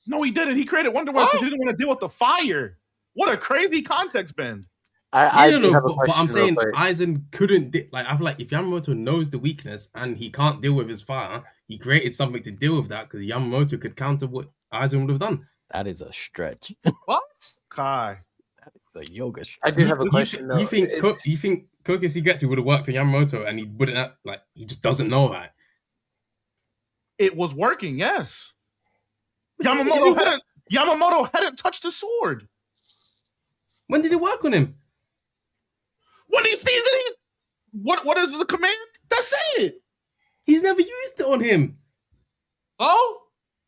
Speaker 2: No, he didn't. He created Wonder Wise because he didn't want to deal with the fire. What a crazy context, Ben.
Speaker 5: I
Speaker 10: don't know,
Speaker 5: have a
Speaker 10: but I'm
Speaker 5: question
Speaker 10: saying Aizen couldn't. I feel like if Yamamoto knows the weakness and he can't deal with his fire, he created something to deal with that because Yamamoto could counter what Aizen would have done.
Speaker 1: That is a stretch.
Speaker 3: What?
Speaker 2: Kai.
Speaker 1: That is a yoga stretch.
Speaker 5: I do have a question.
Speaker 10: You think Kokusugetsu would have worked on Yamamoto and he wouldn't have, like, he just doesn't know that?
Speaker 2: It was working, yes. Yamamoto hadn't touched the sword.
Speaker 10: When did it work on him?
Speaker 2: When he sees it, what is the command? That's it.
Speaker 10: He's never used it on him.
Speaker 3: Oh?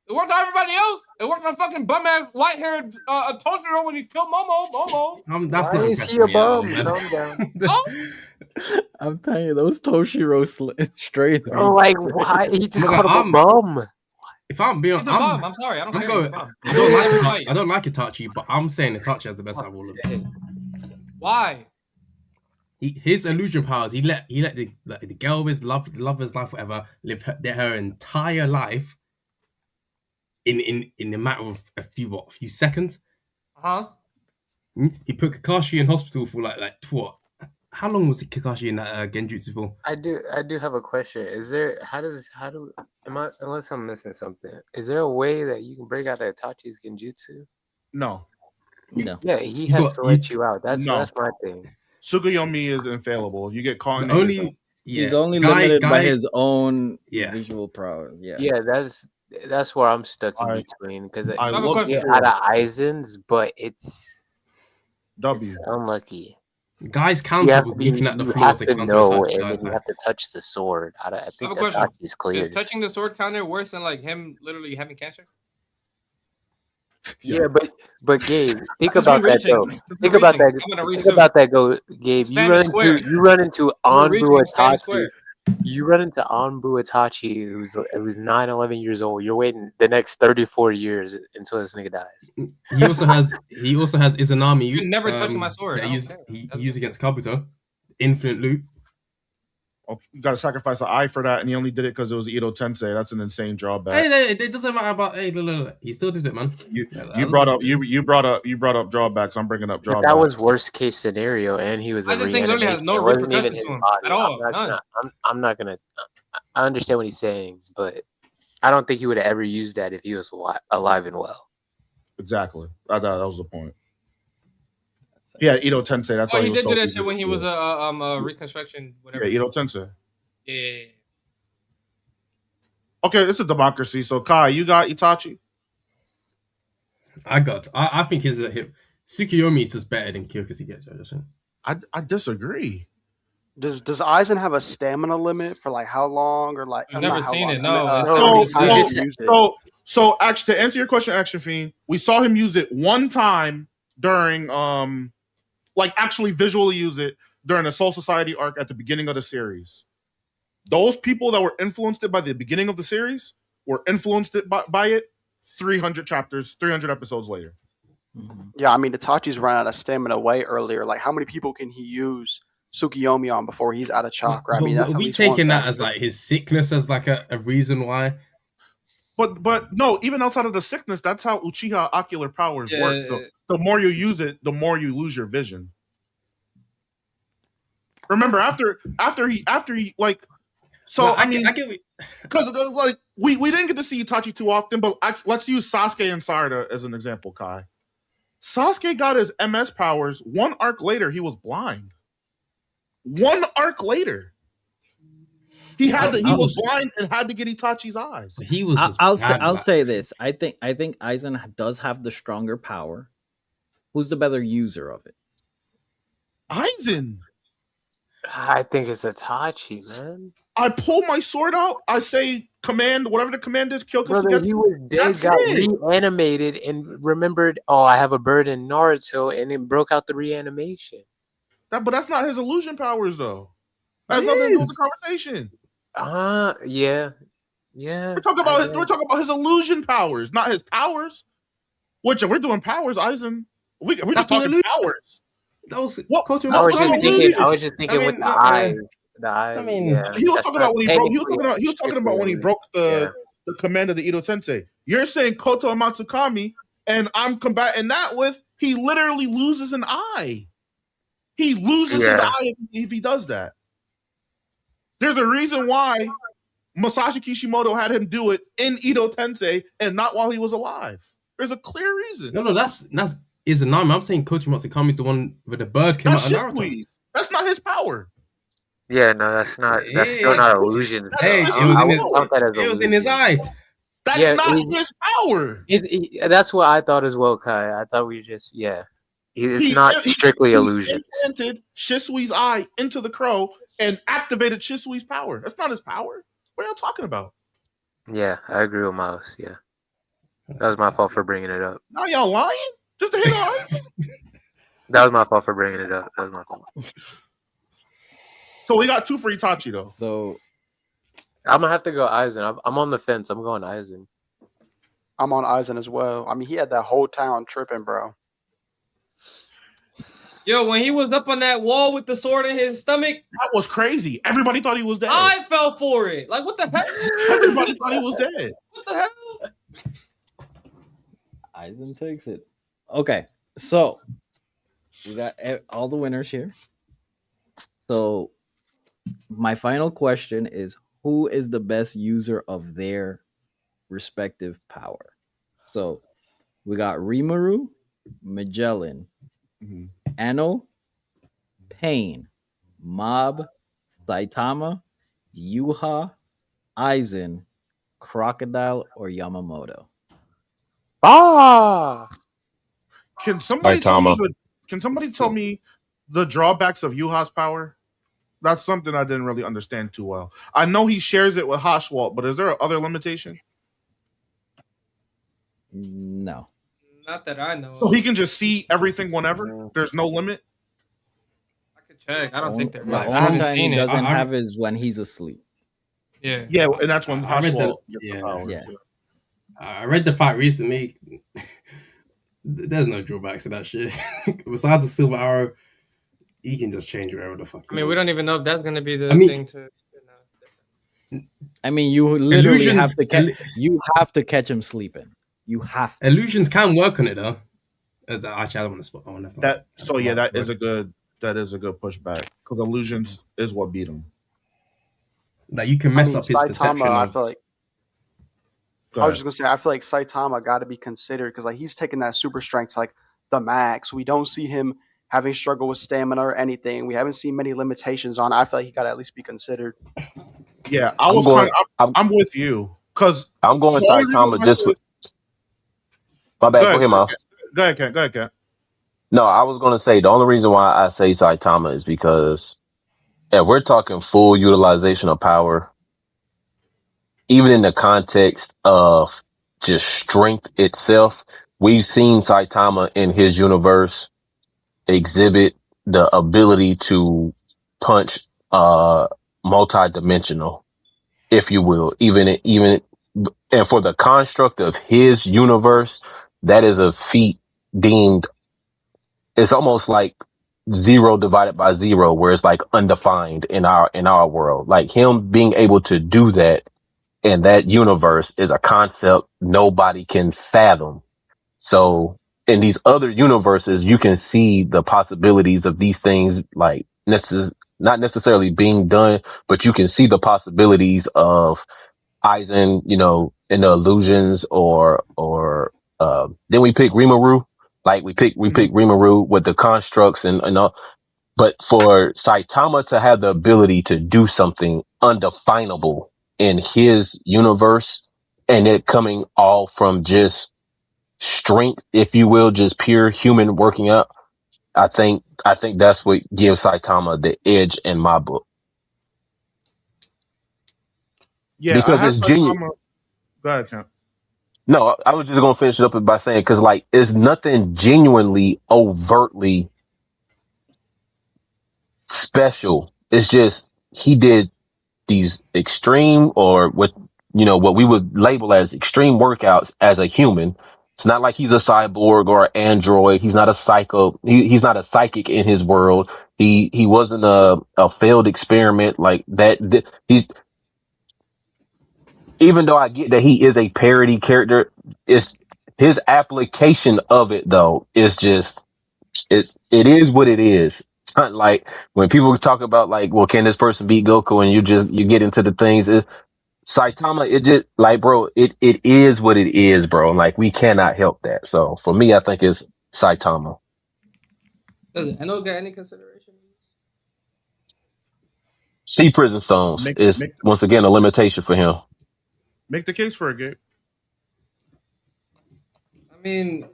Speaker 3: It worked on everybody else. It worked on fucking bum ass white haired Toshiro when he killed Momo.
Speaker 10: That's
Speaker 5: Why
Speaker 10: not
Speaker 5: is he a bum?
Speaker 3: Oh?
Speaker 1: I'm telling you, those Toshiro straight.
Speaker 5: Oh, like why? He just called him a bum.
Speaker 10: If I'm being honest,
Speaker 3: I'm sorry. I don't care.
Speaker 10: I don't like Itachi, but I'm saying Itachi has the best out of all of them.
Speaker 3: Why?
Speaker 10: His illusion powers. He let the girl with love his life, whatever, live her entire life in a matter of a few seconds. He put Kakashi in hospital for like what? How long was Kakashi in that genjutsu for?
Speaker 5: I do have a question. Is there unless I'm missing something? Is there a way that you can break out Itachi's genjutsu?
Speaker 2: No.
Speaker 5: Yeah, he has to let you out. That's my thing.
Speaker 2: Tsukuyomi is infallible. If you get caught in
Speaker 1: he's only limited by his own visual powers.
Speaker 5: Yeah, that's where I'm stuck in between because I
Speaker 2: look
Speaker 5: get out of Aizen's, but it's unlucky.
Speaker 10: Guy's counter was looking at the floor.
Speaker 5: You have to know, and then you have to touch the sword. I think Itachi's clear.
Speaker 3: Is touching the sword counter worse than like him literally having cancer?
Speaker 5: Yeah, but Gabe, think about that though. Think about that, Gabe. You run into Anbu Itachi. You run into Anbu Itachi, who's 9, 11 years old. You're waiting the next 34 years until this nigga dies.
Speaker 10: He also has Izanami.
Speaker 3: You never touch my sword.
Speaker 10: He used against Kabuto. Infinite loop.
Speaker 2: Oh, you got to sacrifice an eye for that, and he only did it because it was Ito Tensei. That's an insane drawback.
Speaker 10: Hey, it doesn't matter about. Hey, look. He still did it, man.
Speaker 2: You brought up drawbacks. I'm bringing up drawbacks.
Speaker 5: But that was worst case scenario, and he was.
Speaker 3: I just think literally has no repercussions to him at all.
Speaker 5: I'm not gonna. I understand what he's saying, but I don't think he would have ever used that if he was alive and well.
Speaker 2: Exactly. I thought that was the point. Yeah, Ito Tensei. That's why
Speaker 3: he did do that shit when he was a reconstruction. Whatever.
Speaker 2: Yeah, Ito Tensei.
Speaker 3: Yeah.
Speaker 2: Okay, it's a democracy. So Kai, you got Itachi.
Speaker 10: I think his Tsukuyomi is just better than Kyokusugetsu.
Speaker 2: I disagree.
Speaker 11: Does Aizen have a stamina limit for like how long or like?
Speaker 3: I've never seen it. No.
Speaker 2: So actually, to answer your question, Action Fiend, we saw him use it one time during like actually visually use it during the Soul Society arc at the beginning of the series. Those people that were influenced it by the beginning of the series were influenced it by it 300 chapters, 300 episodes later.
Speaker 11: Yeah, I mean, Itachi's run out of stamina way earlier. Like, how many people can he use Tsukuyomi on before he's out of chakra? I mean, that's
Speaker 10: we taking that as like his sickness as like a reason why.
Speaker 2: But no, even outside of the sickness, that's how Uchiha ocular powers work. The more you use it, the more you lose your vision. Remember, after he like, so well, I mean, because like we didn't get to see Itachi too often, but let's use Sasuke and Sarada as an example. Kai, Sasuke got his MS powers one arc later. He was blind. One arc later. He was blind and had to get Itachi's eyes.
Speaker 10: He was.
Speaker 1: I'll say this. I think Aizen does have the stronger power. Who's the better user of it?
Speaker 2: Aizen.
Speaker 5: I think it's Itachi, man.
Speaker 2: I pull my sword out. I say command, whatever the command is, kill
Speaker 5: Brother, he was dead, got reanimated, and remembered, oh, I have a bird in Naruto, and it broke out the reanimation.
Speaker 2: But that's not his illusion powers, though. That has nothing to do with the conversation.
Speaker 5: Yeah.
Speaker 2: We're talking about his illusion powers, not his powers. Which, if we're doing powers, Aizen, we're just talking powers.
Speaker 10: That was
Speaker 5: I was just thinking with the eye. The eye.
Speaker 10: I mean,
Speaker 5: yeah,
Speaker 2: he was talking about when he broke. He was talking about when he broke the command of the Ito Tensei. You're saying Koto and Matsukami, and I'm combating that with he literally loses an eye. He loses his eye if he does that. There's a reason why Masashi Kishimoto had him do it in Ito Tensei and not while he was alive. There's a clear reason.
Speaker 10: No, that's Izanami. I'm saying Koto Matsukami is the one where the bird came out of Naruto.
Speaker 2: That's not his power.
Speaker 5: Yeah, no, that's not. That's still not illusion.
Speaker 10: Hey, it was in his eye.
Speaker 2: That's not his power.
Speaker 5: That's what I thought as well, Kai. I thought we just it's not strictly illusion.
Speaker 2: He implanted Shisui's eye into the crow and activated Shisui's power. That's not his power. What are y'all talking about?
Speaker 5: Yeah, I agree with Miles. Yeah, that was my fault for bringing it up.
Speaker 2: Now y'all lying? Just to hit on?
Speaker 5: That was my fault for bringing it up. That was my fault.
Speaker 2: So we got 2 for Itachi, though.
Speaker 1: So
Speaker 5: I'm gonna have to go Aizen. I'm on the fence. I'm going Aizen.
Speaker 11: I'm on Aizen as well. I mean, he had that whole town tripping, bro.
Speaker 3: Yo, when he was up on that wall with the sword in his stomach,
Speaker 2: that was crazy. Everybody thought he was dead.
Speaker 3: I fell for it. Like, what the heck?
Speaker 2: Everybody thought he was dead.
Speaker 3: What the hell?
Speaker 1: Aizen takes it. Okay, so we got all the winners here. So my final question is, who is the best user of their respective power? So we got Rimuru, Magellan, Anno, Pain, Mob, Saitama, Yuha, Aizen, Crocodile, or Yamamoto.
Speaker 2: Can somebody tell me the drawbacks of Yuha's power? That's something I didn't really understand too well. I know he shares it with Hashwalt, but is there other limitation?
Speaker 1: No.
Speaker 3: Not that I know.
Speaker 2: So he can just see everything whenever? There's no limit?
Speaker 3: I could check. I don't think there is.
Speaker 1: The only time he doesn't have is when he's asleep.
Speaker 3: Yeah.
Speaker 2: Yeah, and that's when Hashwalt gets the powers.
Speaker 1: Yeah.
Speaker 10: I read the fight recently. There's no drawbacks to that shit. Besides the silver arrow, he can just change wherever the fuck.
Speaker 3: I mean, we don't even know if that's gonna be the thing to.
Speaker 1: I mean, you literally have to catch him sleeping. You have to.
Speaker 10: Illusions can work on it though. Actually, I don't want to spot on
Speaker 2: that. So yeah, that is a good pushback because illusions is what beat him.
Speaker 10: Like you can mess up his perception.
Speaker 11: I feel like. I was just gonna say, I feel like Saitama got to be considered because like he's taking that super strength to like the max. We don't see him having struggle with stamina or anything. We haven't seen many limitations on it. I feel like he got to at least be considered.
Speaker 2: Yeah, I'm with you because
Speaker 6: I'm going Saitama just with. My bad. Go ahead, Miles.
Speaker 2: Go ahead, Ken.
Speaker 6: No, I was going to say the only reason why I say Saitama is because if we're talking full utilization of power, even in the context of just strength itself, we've seen Saitama in his universe exhibit the ability to punch multi-dimensional, if you will, even and for the construct of his universe, that is a feat deemed, it's almost like 0 divided by 0, where it's like undefined in our world. Like him being able to do that in that universe is a concept nobody can fathom. So in these other universes, you can see the possibilities of these things, like not necessarily being done, but you can see the possibilities of Aizen, in the illusions, or then we pick Rimuru, like we pick Rimuru with the constructs and all. But for Saitama to have the ability to do something undefinable in his universe, and it coming all from just strength, if you will, just pure human working out, I think I think that's what gives Saitama the edge in my book.
Speaker 2: Yeah,
Speaker 6: because
Speaker 2: I have
Speaker 6: it's genuine.
Speaker 2: Saitama. Go ahead, Kent.
Speaker 6: No, I was just gonna finish it up by saying because like it's nothing genuinely overtly special. It's just he did these extreme or what we would label as extreme workouts as a human. It's not like he's a cyborg or an android. He's not a psycho. He's not a psychic in his world. He wasn't a failed experiment like that. He's even though I get that he is a parody character, it's his application of it though is just it is what it is. It's not like when people talk about like, well, can this person beat Goku, and you get into the things. Saitama, it just like, bro, it is what it is, bro. Like we cannot help that. So for me, I think it's Saitama.
Speaker 3: Does Eno get any consideration?
Speaker 6: See, Prison Stones is once again a limitation for him.
Speaker 2: Make the case for it, Gabe.
Speaker 3: I mean,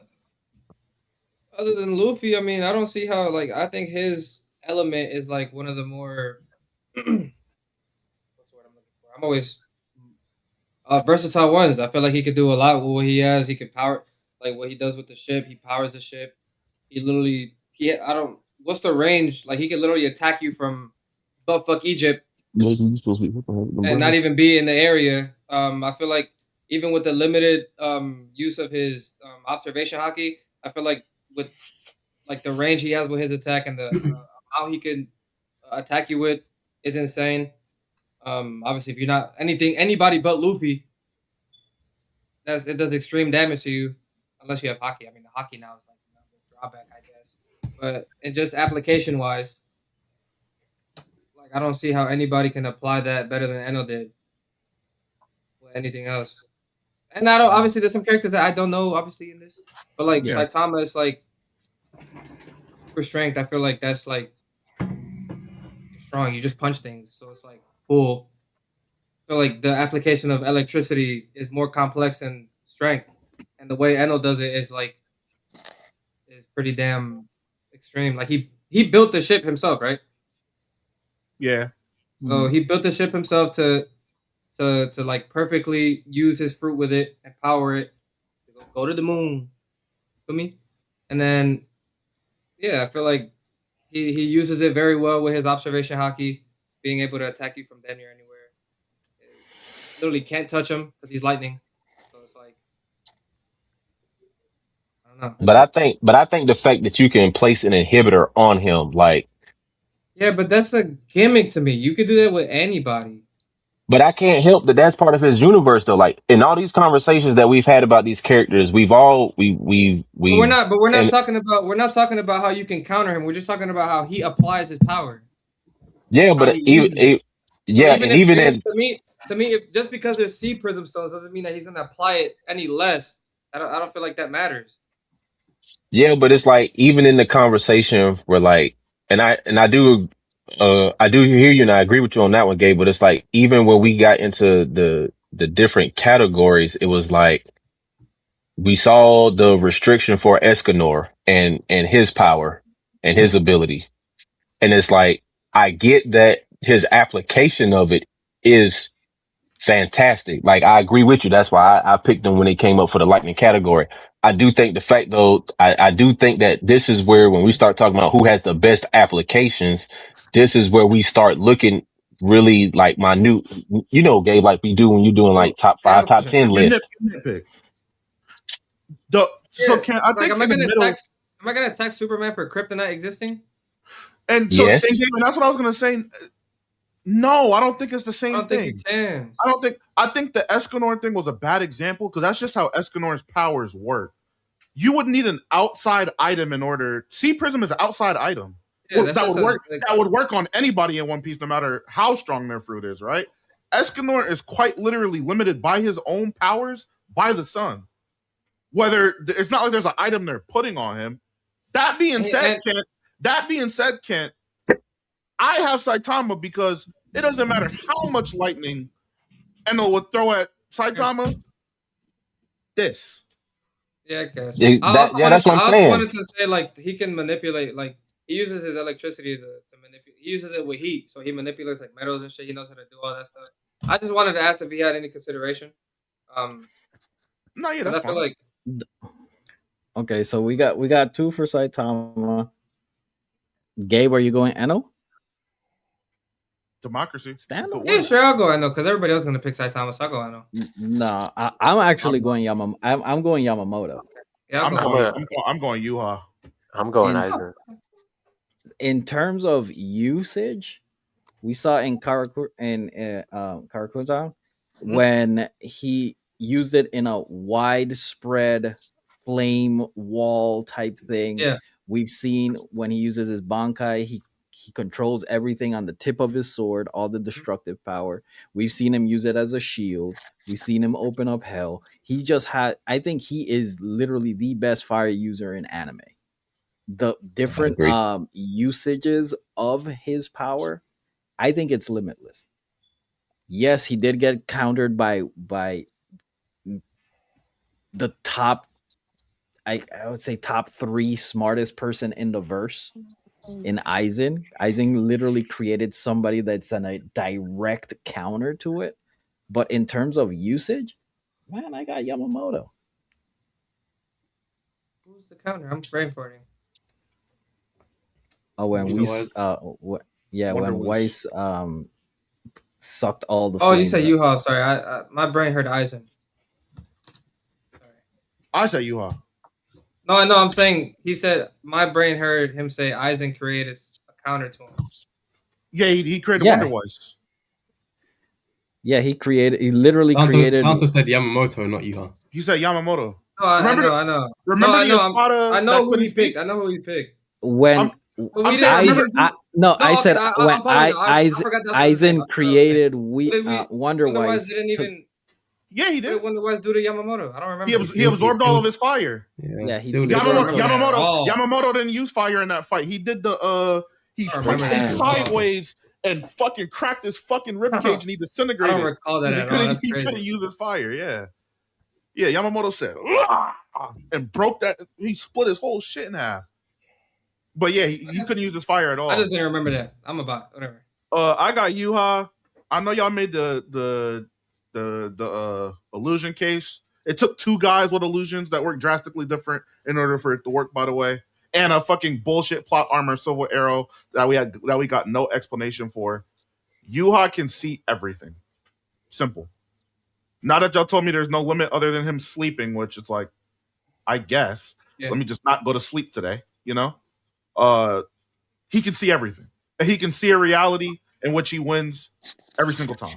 Speaker 3: other than Luffy, I mean, I don't see how. Like, I think his element is like one of the more. What's the word I'm looking for? I'm always versatile ones. I feel like he could do a lot with what he has. He could power, like what he does with the ship. He powers the ship. He literally, I don't. What's the range? Like, he could literally attack you from butt fuck Egypt and not even be in the area. I feel like even with the limited use of his observation hockey, I feel like with like the range he has with his attack and the how he can attack you with is insane. Obviously, if you're not anybody but Luffy, it does extreme damage to you, unless you have hockey. I mean, the hockey now is like a drawback, I guess. But and just application wise, like I don't see how anybody can apply that better than Eno did with anything else. And I don't obviously there's some characters that I don't know obviously in this, but like Saitama is like super strength. I feel like that's like strong. You just punch things, so it's like cool. I feel like the application of electricity is more complex than strength, and the way Eno does it is pretty damn extreme. Like he built the ship himself, right?
Speaker 2: Yeah.
Speaker 3: So he built the ship himself to like perfectly use his fruit with it and power it to go to the moon. Feel me? And then yeah, I feel like he uses it very well with his observation hockey, being able to attack you from damn near anywhere. Literally can't touch him because he's lightning. So it's like I don't know.
Speaker 6: But I think the fact that you can place an inhibitor on him, like
Speaker 3: yeah, but that's a gimmick to me. You could do that with anybody.
Speaker 6: But I can't help that that's part of his universe though. Like in all these conversations that we've had about these characters, we're not
Speaker 3: talking about how you can counter him. We're just talking about how he applies his power.
Speaker 6: Yeah, but even
Speaker 3: to me, if just because there's sea prism stones doesn't mean that he's gonna apply it any less. I don't feel like that matters.
Speaker 6: Yeah, but it's like even in the conversation where like, and I do hear you and I agree with you on that one, Gabe. But it's like even when we got into the different categories, it was like we saw the restriction for Escanor and his power and his ability, and it's like I get that his application of it is fantastic. Like I agree with you. That's why I picked him when it came up for the lightning category. I do think the fact though, I do think that this is where when we start talking about who has the best applications, this is where we start looking really like minute, Gabe, like we do when you're doing like top 5, top 10 lists.
Speaker 2: So can I think
Speaker 3: am I gonna attack Superman for kryptonite existing?
Speaker 2: And so and that's what I was gonna say. No, I don't think it's the same thing. I think the Escanor thing was a bad example because that's just how Escanor's powers work. You would need an outside item in order. Sea Prism is an outside item. Yeah, that would work. That would work on anybody in One Piece, no matter how strong their fruit is. Right? Escanor is quite literally limited by his own powers by the sun. Whether it's not like there's an item they're putting on him. That being said, Kent. I have Saitama because it doesn't matter how much lightning Eno would throw at Saitama. This.
Speaker 3: Yeah, I guess.
Speaker 6: That's what I'm saying.
Speaker 3: I wanted to say like he can manipulate like he uses his electricity to manipulate. He uses it with heat, so he manipulates like metals and shit. He knows how to do all that stuff. I just wanted to ask if he had any consideration.
Speaker 2: No, yeah, that's
Speaker 3: I feel
Speaker 2: fine.
Speaker 3: like
Speaker 1: Okay, so we got 2 for Saitama. Gabe, are you going Eno?
Speaker 2: Democracy.
Speaker 1: Stand up.
Speaker 3: Yeah, sure, I'll go Eno because everybody else is gonna pick Saitama, so I'll go Eno.
Speaker 1: No, I'm actually going Yamamoto. I'm going Yamamoto.
Speaker 3: Yeah,
Speaker 2: I'm going Yuha.
Speaker 5: I'm going Aizen.
Speaker 1: In terms of usage, we saw in Karakuta when he used it in a widespread flame wall type thing.
Speaker 3: Yeah.
Speaker 1: We've seen when he uses his Bankai, he controls everything on the tip of his sword, all the destructive power. We've seen him use it as a shield. We've seen him open up hell. He just had, I think he is literally the best fire user in anime. The different usages of his power, I think it's limitless. Yes, he did get countered by the top, I would say top 3 smartest person in the verse in Aizen. Aizen literally created somebody that's a direct counter to it. But in terms of usage, man, I got Yamamoto.
Speaker 3: Who's the counter? I'm praying for him.
Speaker 1: Oh, when
Speaker 10: Wonder
Speaker 1: we
Speaker 10: Weiss.
Speaker 1: when Weiss sucked all the
Speaker 3: Oh, you
Speaker 1: flames
Speaker 3: said
Speaker 1: out.
Speaker 3: Yuha. Sorry, I my brain heard Aizen.
Speaker 2: I say Yuha.
Speaker 3: No, I'm saying he said my brain heard him say Aizen created a counter to him.
Speaker 2: Yeah, he created Wonder Weiss.
Speaker 1: Yeah, he literally created.
Speaker 10: Santo said Yamamoto, not Yuha.
Speaker 2: He said Yamamoto.
Speaker 3: No, I know.
Speaker 2: Remember
Speaker 3: I
Speaker 2: the Espada?
Speaker 3: I know who he picked. I know who he picked.
Speaker 1: When I said when Aizen created Wonder Weiss.
Speaker 2: Yeah, he did.
Speaker 3: Wonder Weiss do to Yamamoto. I don't remember.
Speaker 2: He absorbed all of his fire.
Speaker 1: Yeah,
Speaker 2: Yamamoto didn't use fire in that fight. He did he punched him sideways and fucking cracked his fucking ribcage and he disintegrated.
Speaker 3: I don't recall that at all.
Speaker 2: He couldn't use his fire. Yeah. Yeah, Yamamoto said, and broke that. He split his whole shit in half. But yeah, he couldn't use his fire at all.
Speaker 3: I just didn't remember that. I'm about whatever.
Speaker 2: I got Yuha. I know y'all made the illusion case. It took 2 guys with illusions that work drastically different in order for it to work, by the way. And a fucking bullshit plot armor silver arrow that we got no explanation for. Yuha can see everything. Simple. Now that y'all told me there's no limit other than him sleeping, which it's like, I guess. Yeah. Let me just not go to sleep today, you know? He can see everything. He can see a reality in which he wins every single time.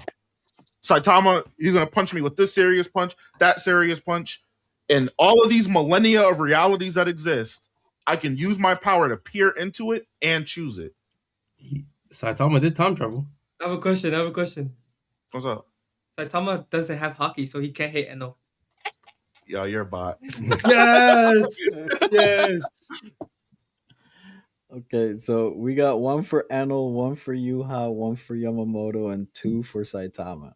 Speaker 2: Saitama, he's going to punch me with this serious punch, that serious punch. And all of these millennia of realities that exist, I can use my power to peer into it and choose it.
Speaker 10: Saitama did time travel.
Speaker 3: I have a question.
Speaker 2: What's up?
Speaker 3: Saitama doesn't have hockey, so he can't hit Eno.
Speaker 2: Yo, you're a bot.
Speaker 3: Yes.
Speaker 1: Okay, so we got 1 for Enel, 1 for Yuha, 1 for Yamamoto, and 2 for Saitama.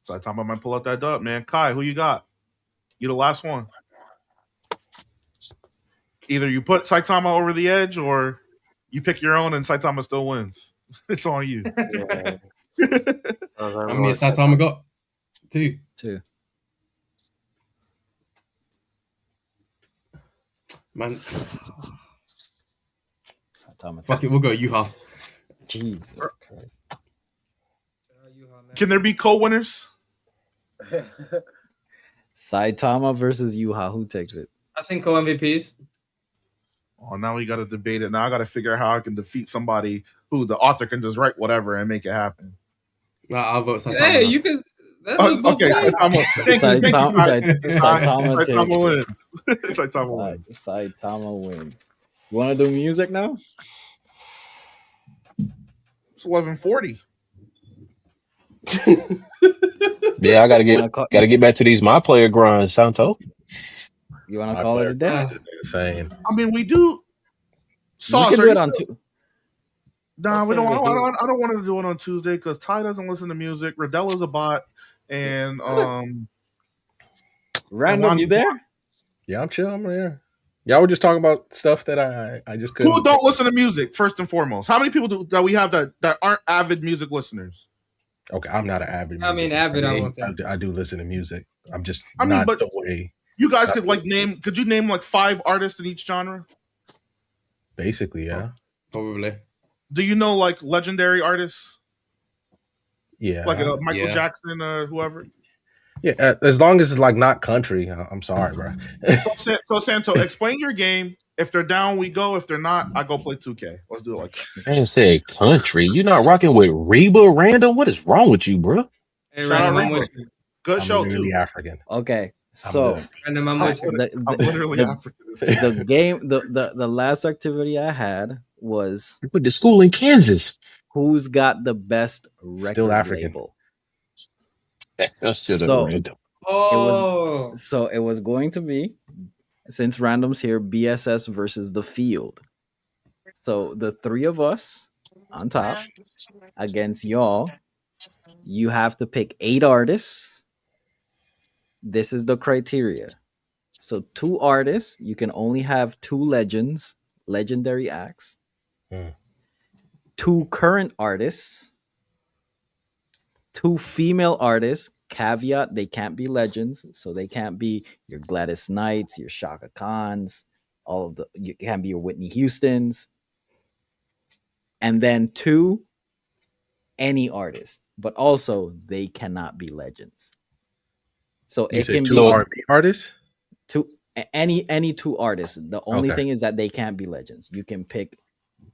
Speaker 2: Saitama might pull out that dub, man. Kai, who you got? You the last one. Either you put Saitama over the edge or you pick your own and Saitama still wins. It's on you.
Speaker 10: Yeah. How many Saitama got? 2. Man. Fuck it, we'll go Yuha.
Speaker 1: Jesus Christ.
Speaker 2: Can there be co-winners?
Speaker 1: Saitama versus Yuha. Who takes it?
Speaker 3: I've seen co-MVPs.
Speaker 2: Oh, now we got to debate it. Now I got to figure out how I can defeat somebody who the author can just write whatever and make it happen.
Speaker 10: I'll vote Saitama.
Speaker 3: Hey, you can.
Speaker 2: Okay, Saitama.
Speaker 1: Saitama
Speaker 2: wins. Saitama wins.
Speaker 1: Saitama wins. You want to do music now?
Speaker 2: It's 11:40.
Speaker 6: Yeah, I gotta get back to these my player grinds, Santo.
Speaker 1: You want to call it a day?
Speaker 9: Insane.
Speaker 2: I mean, we do.
Speaker 1: We can do it on two.
Speaker 2: Nah, we don't. I don't want to do it on Tuesday because Ty doesn't listen to music. Radella's a bot, and
Speaker 1: Random, you there?
Speaker 9: Yeah, I'm chill. I'm here. Y'all were just talking about stuff that I just couldn't.
Speaker 2: Who don't listen to music first and foremost? How many people that we have that aren't avid music listeners?
Speaker 9: Okay, I'm not an avid.
Speaker 3: I mean, avid. I won't say.
Speaker 9: I do listen to music. I'm just not the way.
Speaker 2: You guys could name. Could you name like 5 artists in each genre?
Speaker 9: Basically, yeah.
Speaker 10: Probably.
Speaker 2: Do you know like legendary artists?
Speaker 9: Yeah,
Speaker 2: like Michael Jackson, whoever.
Speaker 9: Yeah, as long as it's like not country. I'm sorry, bro.
Speaker 2: So Santo, explain your game. If they're down, we go. If they're not, I go play 2K. Let's do it like that.
Speaker 6: Man said country. You're not rocking with Reba Random? What is wrong with you, bro?
Speaker 3: Hey, Random, I'm with you.
Speaker 2: Good show
Speaker 9: literally
Speaker 2: too.
Speaker 9: African.
Speaker 1: Okay, so
Speaker 3: Random, I'm with you.
Speaker 2: I'm literally African.
Speaker 1: The game, the last activity I had was
Speaker 6: you put the school in Kansas.
Speaker 1: Who's got the best record
Speaker 9: Still African.
Speaker 1: label?
Speaker 6: That's still random.
Speaker 1: It was going to be, since Random's here, BSS versus the field. So the 3 of us on top against y'all. You have to pick 8 artists. This is the criteria. So 2 artists, you can only have 2 legendary acts. 2 current artists. 2 female artists. Caveat, they can't be legends. So they can't be your Gladys Knights, your Shaka Khans, you can't be your Whitney Houstons. And then 2, any artist, but also they cannot be legends. So
Speaker 9: you
Speaker 1: it can be
Speaker 9: 2 R&B artists.
Speaker 1: Any 2 artists. The only thing is that they can't be legends. You can pick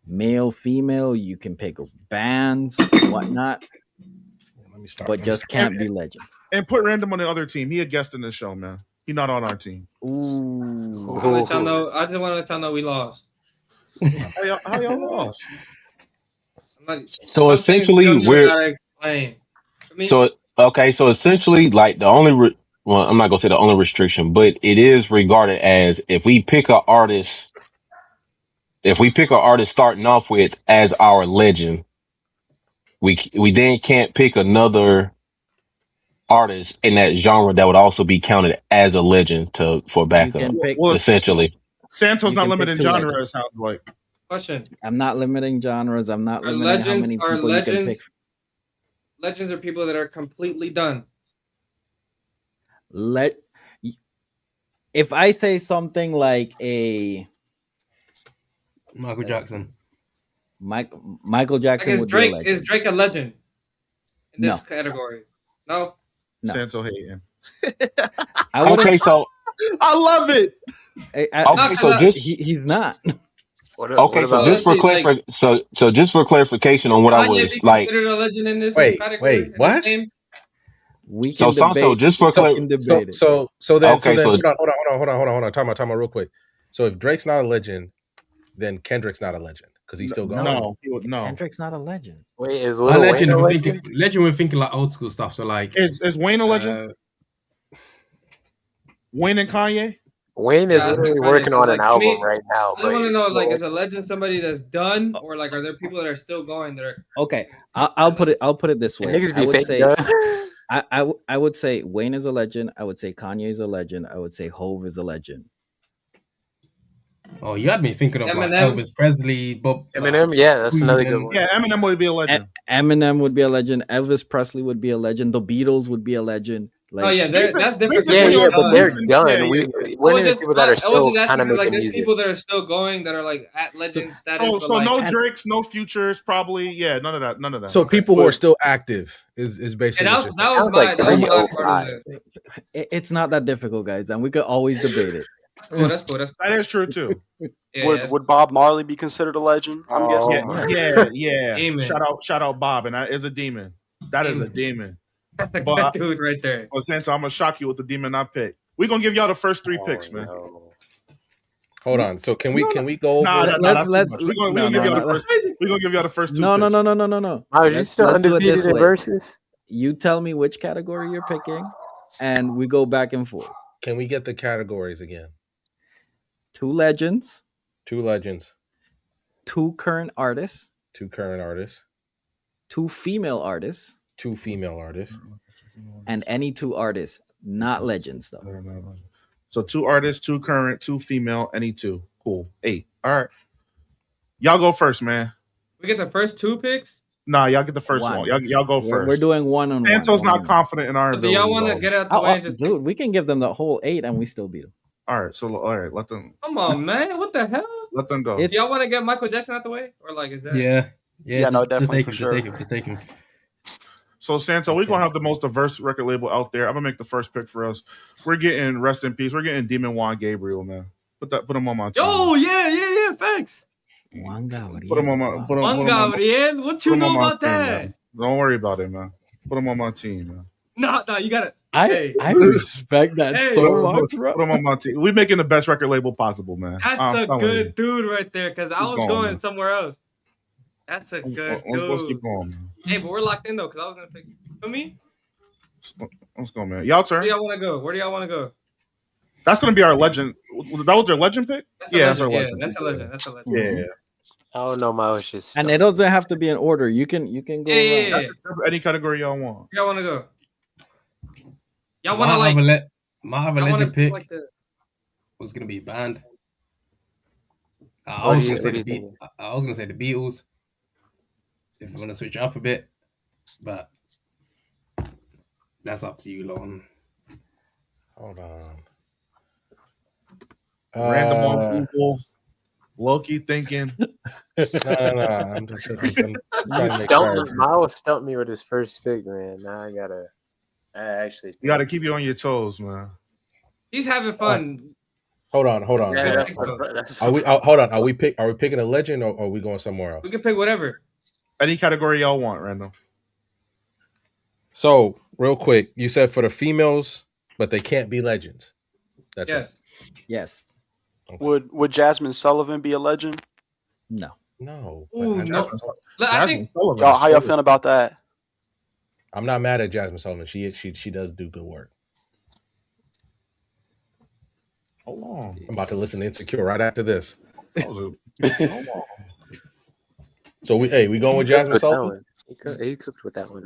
Speaker 1: male, female. You can pick bands, whatnot. But just can't be legends.
Speaker 2: And put Random on the other team. He a guest in the show, man. He's not on our team.
Speaker 1: Ooh.
Speaker 3: I just want to let y'all know we lost.
Speaker 2: How y'all lost?
Speaker 6: So essentially, we're So essentially, like the only well, I'm not gonna say the only restriction, but it is regarded as if we pick an artist starting off with as our legend, we then can't pick another artist in that genre that would also be counted as a legend for backup. Essentially,
Speaker 2: Santo's not limiting genre. It sounds like.
Speaker 3: Question.
Speaker 1: I'm not limiting genres. I'm not limiting how many people you can pick.
Speaker 3: Legends are people that are completely done.
Speaker 1: If I say something like a
Speaker 10: Michael Jackson.
Speaker 1: Michael Jackson would be a legend.
Speaker 3: Is Drake a legend in this category? No.
Speaker 2: Santo hating.
Speaker 6: Okay, so
Speaker 2: I love it.
Speaker 1: He's not.
Speaker 6: Just for clarification on what I was like.
Speaker 3: Considered a legend in this category?
Speaker 9: Wait, what?
Speaker 1: We can debate.
Speaker 6: Santo, just for clarification.
Speaker 9: So hold on. Time out real quick. So if Drake's not a legend, then Kendrick's not a legend because he's still going.
Speaker 2: No,
Speaker 1: Kendrick's not a legend.
Speaker 5: Wait, is Lil Wayne a legend?
Speaker 10: Legend, we're thinking like old school stuff. So like,
Speaker 2: is Wayne a legend? Wayne and Kanye.
Speaker 5: Wayne is literally working on an album right now.
Speaker 3: I want to know, like, is a legend somebody that's done, or like, are there people that are still going? That are
Speaker 1: okay. I'll put it this way. I would say Wayne is a legend. I would say Kanye is a legend. I would say Hove is a legend.
Speaker 10: Oh, you had me thinking of like Elvis Presley, Bob
Speaker 5: Eminem. Yeah, that's another good one.
Speaker 2: Yeah, Eminem would be a legend.
Speaker 1: Eminem would be a legend. Elvis Presley would be a legend. The Beatles would be a legend.
Speaker 3: Like, that's different.
Speaker 5: Yeah, but they're done. We're in people that are still kind of making
Speaker 3: there's
Speaker 5: music.
Speaker 3: people that are still going that are like at legend status.
Speaker 2: So no Drakes, no Futures, probably. Yeah, none of that.
Speaker 9: So people who are still active is basically.
Speaker 3: That was my part of it.
Speaker 1: It's not that difficult, guys, and we could always debate it.
Speaker 3: That's cool.
Speaker 2: That is true too.
Speaker 11: Would Bob Marley be considered a legend? I'm guessing.
Speaker 2: Yeah.
Speaker 3: Demon.
Speaker 2: Shout out Bob, and that is a demon. That is a demon.
Speaker 3: That's the good dude right there.
Speaker 2: Well, Santo, I'm gonna shock you with the demon I pick. We're gonna give y'all the first 3 picks, man.
Speaker 9: No. Hold on. So can we go over?
Speaker 2: We're gonna give y'all the first 2.
Speaker 1: No.
Speaker 5: Are you still undefeated in versus?
Speaker 1: You tell me which category you're picking, and we go back and forth.
Speaker 9: Can we get the categories again?
Speaker 1: 2 legends.
Speaker 9: 2 legends.
Speaker 1: 2 current artists.
Speaker 9: 2 current artists.
Speaker 1: 2 female artists.
Speaker 9: 2 female artists.
Speaker 1: And any 2 artists, not legends though.
Speaker 2: So 2 artists, 2 current, 2 female, any 2. Cool. 8. All right. Y'all go first, man.
Speaker 3: We get the first 2 picks?
Speaker 2: Nah, y'all get the first one. Y'all go first.
Speaker 1: We're doing one on
Speaker 2: Santo's
Speaker 1: one.
Speaker 2: not confident in our ability.
Speaker 3: Do y'all want to get out the way and just
Speaker 1: dude, we can give them the whole 8 and we still beat them.
Speaker 2: All right, let them.
Speaker 3: Come on, man. What the hell?
Speaker 2: Let them go.
Speaker 3: Do y'all want to get Michael Jackson out the way? Or like, is that?
Speaker 10: Yeah,
Speaker 11: no, definitely
Speaker 10: just take him.
Speaker 2: So, Santo, we're going to have the most diverse record label out there. I'm going to make the first pick for us. We're getting, rest in peace, we're getting Demon Juan Gabriel, man. Put him on my team.
Speaker 3: Oh, yeah, thanks.
Speaker 1: Juan Gabriel.
Speaker 2: Put him on my team.
Speaker 3: Juan Gabriel? What you know about that?
Speaker 2: Man. Don't worry about it, man. Put him on my team, man.
Speaker 3: No, you got it.
Speaker 1: I respect that so much, bro.
Speaker 2: Put him on my team. We're making the best record label possible, man.
Speaker 3: That's a good dude right there, because I was going somewhere else. That's a good dude.
Speaker 2: Let's keep going, man.
Speaker 3: Hey, but we're locked in, though, because I was going to pick for me.
Speaker 2: Let's go, man. Y'all turn.
Speaker 3: Where do y'all want to go? Where do y'all want to go?
Speaker 2: That's going to be our legend. That was their legend pick?
Speaker 3: That's our legend. That's a legend. That's a legend.
Speaker 2: Yeah.
Speaker 5: I don't know, my wishes.
Speaker 1: And it doesn't have to be in order. You can go.
Speaker 3: Yeah.
Speaker 2: Any category y'all want.
Speaker 3: Where y'all want to go? Y'all want to like...
Speaker 10: My legend pick was going to be band. I was going to say the Beatles. If I'm going to switch up a bit. But that's up to you, Lon.
Speaker 9: Hold on.
Speaker 2: Random on Google. Low-key thinking.
Speaker 9: No. I'm just thinking.
Speaker 5: Miles stumped me with his first pick, man. Now you got
Speaker 2: to keep you on your toes, man.
Speaker 3: He's having fun.
Speaker 9: Hold on.
Speaker 5: Yeah,
Speaker 9: hold on. Are we picking a legend or are we going somewhere else?
Speaker 3: We can pick whatever.
Speaker 2: Any category y'all want, Random.
Speaker 9: So, real quick, you said for the females, but they can't be legends. That's
Speaker 3: yes.
Speaker 9: Right.
Speaker 1: Yes.
Speaker 11: Okay. Would Jasmine Sullivan be a legend?
Speaker 1: No.
Speaker 3: Ooh, no.
Speaker 11: I think y'all, how y'all feeling about that?
Speaker 9: I'm not mad at Jasmine Sullivan. She does do good work.
Speaker 2: Hold on.
Speaker 9: I'm about to listen to Insecure right after this. So we going with Jasmine Sullivan?
Speaker 5: He cooked with that one.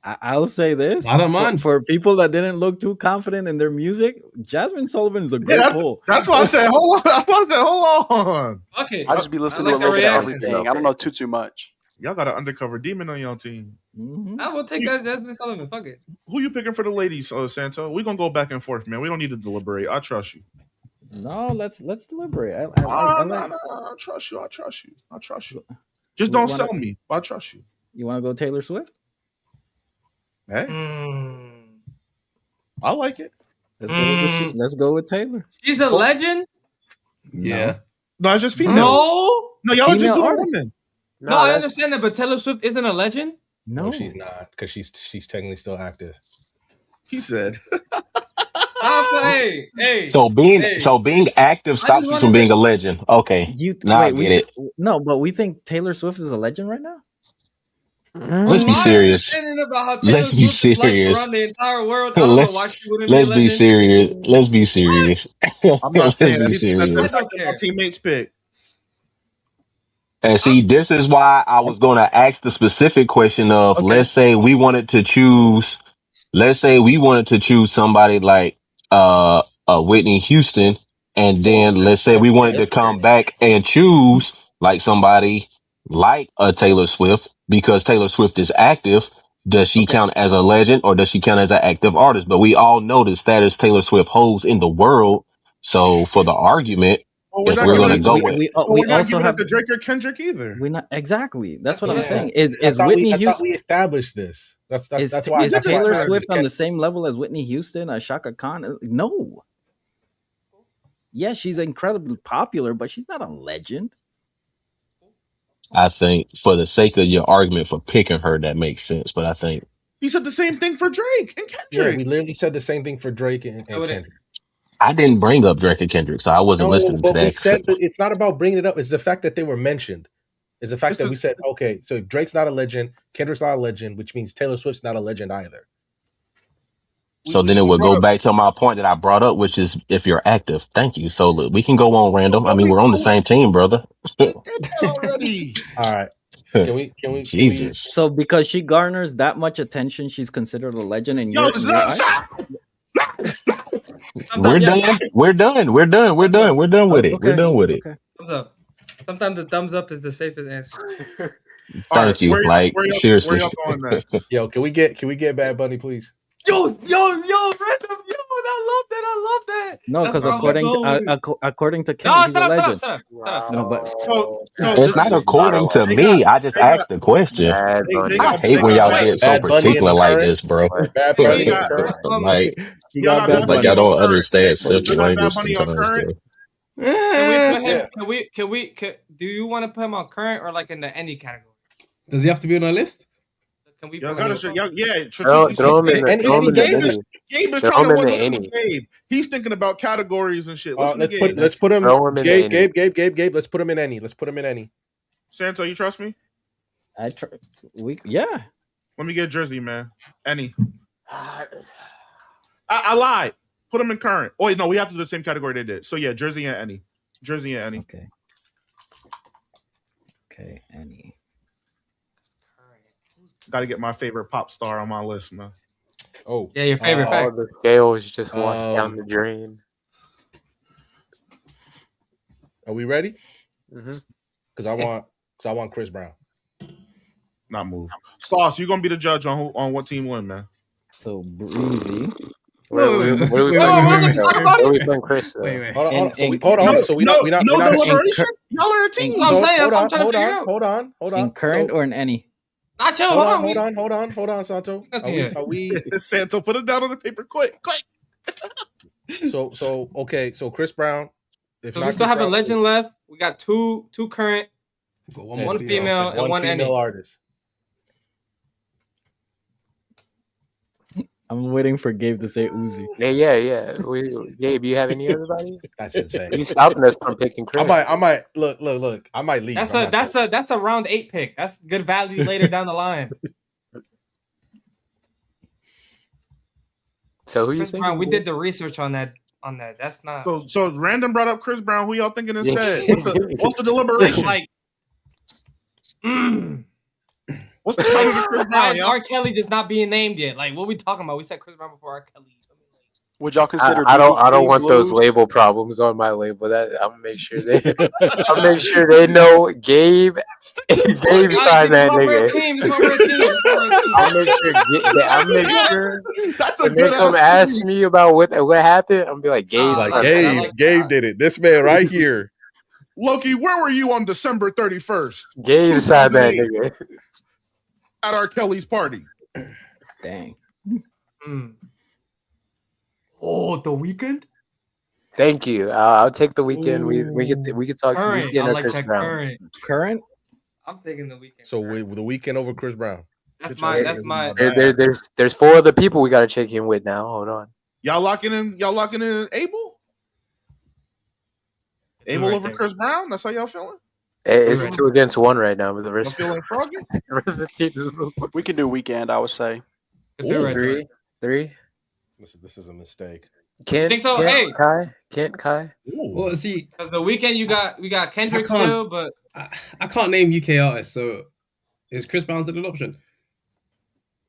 Speaker 1: I'll say this.
Speaker 10: I don't mind.
Speaker 1: For people that didn't look too confident in their music, Jasmine Sullivan is a great pull.
Speaker 2: That's why I said, hold on.
Speaker 3: Okay.
Speaker 11: I just be listening to a little bit of everything. I don't know too much.
Speaker 2: Y'all got an undercover demon on y'all team.
Speaker 3: Mm-hmm. I will take that Jasmine Sullivan. Fuck it.
Speaker 2: Who you picking for the ladies, Santo? We're going to go back and forth, man. We don't need to deliberate. I trust you.
Speaker 1: No, let's deliberate.
Speaker 2: I trust you. Just don't sell me. I trust you.
Speaker 1: You want to go Taylor Swift?
Speaker 2: Hey. I like it.
Speaker 1: Let's go with Taylor.
Speaker 3: She's a legend?
Speaker 10: Yeah.
Speaker 2: No, it's just female. No, y'all just doing women.
Speaker 3: No, I understand that, but Taylor Swift isn't a legend?
Speaker 9: No, she's not, because she's technically still active.
Speaker 2: He said.
Speaker 3: Hey.
Speaker 6: So being active stops you from being a legend. Okay. I get it.
Speaker 1: No, but we think Taylor Swift is a legend right now?
Speaker 6: Let's be serious.
Speaker 3: Let's be serious. Around the entire world. I don't know why she wouldn't
Speaker 6: let's be serious. Let's be serious.
Speaker 2: I'm not saying
Speaker 6: let's be serious.
Speaker 2: That's my teammates pick.
Speaker 6: And see, this is why I was going to ask the specific question of, let's say we wanted to choose somebody like Whitney Houston, and then let's say we wanted to come back and choose like somebody like a Taylor Swift, because Taylor Swift is active. Does she count as a legend, or does she count as an active artist? But we all know the status Taylor Swift holds in the world. So for the argument, if we're going to go with,
Speaker 2: we also have the Drake or Kendrick either.
Speaker 1: We're not exactly. That's what I'm saying. Is Whitney Houston?
Speaker 9: I thought we established this. That's why.
Speaker 1: Is Taylor Swift on the same level as Whitney Houston, as Shaka Khan? No. Yes, she's incredibly popular, but she's not a legend.
Speaker 6: I think for the sake of your argument for picking her, that makes sense. But I think
Speaker 2: he said the same thing for Drake and Kendrick.
Speaker 9: Yeah, we literally said the same thing for Drake and Kendrick.
Speaker 6: I didn't bring up Drake and Kendrick, so I wasn't listening to that.
Speaker 9: We said that it's not about bringing it up. It's the fact that they were mentioned. It's the fact that we said, okay, so Drake's not a legend, Kendrick's not a legend, which means Taylor Swift's not a legend either.
Speaker 6: So then it would go back to my point that I brought up, which is if you're active. Thank you. So look, we can go on random. I mean, we're on the same team, brother.
Speaker 2: Already.
Speaker 9: All right. Can we?
Speaker 6: Jesus.
Speaker 1: So because she garners that much attention, she's considered a legend in your eyes?
Speaker 6: We're done. We're done. We're done. We're done. We're done with it.
Speaker 1: Okay.
Speaker 6: We're done with it.
Speaker 1: Okay.
Speaker 3: Thumbs up. Sometimes the thumbs up is the safest answer.
Speaker 6: Thank you. Like seriously.
Speaker 2: Where y'all going next?
Speaker 9: Yo, can we get Bad Bunny, please?
Speaker 3: Yo, random, yo, I love that.
Speaker 1: No, because according to Ken,
Speaker 3: No,
Speaker 1: he's a legend.
Speaker 3: shut up.
Speaker 1: No, but
Speaker 6: It's not according to me. I just asked the question. I hate when y'all get so particular like this, bro.
Speaker 9: Bad Bunny.
Speaker 6: Like,
Speaker 9: You got
Speaker 6: it's
Speaker 9: Bad
Speaker 6: like
Speaker 9: Bunny.
Speaker 6: y'all don't understand simple
Speaker 2: Bad
Speaker 6: language
Speaker 2: Bunny on
Speaker 6: sometimes,
Speaker 2: current?
Speaker 6: bro.
Speaker 3: Can we put him? Do you want to put him on current or like in the any category?
Speaker 10: Does he have to be on our list?
Speaker 3: Can we?
Speaker 2: Y'all
Speaker 3: put
Speaker 2: gotta
Speaker 3: him
Speaker 2: throw
Speaker 5: him in the
Speaker 2: Gabe is trying to listen to Gabe. He's thinking about categories and shit. Listen to Gabe.
Speaker 9: Let's put him.
Speaker 5: Throw him in any.
Speaker 9: Gabe. Let's put him in any. Let's put him in any.
Speaker 2: Santo, you trust me?
Speaker 1: Yeah.
Speaker 2: Let me get a jersey, man. Any. I lied. Put him in current. Oh wait, no, we have to do the same category they did. So yeah, jersey and any. Jersey and any.
Speaker 1: Okay, any.
Speaker 2: Got to get my favorite pop star on my list, man.
Speaker 9: Oh,
Speaker 3: yeah, your favorite fact.
Speaker 5: All the scales just washed down the drain.
Speaker 9: Are we ready?
Speaker 5: Mm-hmm.
Speaker 9: Because I want Chris Brown.
Speaker 2: Not move. Sauce, you're gonna be the judge on what team win, man.
Speaker 1: So Breezy.
Speaker 5: Where are we playing Chris?
Speaker 9: Hold on. So we not
Speaker 2: deliberation. Y'all are a team.
Speaker 9: Hold on.
Speaker 1: In current or in any?
Speaker 3: Nacho,
Speaker 9: hold on, Santo. Are we
Speaker 2: Santo, put it down on the paper, quick.
Speaker 9: Okay. So Chris Brown.
Speaker 3: We still have a legend left. We got two current, one female, and one female
Speaker 9: artist.
Speaker 1: I'm waiting for Gabe to say Uzi.
Speaker 5: Yeah. Gabe, you have any everybody?
Speaker 9: That's insane.
Speaker 5: He's stopping us from picking Chris.
Speaker 9: I might look. I might leave.
Speaker 3: That's a round 8 pick. That's good value later down the line.
Speaker 5: So who you
Speaker 3: Chris
Speaker 5: think?
Speaker 3: Brown, we did the research on that. That's not.
Speaker 2: So random brought up Chris Brown. Who y'all thinking instead? What's the deliberation? What's the color of Chris Brown?
Speaker 3: Why is R. Kelly just not being named yet? Like, what are we talking about? We said Chris Brown before R. Kelly.
Speaker 11: Would y'all consider?
Speaker 5: I don't want those label problems on my label. That I'm gonna make sure they know Gabe. Gabe signed that nigga. I'll make sure.
Speaker 2: That's a
Speaker 5: when
Speaker 2: good.
Speaker 5: They come ask me about what happened. I'm gonna be like Gabe.
Speaker 9: Gabe did it. This man right here.
Speaker 2: Loki, where were you on December 31st?
Speaker 5: Gabe signed that nigga
Speaker 2: at R. Kelly's party.
Speaker 1: Dang.
Speaker 3: Oh, the weekend.
Speaker 5: Thank you. I'll take the weekend. We could talk
Speaker 3: current.
Speaker 5: Weekend
Speaker 3: I
Speaker 5: or
Speaker 3: like
Speaker 5: Chris
Speaker 3: that
Speaker 5: Brown.
Speaker 1: Current.
Speaker 3: I'm taking the weekend.
Speaker 9: So the weekend over Chris Brown.
Speaker 3: That's my.
Speaker 5: There's 4 other people we gotta check in with now. Hold on.
Speaker 2: Y'all locking in Abel? Abel over Chris Brown? That's how y'all feeling?
Speaker 5: It's 2 against 1 right now, but the rest.
Speaker 2: I'm feeling froggy.
Speaker 5: The rest of the team.
Speaker 11: We can do weekend. I would say.
Speaker 5: 3.
Speaker 9: This is a mistake.
Speaker 5: Think
Speaker 3: so? Hey,
Speaker 5: Kai.
Speaker 10: Well, see,
Speaker 3: because the weekend we got Kendrick still, but
Speaker 10: I can't name UK artists. So is Chris Brown still an option?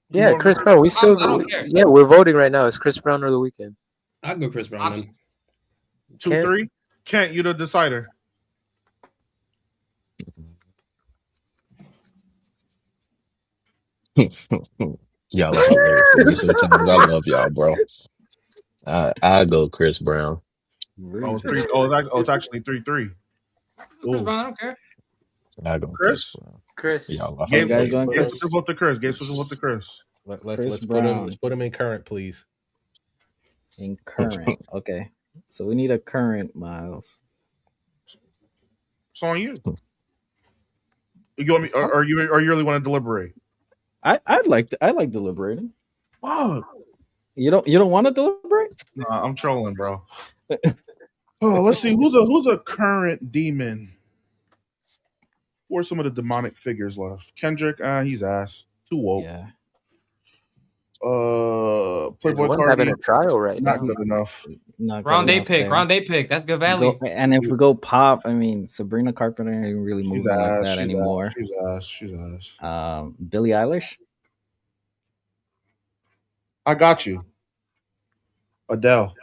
Speaker 5: Yeah, Chris Brown. We still. We're voting right now. Is Chris Brown or the weekend?
Speaker 10: I'd go Chris Brown. Then.
Speaker 2: 2-3. Kent, you the decider.
Speaker 6: Y'all are hilarious. Sometimes I love y'all, bro. I go Chris Brown.
Speaker 2: It's actually 3-3.
Speaker 3: Chris Brown, I don't care.
Speaker 6: I go
Speaker 2: Chris.
Speaker 5: Chris.
Speaker 6: Y'all are
Speaker 2: Gabe
Speaker 6: hilarious.
Speaker 2: switch vote to Chris. Gabe switch vote to Chris.
Speaker 9: Let's put him in current, please.
Speaker 1: In current. Okay. So we need a current, Miles.
Speaker 2: It's on you. You want me? Or you really want to deliberate?
Speaker 1: I like deliberating.
Speaker 2: Fuck.
Speaker 1: You don't want to deliberate?
Speaker 2: Nah, I'm trolling, bro. Let's see who's a current demon. Who are some of the demonic figures left? Kendrick, he's ass. Too woke.
Speaker 1: Yeah.
Speaker 2: Playboy
Speaker 5: Cardi
Speaker 2: having
Speaker 5: a trial right
Speaker 2: not
Speaker 5: now.
Speaker 2: good enough.
Speaker 3: Round 8 pick. That's good value.
Speaker 1: And if we go pop, I mean, Sabrina Carpenter ain't really moving like that anymore.
Speaker 2: She's ass.
Speaker 1: Billie Eilish.
Speaker 2: I got you. Adele.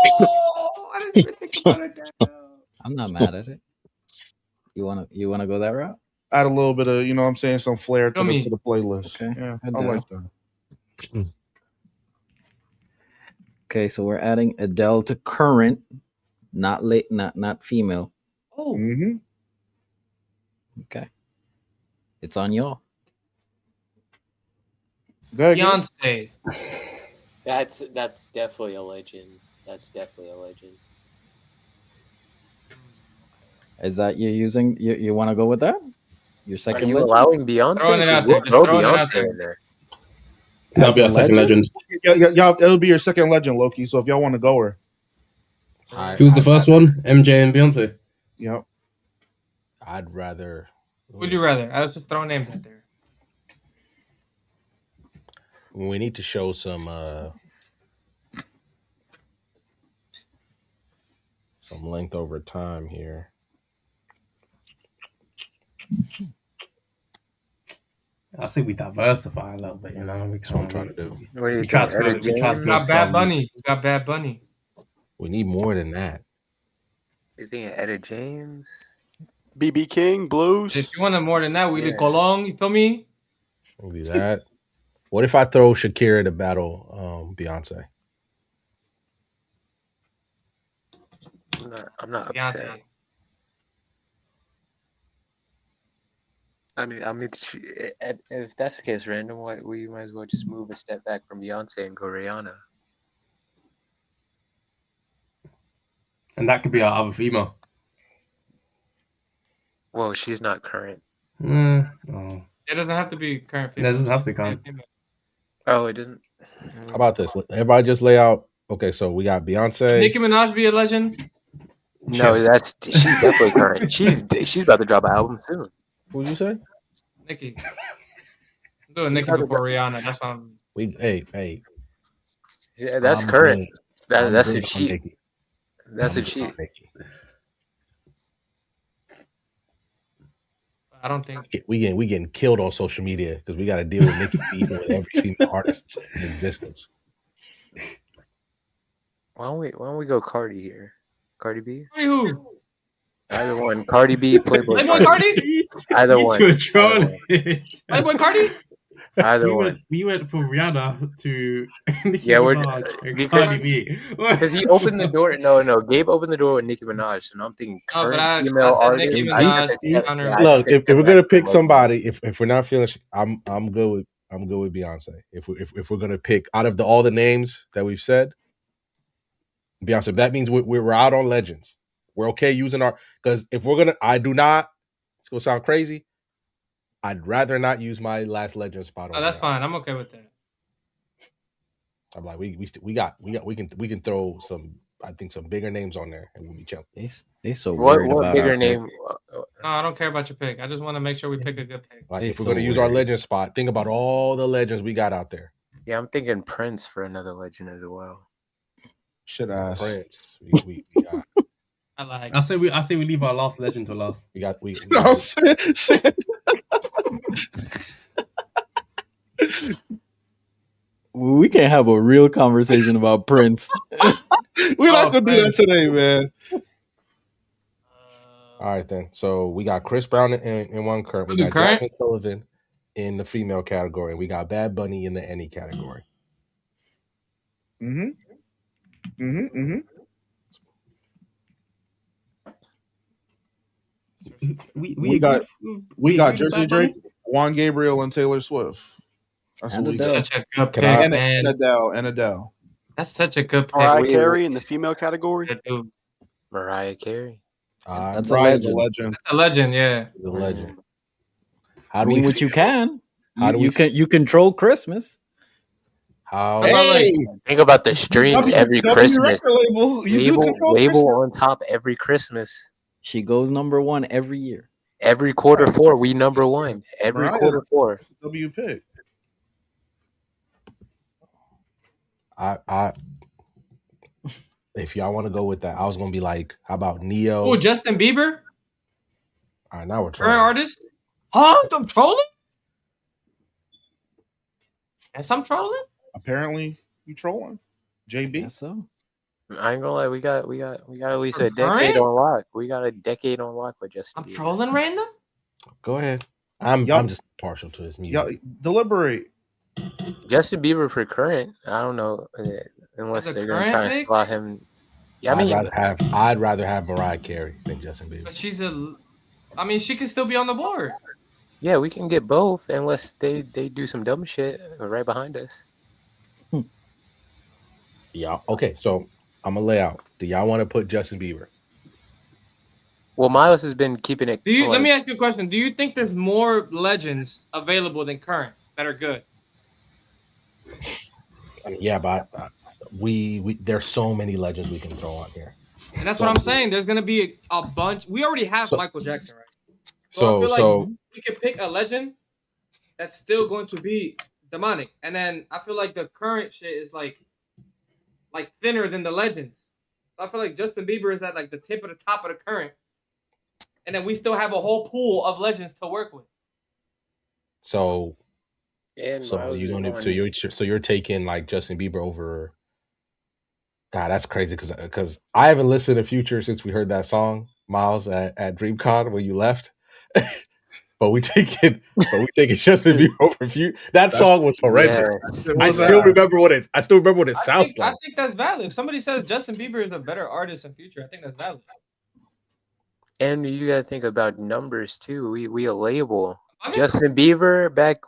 Speaker 3: Oh, I didn't even think about it.
Speaker 1: I'm not mad at it. You wanna go that route?
Speaker 2: Add a little bit of, you know what I'm saying, some flair to the playlist.
Speaker 1: Okay.
Speaker 2: Yeah, I like that.
Speaker 1: Okay, so we're adding Adele to current, not late, not female.
Speaker 3: Oh.
Speaker 2: Mm-hmm.
Speaker 1: Okay. It's on y'all.
Speaker 3: Beyonce.
Speaker 5: That's definitely a legend. That's definitely a legend.
Speaker 1: Is that you're using? You want to go with that? Your second
Speaker 5: Are you
Speaker 1: legend?
Speaker 5: allowing Beyonce?
Speaker 3: Throwing it out there. Just
Speaker 5: Throw
Speaker 3: throwing it out
Speaker 5: Beyonce
Speaker 3: there.
Speaker 5: in there.
Speaker 10: That'll be our second legend.
Speaker 2: Y'all, it'll be your second legend, Loki. So if y'all want to go her.
Speaker 10: Who's the first one? MJ and Beyonce.
Speaker 2: Yep.
Speaker 9: I'd rather.
Speaker 3: Would you rather? I was just throwing names out there.
Speaker 9: We need to show some length over time here.
Speaker 10: I think we diversify a little bit, you know.
Speaker 9: That's what I'm trying to do.
Speaker 10: We try to go. We
Speaker 3: got Bad Bunny. We got Bad Bunny.
Speaker 9: We need more than that.
Speaker 5: You think Etta James?
Speaker 11: BB King, Blues.
Speaker 3: If you wanted more than that, Willie Colon, you feel me?
Speaker 9: Maybe that. What if I throw Shakira to battle Beyonce?
Speaker 5: I'm not upset.
Speaker 3: Beyonce.
Speaker 5: I mean, if that's the case, random, we might as well just move a step back from Beyonce and go Rihanna.
Speaker 10: And that could be our other female.
Speaker 5: Well, she's not current.
Speaker 10: Oh.
Speaker 3: It doesn't have to be current
Speaker 10: female. It doesn't have to be current.
Speaker 5: Oh, it doesn't.
Speaker 9: How about this? Everybody just lay out. Okay, so we got Beyonce.
Speaker 3: Nicki Minaj be a legend?
Speaker 5: No, she's definitely current. She's about to drop an album soon.
Speaker 9: What did you say?
Speaker 3: Nicki. I'm doing Nicki before Rihanna. That's why I'm.
Speaker 9: Hey.
Speaker 5: Yeah, that's current. That's a cheat. That's a cheat.
Speaker 3: I don't think
Speaker 9: we getting killed on social media because we got to deal with Nicki beefing with every female artist in existence.
Speaker 5: Why don't we go Cardi here? Cardi B?
Speaker 3: Cardi who?
Speaker 5: Either one. Cardi B, Playboy
Speaker 3: Cardi?
Speaker 5: Either one.
Speaker 3: Playboy Cardi?
Speaker 5: Either one.
Speaker 10: We went from Rihanna to Nicki
Speaker 5: Minaj
Speaker 10: and Cardi B.
Speaker 5: Because he opened the door. No. Gabe opened the door with Nicki Minaj, and I'm thinking current female artist.
Speaker 9: Look, if we're gonna pick somebody, if we're not feeling, I'm good with Beyonce. If we're gonna pick out of all the names that we've said, Beyonce. That means we're out on legends. We're okay using because if we're gonna, I do not. It's gonna sound crazy. I'd rather not use my last legend spot.
Speaker 3: Oh, that's fine. I'm okay with that.
Speaker 9: I'm like, we can throw some. I think some bigger names on there, and we'll be chilling.
Speaker 1: They so worried about
Speaker 5: bigger name?
Speaker 3: No, I don't care about your pick. I just want to make sure we pick a good pick.
Speaker 9: Like if we're gonna use our legend spot, think about all the legends we got out there.
Speaker 5: Yeah, I'm thinking Prince for another legend as well.
Speaker 2: Should ask
Speaker 9: Prince. We got.
Speaker 10: I say we leave our last legend to last.
Speaker 1: We can't have a real conversation about Prince.
Speaker 2: We're not gonna do that today, man.
Speaker 9: All right then. So we got Chris Brown in one current. We got Jasmine Sullivan in the female category. We got Bad Bunny in the any category.
Speaker 2: We got Jersey Drake, Juan Gabriel, and Taylor Swift. That's what we got.
Speaker 3: Such a good pick, man.
Speaker 2: And Adele.
Speaker 3: That's such a good pick.
Speaker 11: Mariah Carey in the female category.
Speaker 5: Mariah Carey.
Speaker 1: That's a legend.
Speaker 3: That's a legend, yeah.
Speaker 9: The legend.
Speaker 1: How do we? What you can? You control Christmas?
Speaker 9: How?
Speaker 5: Hey, think about the streams every Christmas. Label on top every Christmas.
Speaker 1: She goes #1 every year.
Speaker 5: Every quarter four, we #1. Every quarter four.
Speaker 2: W pick.
Speaker 9: I if y'all want to go with that, I was gonna be like, how about Neo?
Speaker 3: Oh, Justin Bieber?
Speaker 9: All right, now we're trolling.
Speaker 3: Current artist? Huh? I'm trolling? Yes, I'm trolling?
Speaker 2: Apparently, you trolling. JB?
Speaker 1: Guess so.
Speaker 5: I ain't gonna lie, we got at least a decade on lock. We got a decade on lock with Justin Bieber.
Speaker 3: I'm trolling random.
Speaker 9: Go ahead. I'm just partial to his music.
Speaker 2: Y'all deliberate.
Speaker 5: Justin Bieber for current. I don't know unless they're gonna try and slot him. Yeah,
Speaker 9: I'd rather have Mariah Carey than Justin Bieber.
Speaker 3: But she can still be on the board.
Speaker 5: Yeah, we can get both unless they do some dumb shit right behind us.
Speaker 9: Yeah. Okay, so I'm gonna lay out. Do y'all want to put Justin Bieber?
Speaker 5: Well, Miles has been keeping it.
Speaker 3: Let me ask you a question. Do you think there's more legends available than current that are good?
Speaker 9: I mean, yeah, but we there's so many legends we can throw on here.
Speaker 3: And that's what I'm saying. There's gonna be a bunch. We already have Michael Jackson, right? So I feel like we can pick a legend that's still going to be demonic. And then I feel like the current shit is like thinner than the legends. So I feel like Justin Bieber is at like the tip of the top of the current. And then we still have a whole pool of legends to work with.
Speaker 9: So you're taking like Justin Bieber over. God, that's crazy because I haven't listened to Future since we heard that song, Miles, at DreamCon when you left. but we taking Justin Bieber over Future. That song was horrendous. Yeah. I still remember what it sounds like.
Speaker 3: I think that's valid. If somebody says Justin Bieber is a better artist than Future, I think that's valid.
Speaker 5: And you gotta think about numbers too. We a label. Justin Bieber back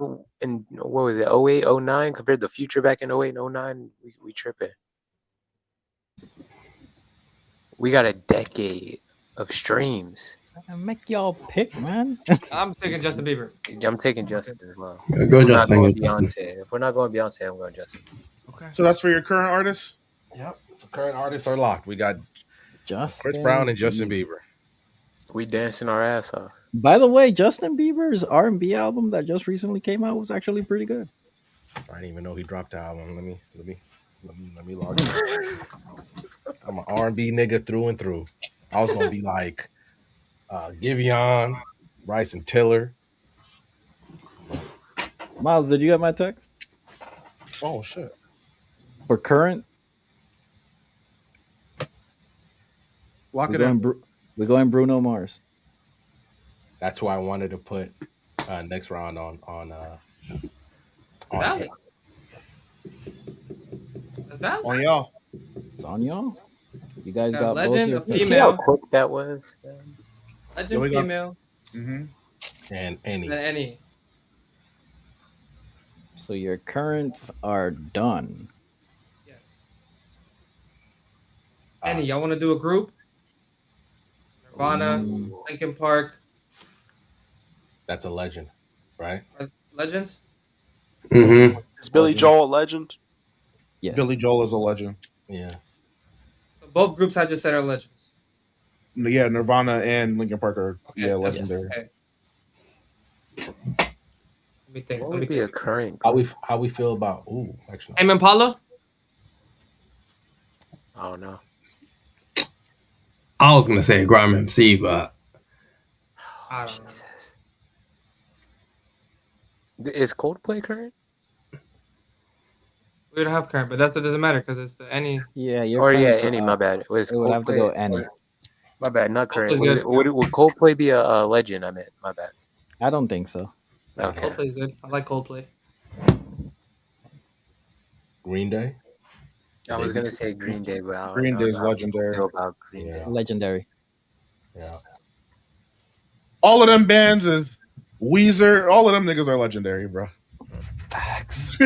Speaker 5: in what was it, 08, 09 compared to Future back in 08 and 09, we tripping. We got a decade of streams.
Speaker 1: Make y'all pick, man.
Speaker 3: I'm taking Justin Bieber.
Speaker 5: I'm taking Justin as well.
Speaker 10: Go Justin.
Speaker 5: Beyonce. If we're not going Beyonce, I'm going Justin.
Speaker 2: Okay. So that's for your current artists?
Speaker 9: Yep. So current artists are locked. We got Chris Brown and Justin Bieber.
Speaker 5: We dancing our ass off.
Speaker 1: By the way, Justin Bieber's R&B album that just recently came out was actually pretty good.
Speaker 9: I didn't even know he dropped the album. Let me log in. I'm an R&B nigga through and through. I was gonna be like Giveon, Bryson Tiller.
Speaker 1: Miles, did you get my text?
Speaker 9: Oh shit.
Speaker 1: For current,
Speaker 2: lock it in.
Speaker 1: We're going Bruno Mars.
Speaker 9: That's why I wanted to put next round on
Speaker 3: valid. That's valid.
Speaker 2: On y'all.
Speaker 1: It's on y'all. You guys got
Speaker 3: legend
Speaker 1: both
Speaker 3: of female.
Speaker 5: See how quick that was.
Speaker 3: Legend female.
Speaker 2: Mm-hmm.
Speaker 9: And any.
Speaker 3: Any.
Speaker 1: So your currents are done.
Speaker 3: Yes. Any, y'all want to do a group? Nirvana, Linkin Park.
Speaker 9: That's a legend, right?
Speaker 3: Legends?
Speaker 10: Mm-hmm.
Speaker 11: Is Billy Joel a legend?
Speaker 1: Yes.
Speaker 2: Billy Joel is a legend.
Speaker 9: Yeah.
Speaker 3: So both groups I just said are legends.
Speaker 2: Yeah, Nirvana and Linkin Park are legendary.
Speaker 3: Okay. Let me think.
Speaker 5: What would be a current?
Speaker 9: How we feel about actually.
Speaker 3: Tame Impala?
Speaker 5: I don't know.
Speaker 10: I was gonna say Grime MC, but
Speaker 3: I don't know.
Speaker 5: Is Coldplay current?
Speaker 3: We don't have current, but that doesn't matter because it's any.
Speaker 1: Yeah,
Speaker 5: any. My bad.
Speaker 1: It would have to go any.
Speaker 5: My bad, not current. Would Coldplay be a legend? I meant, my bad.
Speaker 1: I don't think so.
Speaker 5: Okay.
Speaker 3: Coldplay's good. I like Coldplay.
Speaker 9: Green Day.
Speaker 5: I was gonna say Green Day, but I don't
Speaker 2: Green Day is legendary.
Speaker 5: About Green Day.
Speaker 1: Legendary.
Speaker 9: Yeah.
Speaker 2: All of them bands is Weezer. All of them niggas are legendary, bro.
Speaker 1: Facts.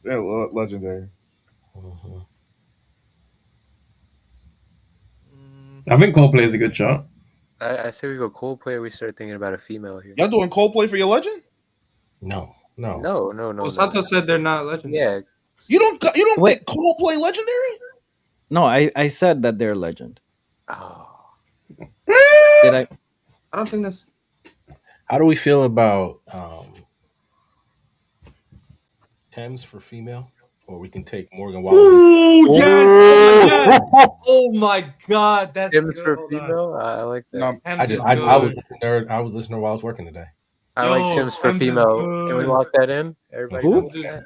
Speaker 2: They're legendary.
Speaker 9: Mm-hmm.
Speaker 10: I think Coldplay is a good shot.
Speaker 5: I say we go Coldplay. We start thinking about a female here.
Speaker 2: Y'all doing Coldplay for your legend?
Speaker 9: No.
Speaker 3: Well, Santos said they're not legendary.
Speaker 5: Yeah.
Speaker 2: You don't think Coldplay legendary?
Speaker 1: No, I said that they're legend.
Speaker 5: Oh.
Speaker 1: Did I?
Speaker 3: I don't think that's.
Speaker 9: How do we feel about Thames for female? Or we can take Morgan Wallen.
Speaker 3: Ooh, yes! Oh my God, that's
Speaker 5: Thames
Speaker 3: good.
Speaker 5: for female. I like that.
Speaker 2: No,
Speaker 9: I was listening while I was working today.
Speaker 5: I like Thames for female. Can we lock that in? Everybody.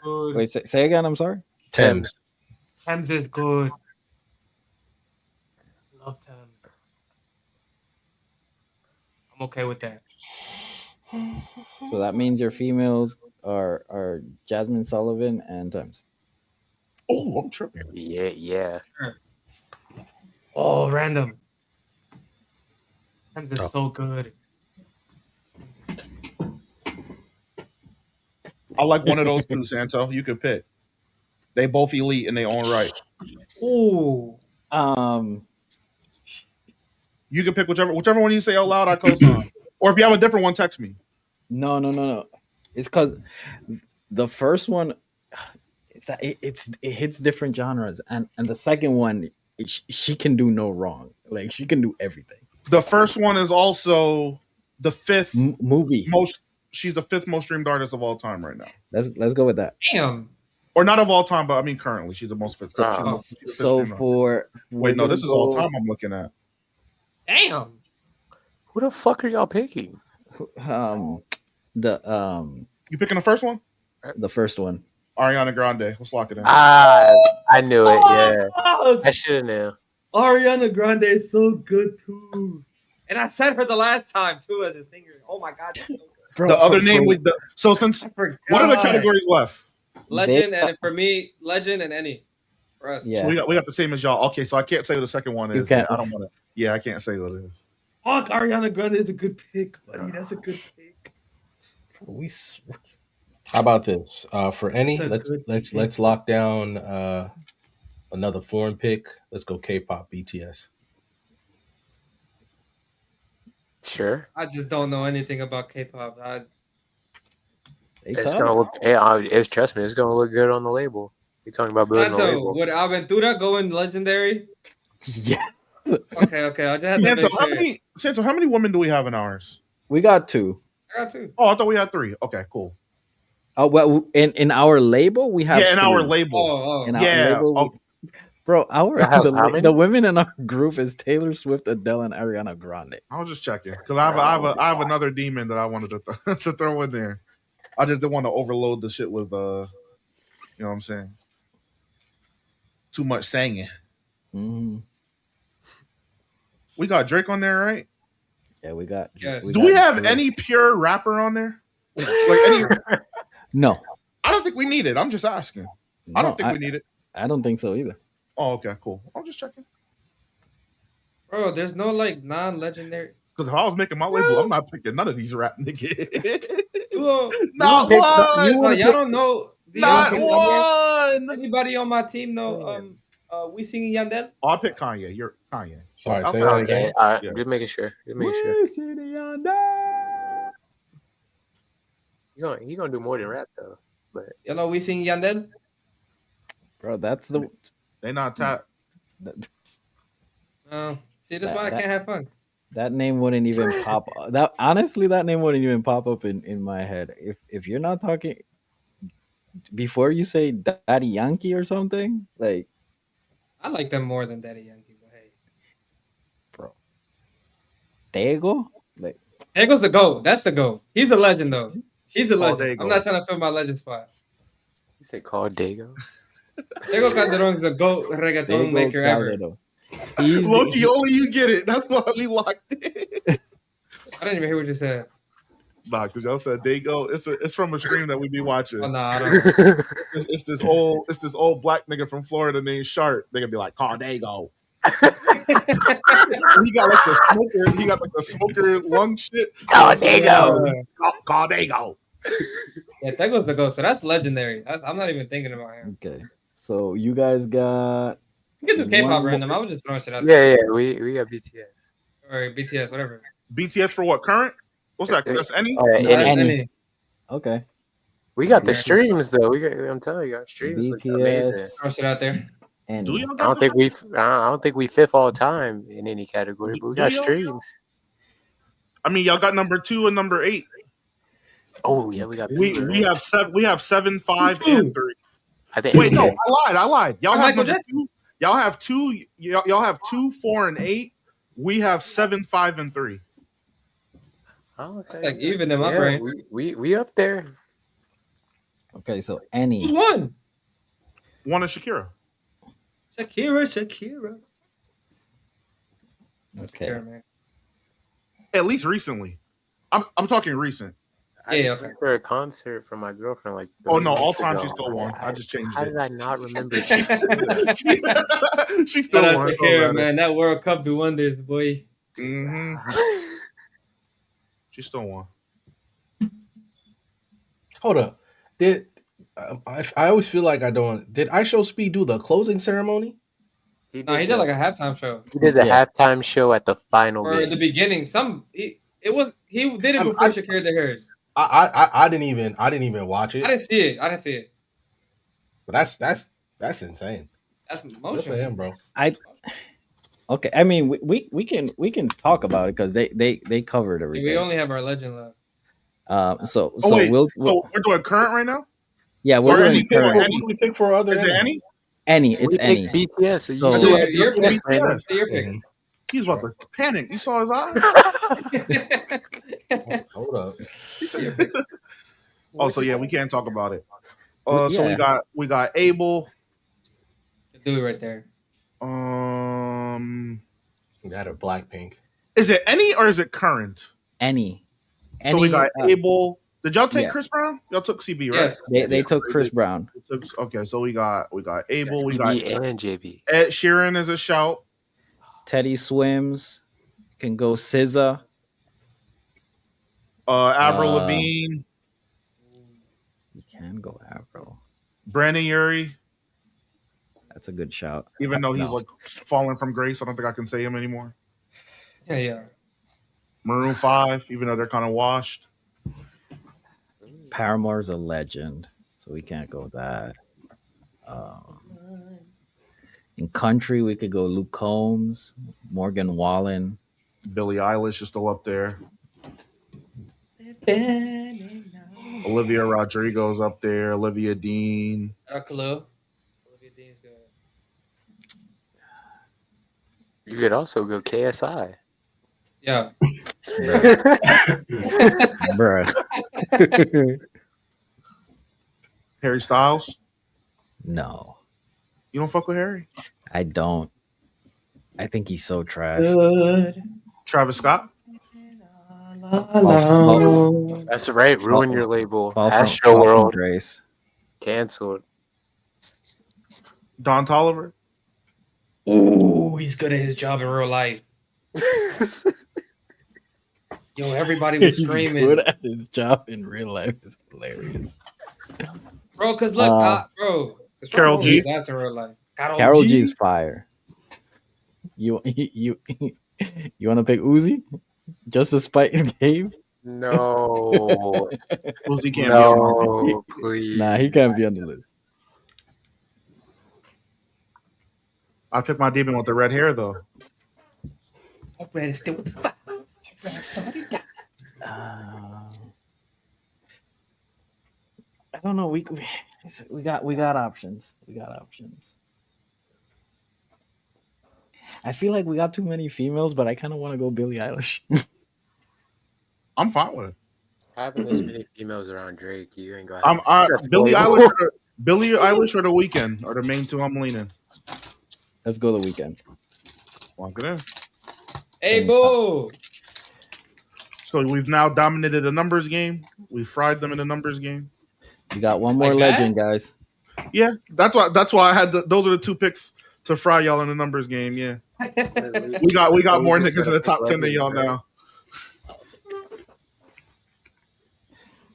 Speaker 1: Who? Wait, say again. I'm sorry.
Speaker 9: Thames.
Speaker 3: Thames is good. love Thames. I'm okay with that.
Speaker 1: So that means your females are Jasmine Sullivan and Thames.
Speaker 2: Oh, I'm tripping.
Speaker 5: Yeah.
Speaker 3: Sure. Oh, random. Thames is so good.
Speaker 2: I like one of those two, Santo. You can pick. They both elite in their own right.
Speaker 3: Ooh.
Speaker 2: You can pick whichever one you say out loud. I co-sign. Or if you have a different one, text me.
Speaker 1: No. It's because the first one, it hits different genres, and the second one, she can do no wrong. Like she can do everything.
Speaker 2: The first one is also the fifth
Speaker 1: movie
Speaker 2: most. She's the fifth most streamed artist of all time right now.
Speaker 1: Let's go with that.
Speaker 3: Damn.
Speaker 2: Or not of all time, but I mean currently, she's the most fifth.
Speaker 1: So for
Speaker 2: wait, no, this is all time I'm looking at.
Speaker 3: Damn.
Speaker 5: Who the fuck are y'all picking?
Speaker 2: You picking the first one?
Speaker 1: The first one.
Speaker 2: Ariana Grande. Let's lock it in.
Speaker 5: I knew it. Yeah, I should have known.
Speaker 3: Ariana Grande is so good too, and I said her the last time too as a singer. Oh my god, so
Speaker 2: Bro, the other name with the since what are the categories left?
Speaker 3: Legend and for me, legend and any. For us.
Speaker 2: Yeah. So we got the same as y'all. Okay, so I can't say what the second one is. I don't want to. Yeah, I can't say what it is.
Speaker 3: Fuck, Ariana Grande is a good pick, buddy. That's a good pick.
Speaker 9: How about this? For any, let's lock down another foreign pick. Let's go K-pop, BTS.
Speaker 5: Sure.
Speaker 3: I just don't know anything about K-pop.
Speaker 5: It's gonna look. Trust me, it's gonna look good on the label. You're talking about building
Speaker 3: Santo,
Speaker 5: a label.
Speaker 3: would Aventura go in legendary?
Speaker 1: Yeah.
Speaker 3: Okay. I just had to make sure.
Speaker 2: Santo, how many women do we have in ours?
Speaker 1: We got 2.
Speaker 3: I got 2.
Speaker 2: Oh, I thought we had 3. Okay, cool.
Speaker 1: Oh well, in our label we have.
Speaker 2: Yeah, in
Speaker 1: 3.
Speaker 2: our label.
Speaker 3: Oh.
Speaker 1: In our label, bro, the women in our group is Taylor Swift, Adele, and Ariana Grande.
Speaker 2: I was just checking because I have another demon that I wanted to throw in there. I just didn't want to overload the shit with you know what I'm saying? Too much singing.
Speaker 1: Mm-hmm.
Speaker 2: We got Drake on there, right?
Speaker 1: Yeah, we got.
Speaker 3: Yes.
Speaker 2: Do we have any pure rapper on there? Like any?
Speaker 1: No.
Speaker 2: I don't think we need it. I'm just asking. No, I don't think we need it.
Speaker 1: I don't think so either.
Speaker 2: Oh, okay, cool. I'm just checking.
Speaker 3: Bro, there's no like non-legendary.
Speaker 2: Because if I was making my label, I'm not picking none of these rap niggas.
Speaker 3: Not one. Y'all don't know.
Speaker 2: Not one.
Speaker 3: Anybody on my team know? We singing Yandel?
Speaker 2: Oh, I pick Kanye. You're Kanye.
Speaker 9: Sorry, say that again.
Speaker 5: Just making sure.
Speaker 1: We singing Yandel.
Speaker 5: You're gonna do more than rap though. But
Speaker 3: you know, we sing Yandel.
Speaker 1: Bro, that's the.
Speaker 2: They not tap.
Speaker 3: See, that's why I can't have fun.
Speaker 1: That name wouldn't even pop. That honestly, that name wouldn't even pop up in my head. If you're not talking before you say Daddy Yankee or something, like
Speaker 3: I like them more than Daddy Yankee. But hey,
Speaker 1: bro, Tego, like
Speaker 3: Tego's the GOAT. That's the GOAT. He's a legend though. He's a legend.
Speaker 2: Dago.
Speaker 3: I'm not trying to fill my legend spot.
Speaker 5: you say called Dago?
Speaker 3: Tego Calderon's the GOAT reggaeton maker ever.
Speaker 2: Loki, only you get it. That's why we locked in.
Speaker 3: I didn't even hear what you said.
Speaker 2: Nah, because y'all said Dago. It's from a stream that we be watching.
Speaker 3: Oh, no, I don't.
Speaker 2: It's this old black nigga from Florida named Sharp. They gonna be like, call Dago. He got like the smoker. He got like the smoker lung shit.
Speaker 5: Call Dago.
Speaker 2: Call Dago.
Speaker 3: Yeah, Tego's the GOAT. So that's legendary. I'm not even thinking about him.
Speaker 1: Okay, so you guys got.
Speaker 3: You can do K-pop random. I was just throwing shit out there.
Speaker 5: Yeah. We got BTS
Speaker 3: or BTS, whatever.
Speaker 2: BTS for what? Current? What's that? That's any?
Speaker 5: Any.
Speaker 1: Okay.
Speaker 5: We got the streams though. I'm telling you, our streams look amazing.
Speaker 3: Throw shit out there.
Speaker 1: And
Speaker 2: do
Speaker 5: I don't think we fifth all time in any category, but we got streams.
Speaker 2: I mean, y'all got number 2 and number 8.
Speaker 5: Oh yeah, we got.
Speaker 2: We have 7. We have 7, 5, and 3.
Speaker 5: I think.
Speaker 2: Wait, no, I lied. Y'all have
Speaker 3: Michael
Speaker 2: number 2. Y'all have 2. Y'all have 2, 4, and 8. We have 7, 5, and 3.
Speaker 5: Oh, okay.
Speaker 3: Like even in my brain.
Speaker 5: We up there.
Speaker 1: Okay, so any.
Speaker 3: Who won?
Speaker 2: One is Shakira.
Speaker 3: Shakira.
Speaker 1: Okay.
Speaker 2: At least recently. I'm talking recent.
Speaker 5: I went for a concert from my girlfriend like 3
Speaker 2: Oh no,
Speaker 5: months
Speaker 2: all time
Speaker 5: ago.
Speaker 2: she still won. I just changed
Speaker 5: How
Speaker 2: it.
Speaker 5: did I not remember?
Speaker 2: she still
Speaker 3: Shout out
Speaker 2: won.
Speaker 3: Shakira, man. That World Cup do wonders, boy.
Speaker 2: She still won.
Speaker 9: Hold up. Did I always feel like I don't. Did I Show Speed do the closing ceremony?
Speaker 3: He did like a halftime show.
Speaker 5: He did the halftime show at the final
Speaker 3: Or
Speaker 5: game.
Speaker 3: the beginning. He did it before Shakira did hers.
Speaker 9: I didn't even watch it.
Speaker 3: I didn't see it.
Speaker 9: But that's insane.
Speaker 3: That's
Speaker 9: Good
Speaker 3: motion,
Speaker 9: for him, bro.
Speaker 1: Okay. I mean, we can talk about it because they covered everything.
Speaker 3: We only have our legend left.
Speaker 1: So
Speaker 2: wait,
Speaker 1: we're
Speaker 2: doing current right now.
Speaker 1: Yeah, we're doing current.
Speaker 9: What do we pick for other?
Speaker 2: Is it any?
Speaker 1: Any, it's any.
Speaker 5: BTS.
Speaker 1: So
Speaker 3: your pick.
Speaker 2: BTS.
Speaker 3: Your pick.
Speaker 2: He's about to panic. You saw his eyes.
Speaker 9: Hold up.
Speaker 2: Oh, so yeah, we can't talk about it. So we got Abel.
Speaker 3: Do it right there.
Speaker 9: That or Blackpink.
Speaker 2: Is it any or is it current?
Speaker 1: Any.
Speaker 2: So we got Abel. Did y'all take Chris Brown? Y'all took CB, right?
Speaker 1: Yes, they took Chris Brown.
Speaker 2: Okay, so we got Abel. We got
Speaker 5: CB and JB.
Speaker 2: Ed Sheeran is a shout.
Speaker 1: Teddy Swims can go SZA.
Speaker 2: Avril Lavigne.
Speaker 1: You can go Avril.
Speaker 2: Brandon Urie.
Speaker 1: That's a good shout.
Speaker 2: Even though he's like falling from grace, I don't think I can say him anymore.
Speaker 3: Yeah.
Speaker 2: Maroon 5, even though they're kind of washed.
Speaker 1: Paramore's a legend, so we can't go with that. In country, we could go Luke Combs, Morgan Wallen.
Speaker 2: Billie Eilish is still up there. Olivia Rodrigo's up there. Olivia Dean.
Speaker 3: Olivia Dean's good.
Speaker 5: You could also go KSI.
Speaker 3: Yeah.
Speaker 1: Bruh.
Speaker 2: Harry Styles?
Speaker 1: No.
Speaker 2: You don't fuck with Harry?
Speaker 1: I don't. I think he's so trash.
Speaker 3: Good.
Speaker 2: Travis Scott?
Speaker 5: That's right. Ruin your label.
Speaker 1: Fall
Speaker 5: Astro
Speaker 1: from
Speaker 5: World.
Speaker 1: Grace.
Speaker 5: Canceled.
Speaker 2: Don Toliver?
Speaker 3: Ooh, he's good at his job in real life. Yo, everybody was screaming.
Speaker 1: He's good at his job in real life. Is hilarious.
Speaker 3: Bro, because look,
Speaker 2: Karol G.
Speaker 3: That's in real life.
Speaker 1: Karol G is fire. You want to pick Uzi just to spite your game?
Speaker 5: No.
Speaker 2: Uzi can't be on
Speaker 5: No, please.
Speaker 1: Nah, he can't be on the list.
Speaker 2: I picked my demon with the red hair though.
Speaker 3: I'm ready to stay with the fire.
Speaker 1: I don't know. We got options. We got options. I feel like we got too many females, but I kind of want to go Billie Eilish.
Speaker 2: I'm fine with it.
Speaker 5: Having this many females around Drake, you ain't got.
Speaker 2: Billie Eilish or The Weeknd are the main two I'm leaning.
Speaker 1: Let's go The Weeknd.
Speaker 2: Lock it in.
Speaker 3: Hey, boo!
Speaker 2: So we've now dominated a numbers game. We fried them in a numbers game.
Speaker 1: You got one more legend, guys.
Speaker 2: Yeah, that's why I had those are the two picks to fry y'all in the numbers game. Yeah, we got more niggas in the top 10 than y'all now.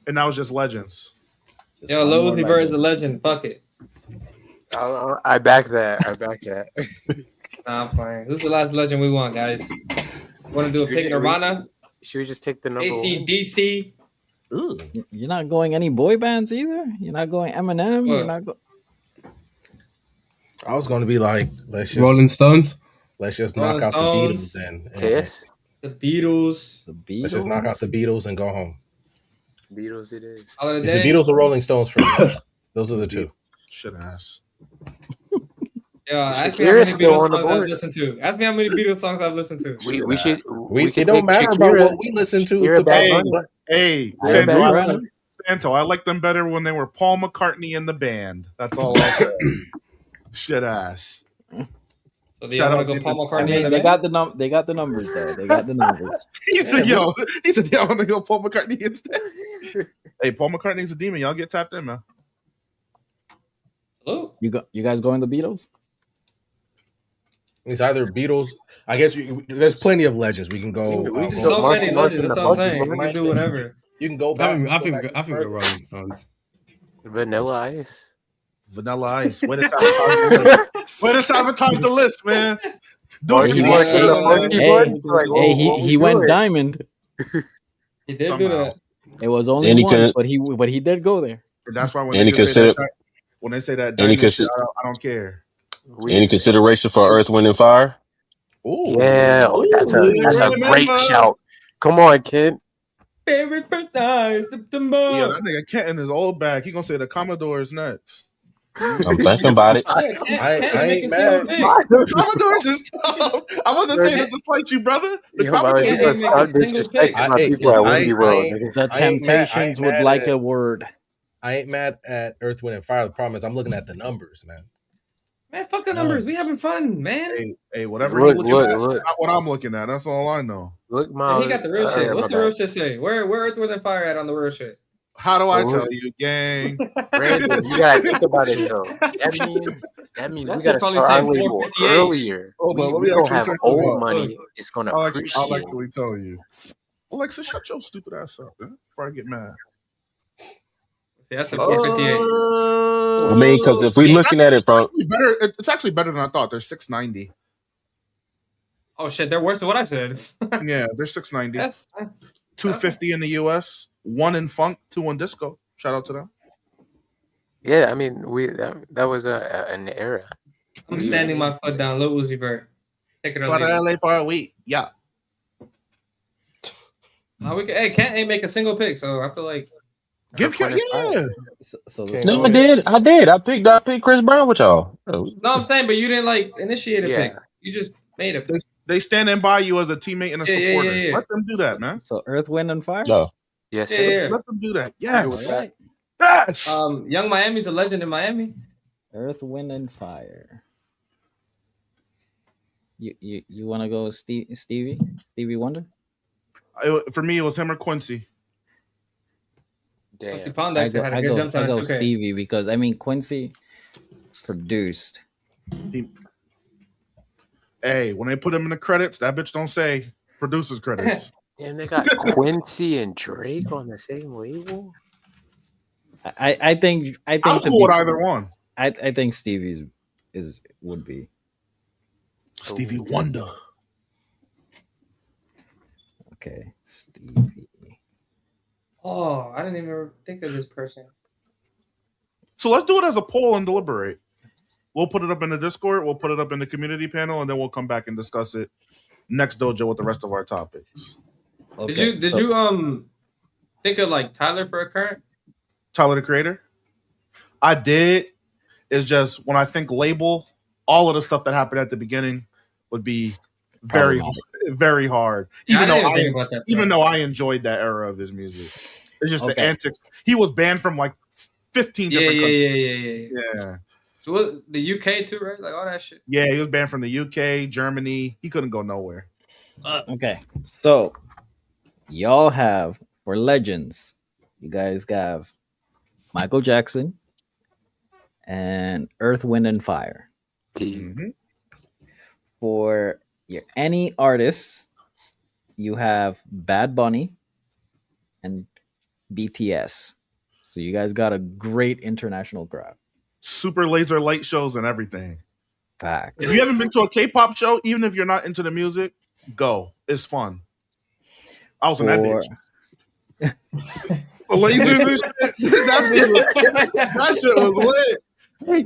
Speaker 2: And that was just legends.
Speaker 3: Yo, Lil Uzi Vert is a legend. Fuck it.
Speaker 5: I back that.
Speaker 3: Nah, I'm playing. Who's the last legend we want, guys? Want to do a pick Nirvana?
Speaker 5: Should we just take the number
Speaker 3: AC/DC?
Speaker 1: Ooh, you're not going any boy bands either. You're not going Eminem. You're not going.
Speaker 9: I was going to be like, let's just
Speaker 10: Rolling Stones.
Speaker 9: Let's just
Speaker 3: Rolling
Speaker 9: knock out
Speaker 3: Stones.
Speaker 9: the Beatles and
Speaker 5: Kiss.
Speaker 3: The Beatles.
Speaker 9: Let's just knock out the Beatles and go home.
Speaker 5: Beatles it is.
Speaker 3: All of the
Speaker 9: It's
Speaker 3: day.
Speaker 9: the Beatles or Rolling Stones for me. Those are the two.
Speaker 2: Shit ass.
Speaker 3: Yo, ask me how many
Speaker 5: still
Speaker 3: Beatles
Speaker 5: on the
Speaker 3: songs I've
Speaker 5: board.
Speaker 3: listened to. Ask me how many Beatles songs I've listened to.
Speaker 5: We should.
Speaker 9: It don't matter about what we listen to.
Speaker 2: Hey, Santo, I like them better when they were Paul McCartney in the band. That's all I'll say. Shit ass.
Speaker 3: So do y'all want to go Paul McCartney?
Speaker 1: I mean, they got the They got the numbers though. They got the numbers.
Speaker 2: He said, "Yo," he said, "Yeah, I want to go Paul McCartney instead." Hey, Paul McCartney's a demon. Y'all get tapped in, man.
Speaker 3: Hello.
Speaker 1: You guys going the Beatles?
Speaker 9: It's either Beatles. I guess there's plenty of legends we can go.
Speaker 5: We can
Speaker 3: So many legends. That's what I'm saying. We can do whatever.
Speaker 9: You can go back.
Speaker 10: I think the Rolling Stones.
Speaker 5: Vanilla Ice.
Speaker 2: Vanilla Ice. Way to sabotage the list, man.
Speaker 1: He went diamond.
Speaker 3: He did do that.
Speaker 1: It was only once, but he did go there.
Speaker 2: That's why when they say that diamond shit, I don't care.
Speaker 6: Any consideration for Earth, Wind, and Fire?
Speaker 5: Ooh. Yeah, that's a great shout. Come on, kid.
Speaker 3: Favorite birthday, September.
Speaker 2: Yeah, that nigga Kenton is old back. He gonna say the Commodore is next.
Speaker 6: I'm thinking about it.
Speaker 9: I ain't mad.
Speaker 2: The Commodores is tough. I wasn't saying it to slight you, brother. The
Speaker 1: The Temptations would like a word.
Speaker 9: I ain't mad at Earth, Wind, and Fire. The problem is I'm looking at the numbers, man.
Speaker 3: Man, fuck the numbers. We having fun, man.
Speaker 2: Hey, whatever you looking at, not what I'm looking at. That's all I know.
Speaker 5: Look,
Speaker 3: he got the real shit. What's the real shit say? Where Earth, Wind, and Fire at on the real shit?
Speaker 2: How do I tell you, gang?
Speaker 5: Brandon, you gotta think about it though. That means we gotta start our label earlier.
Speaker 2: Hold on,
Speaker 5: we don't have old money. It's gonna appreciate.
Speaker 2: I'll actually tell you. Alexa, shut your stupid ass up, man, before I get mad.
Speaker 3: See, that's a 458.
Speaker 6: I mean, because if we're looking at it from
Speaker 2: it's actually better than I thought. They're 690.
Speaker 3: Oh shit, they're worse than what I said.
Speaker 2: Yeah, they're 690. 250 in the US, 1 in funk, 2 in disco. Shout out to them.
Speaker 5: Yeah, I mean, that was an era.
Speaker 3: I'm standing my foot down. Lil Uzi Vert. Take it or
Speaker 2: Fly
Speaker 3: leave
Speaker 2: to
Speaker 3: it.
Speaker 2: LA for a week. Yeah.
Speaker 3: No, Kent ain't make a single pick, so I feel like
Speaker 2: give Kent. Yeah.
Speaker 6: No, I did. I picked Chris Brown with y'all.
Speaker 3: No, I'm saying, but you didn't initiate a pick. You just made a pick.
Speaker 2: They standing by you as a teammate and a supporter.
Speaker 3: Yeah.
Speaker 2: Let them do that, man.
Speaker 1: So Earth, Wind, and Fire?
Speaker 6: No.
Speaker 5: Yes.
Speaker 3: Yeah.
Speaker 2: Let them do that. Yes.
Speaker 1: Right.
Speaker 2: Yes.
Speaker 3: Young Miami's a legend in Miami.
Speaker 1: Earth, Wind, and Fire. You want to go Stevie Wonder?
Speaker 2: For me, it was him or Quincy.
Speaker 3: Quincy Pondax had a good jump shot.
Speaker 1: I go Stevie because I mean Quincy produced.
Speaker 2: Hey, when they put him in the credits, that bitch don't say producers credits.
Speaker 5: And they got Quincy and Drake on the same label.
Speaker 1: I think
Speaker 2: I'm cool with either one.
Speaker 1: I think Stevie's would be
Speaker 2: Stevie Wonder.
Speaker 1: Okay, Stevie.
Speaker 3: Oh, I didn't even think of this person.
Speaker 2: So let's do it as a poll and deliberate. We'll put it up in the Discord. We'll put it up in the community panel, and then we'll come back and discuss it next dojo with the rest of our topics.
Speaker 3: Okay, did you think of Tyler for a current?
Speaker 2: Tyler the Creator? I did. It's just when I think label, all of the stuff that happened at the beginning would be very, very hard.
Speaker 3: Yeah,
Speaker 2: even though I enjoyed that era of his music. It's just the antics. He was banned from 15 different countries. Yeah.
Speaker 3: So the UK too, right? All that shit.
Speaker 2: Yeah, he was banned from the UK, Germany. He couldn't go nowhere.
Speaker 1: Okay, so y'all have for legends, you guys have Michael Jackson and Earth, Wind, and Fire.
Speaker 2: Mm-hmm.
Speaker 1: For any artists, you have Bad Bunny and BTS. So you guys got a great international crowd.
Speaker 2: Super laser light shows and everything.
Speaker 1: Facts.
Speaker 2: If you haven't been to a K-pop show, even if you're not into the music, go. It's fun. I was in that bitch. The lasers and shit. That shit was lit. Hey,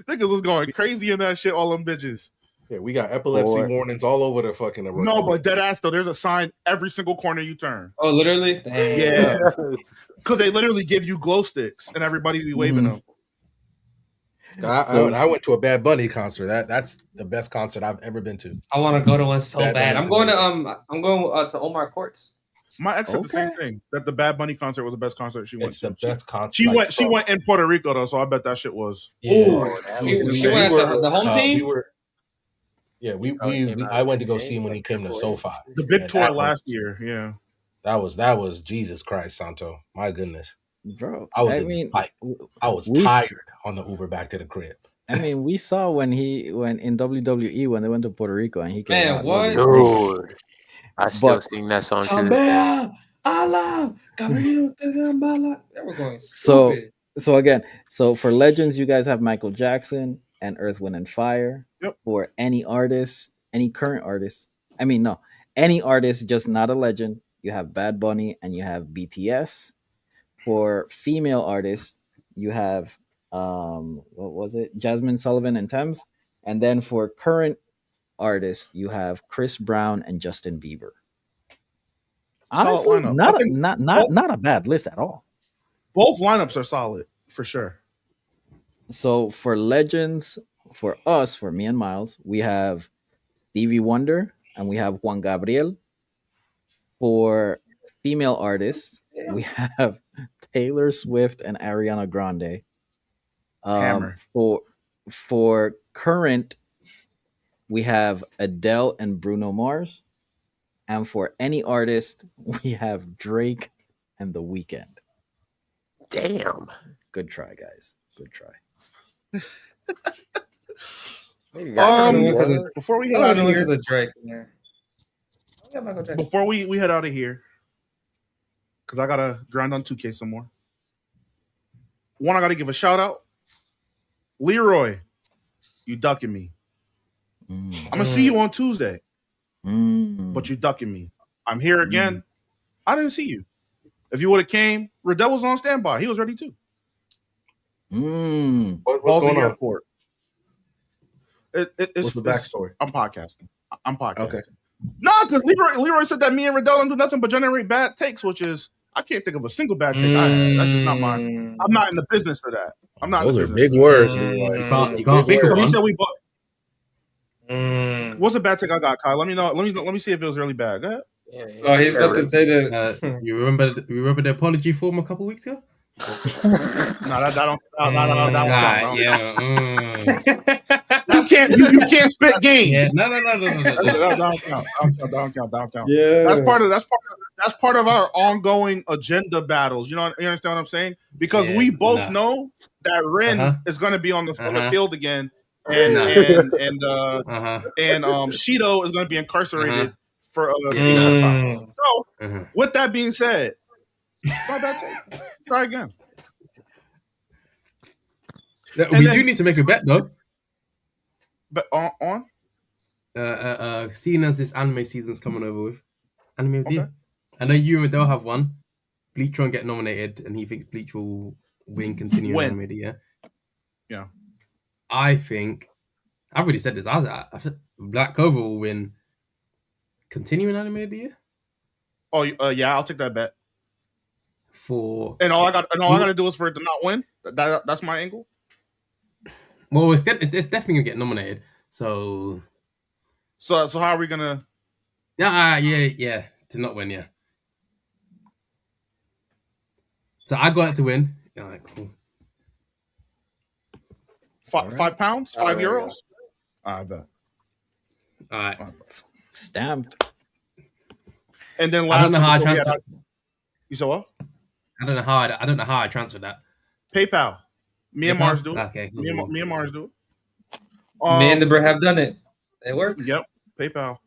Speaker 2: niggas was going crazy in that shit, all them bitches.
Speaker 9: Yeah, we got epilepsy warnings all over the fucking arena.
Speaker 2: No, but dead ass though, there's a sign every single corner you turn.
Speaker 3: Oh, literally? Damn.
Speaker 2: Yeah. Because they literally give you glow sticks and everybody be waving them.
Speaker 9: I went to a Bad Bunny concert. That's the best concert I've ever been to.
Speaker 3: I want to go to one so bad. I'm going to Omar Courts.
Speaker 2: My ex said the same thing, that the Bad Bunny concert was the best concert she went
Speaker 9: It's
Speaker 2: to.
Speaker 9: the best concert.
Speaker 2: She went in Puerto Rico though, so I bet that shit was.
Speaker 3: Yeah, she went at the home team.
Speaker 9: I went to go see him when he came to SoFi.
Speaker 2: The big tour last year, yeah.
Speaker 9: That was Jesus Christ, Santo. My goodness,
Speaker 1: bro.
Speaker 9: I was tired on the Uber back to the crib.
Speaker 1: I mean, we saw when in WWE when they went to Puerto Rico and he came out.
Speaker 5: What? Dude, I still sing that song to this day.
Speaker 3: We're going stupid.
Speaker 1: So again, for legends, you guys have Michael Jackson and Earth, Wind, and Fire.
Speaker 2: Yep.
Speaker 1: For any artist, any current artist, any artist, just not a legend, you have Bad Bunny and you have BTS. For female artists, you have what was it? Jasmine Sullivan and Thames. And then for current artists, you have Chris Brown and Justin Bieber. Honestly, not a bad list at all.
Speaker 2: Both lineups are solid for sure.
Speaker 1: So for legends, for us, for me and Miles, we have Stevie Wonder and we have Juan Gabriel. For female artists, we have Taylor Swift and Ariana Grande. For current, we have Adele and Bruno Mars. And for any artist, we have Drake and The Weeknd.
Speaker 5: Damn.
Speaker 1: Good try, guys. Good try.
Speaker 2: Before we head out of here,
Speaker 3: Drake
Speaker 2: before we head out of here, because I gotta grind on 2K some more. One, I gotta give a shout out. Leroy, you ducking me. I'm gonna see you on Tuesday, but you ducking me. I'm here again. I didn't see you. If you would have came, Riddell was on standby. He was ready too.
Speaker 9: What's going on?
Speaker 2: Airport.
Speaker 9: What's the backstory?
Speaker 2: I'm podcasting.
Speaker 9: Okay.
Speaker 2: No, because Leroy said that me and Riddell don't do nothing but generate bad takes, which is I can't think of a single bad take I had. That's just not mine. I'm not in the business of that. I'm not.
Speaker 9: Those
Speaker 2: in
Speaker 9: are
Speaker 2: the business
Speaker 9: big words. You
Speaker 10: can't think of one.
Speaker 2: He said we bought. What's a bad take I got, Kyle? Let me know. Let me see if it was really bad. Go ahead.
Speaker 3: Oh, he's about to say that.
Speaker 10: You remember the apology form a couple weeks ago?
Speaker 2: No, that don't. You can't spit game.
Speaker 10: Yeah, no.
Speaker 2: Don't count. Yeah, that's part of our ongoing agenda battles. You understand what I'm saying? Because we both know that Ren is going to be on the field again, and Shido is going to be incarcerated for So, with that being said, not bad take. Try again.
Speaker 10: We do need to make a bet though.
Speaker 2: But on?
Speaker 10: Seeing as this anime season's coming over with anime of the year. I know you and Adele have one. Bleach won't get nominated, and he thinks Bleach will win continuing anime of the year.
Speaker 2: Yeah.
Speaker 10: I think I've already said this. I think Black Clover will win continuing anime of the year.
Speaker 2: Oh yeah, I'll take that bet.
Speaker 10: And
Speaker 2: all I got to do is for it to not win. That's my angle.
Speaker 10: Well, it's definitely gonna get nominated. So
Speaker 2: how are we gonna?
Speaker 10: Yeah, to not win, yeah. So I got it to win. All right, cool.
Speaker 2: £5, €5. I bet.
Speaker 10: All right,
Speaker 1: stamped.
Speaker 2: And then
Speaker 10: I don't know how I transfer.
Speaker 2: You saw what?
Speaker 10: I don't know how I transferred that.
Speaker 2: PayPal. Me and Mars do it.
Speaker 10: Okay.
Speaker 2: Me and Mars do it.
Speaker 3: Me and the Bro have done it. It works.
Speaker 2: Yep. PayPal.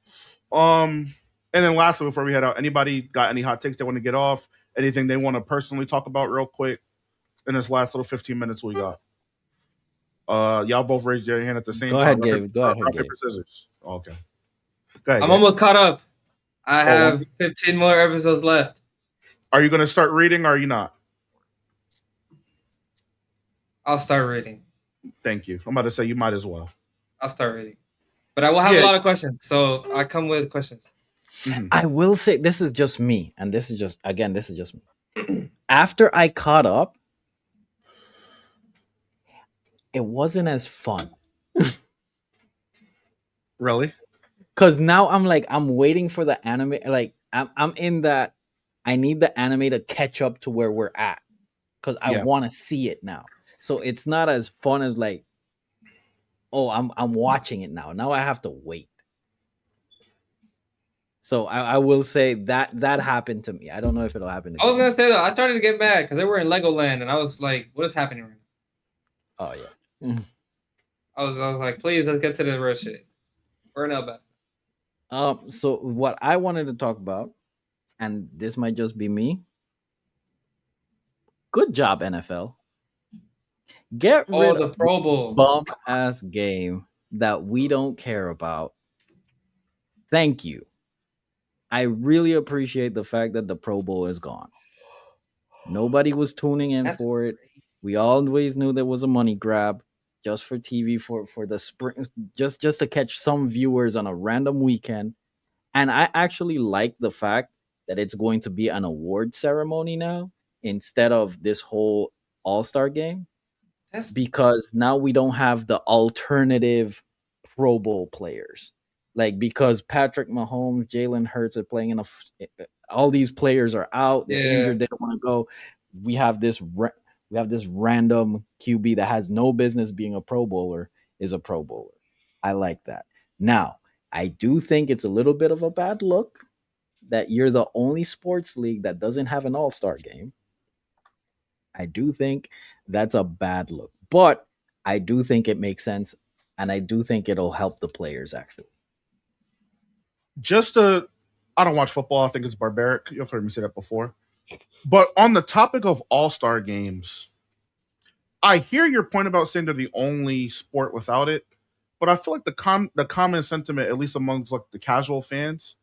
Speaker 2: And then lastly, before we head out, anybody got any hot takes they want to get off? Anything they want to personally talk about real quick in this last little 15 minutes we got? Y'all both raised your hand at the same time.
Speaker 1: Go ahead, Gabe.
Speaker 2: Paper, scissors. Okay. Go ahead,
Speaker 3: I'm almost caught up. I have 15 more episodes left.
Speaker 2: Are you going to start reading or are you not?
Speaker 3: I'll start reading.
Speaker 2: Thank you. I'm about to say you might as well.
Speaker 3: I'll start reading. But I will have a lot of questions, so I come with questions.
Speaker 1: Mm-hmm. I will say this is just me, and this is just me. After I caught up, it wasn't as fun.
Speaker 2: Really?
Speaker 1: Because now I'm waiting for the anime. Like I'm in that I need the anime to catch up to where we're at because I want to see it now. So it's not as fun as like, oh, I'm watching it now. Now I have to wait. So I will say that happened to me. I don't know if it'll happen again.
Speaker 3: I was gonna say that I started to get mad because they were in Legoland, and I was like, "What is happening right
Speaker 1: now?" Oh yeah.
Speaker 3: I was like, "Please, let's get to the real shit." We're in Elba.
Speaker 1: So what I wanted to talk about, and this might just be me. Good job, NFL. Get rid
Speaker 3: the
Speaker 1: of
Speaker 3: Pro Bowl
Speaker 1: bum ass game that we don't care about. Thank you. I really appreciate the fact that the Pro Bowl is gone. Nobody was tuning in for it. We always knew there was a money grab just for TV for the spring, just to catch some viewers on a random weekend. And I actually like the fact that it's going to be an award ceremony now instead of this whole All-Star game. Because now we don't have the alternative Pro Bowl players. Like, because Patrick Mahomes, Jalen Hurts are playing all these players are out, they're injured, they don't want to go. We have this random QB that has no business being a Pro Bowler is a Pro Bowler. I like that. Now, I do think it's a little bit of a bad look that you're the only sports league that doesn't have an All-Star game. I do think that's a bad look, but I do think it makes sense, and I do think it'll help the players actually.
Speaker 2: I don't watch football. I think it's barbaric. You've heard me say that before. But on the topic of all-star games, I hear your point about saying they're the only sport without it, but I feel like the common sentiment, at least amongst like the casual fans,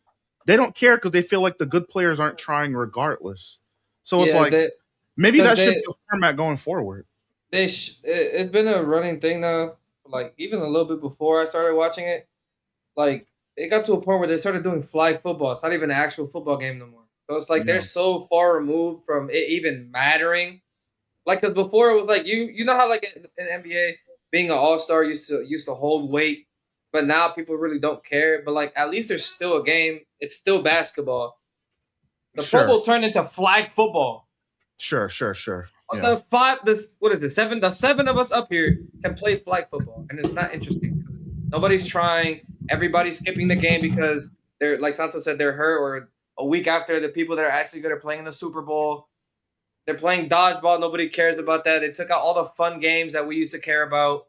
Speaker 2: they don't care because they feel like the good players aren't trying regardless. So it's like maybe that should be a format going forward.
Speaker 3: It's been a running thing now, like even a little bit before I started watching it. Like it got to a point where they started doing flag football. It's not even an actual football game no more. So it's like they're so far removed from it even mattering. Like, because before it was like you know how like in NBA being an all-star used to hold weight, but now people really don't care. But like at least there's still a game. It's still basketball. The Pro Bowl turned into flag football.
Speaker 2: Sure.
Speaker 3: Yeah. The seven of us up here can play flag football, and it's not interesting. Nobody's trying. Everybody's skipping the game because they're, like Santos said, they're hurt, or a week after the people that are actually good are playing in the Super Bowl. They're playing dodgeball. Nobody cares about that. They took out all the fun games that we used to care about.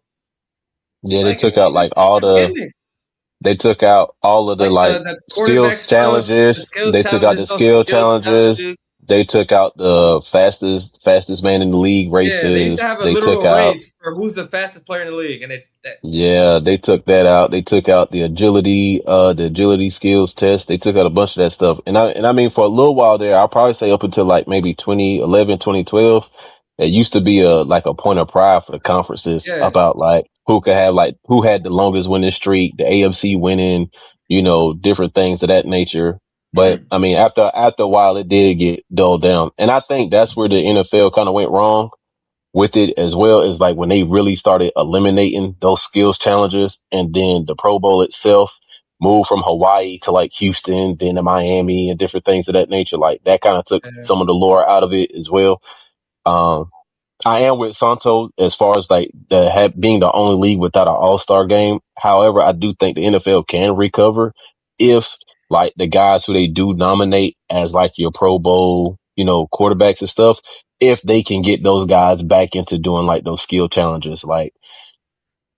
Speaker 6: Yeah, they took out like all the. They took out all of the skills challenges. They took out the skill challenges. They took out the fastest man in the league races. Yeah,
Speaker 3: they used to have a literal race for who's the fastest player in the league, and
Speaker 6: they took that out. They took out the agility skills test. They took out a bunch of that stuff. And I mean, for a little while there, I'll probably say up until like maybe 2011, 2012, it used to be a point of pride for the conferences about like who had the longest winning streak, the AFC winning, different things of that nature. But I mean, after a while, it did get dulled down. And I think that's where the NFL kind of went wrong with it as well, is like when they really started eliminating those skills challenges, and then the Pro Bowl itself moved from Hawaii to like Houston, then to Miami and different things of that nature. Like that kind of took some of the lore out of it as well. I am with Santo as far as like being the only league without an all-star game. However, I do think the NFL can recover if like the guys who they do nominate as like your Pro Bowl, quarterbacks and stuff, if they can get those guys back into doing like those skill challenges. Like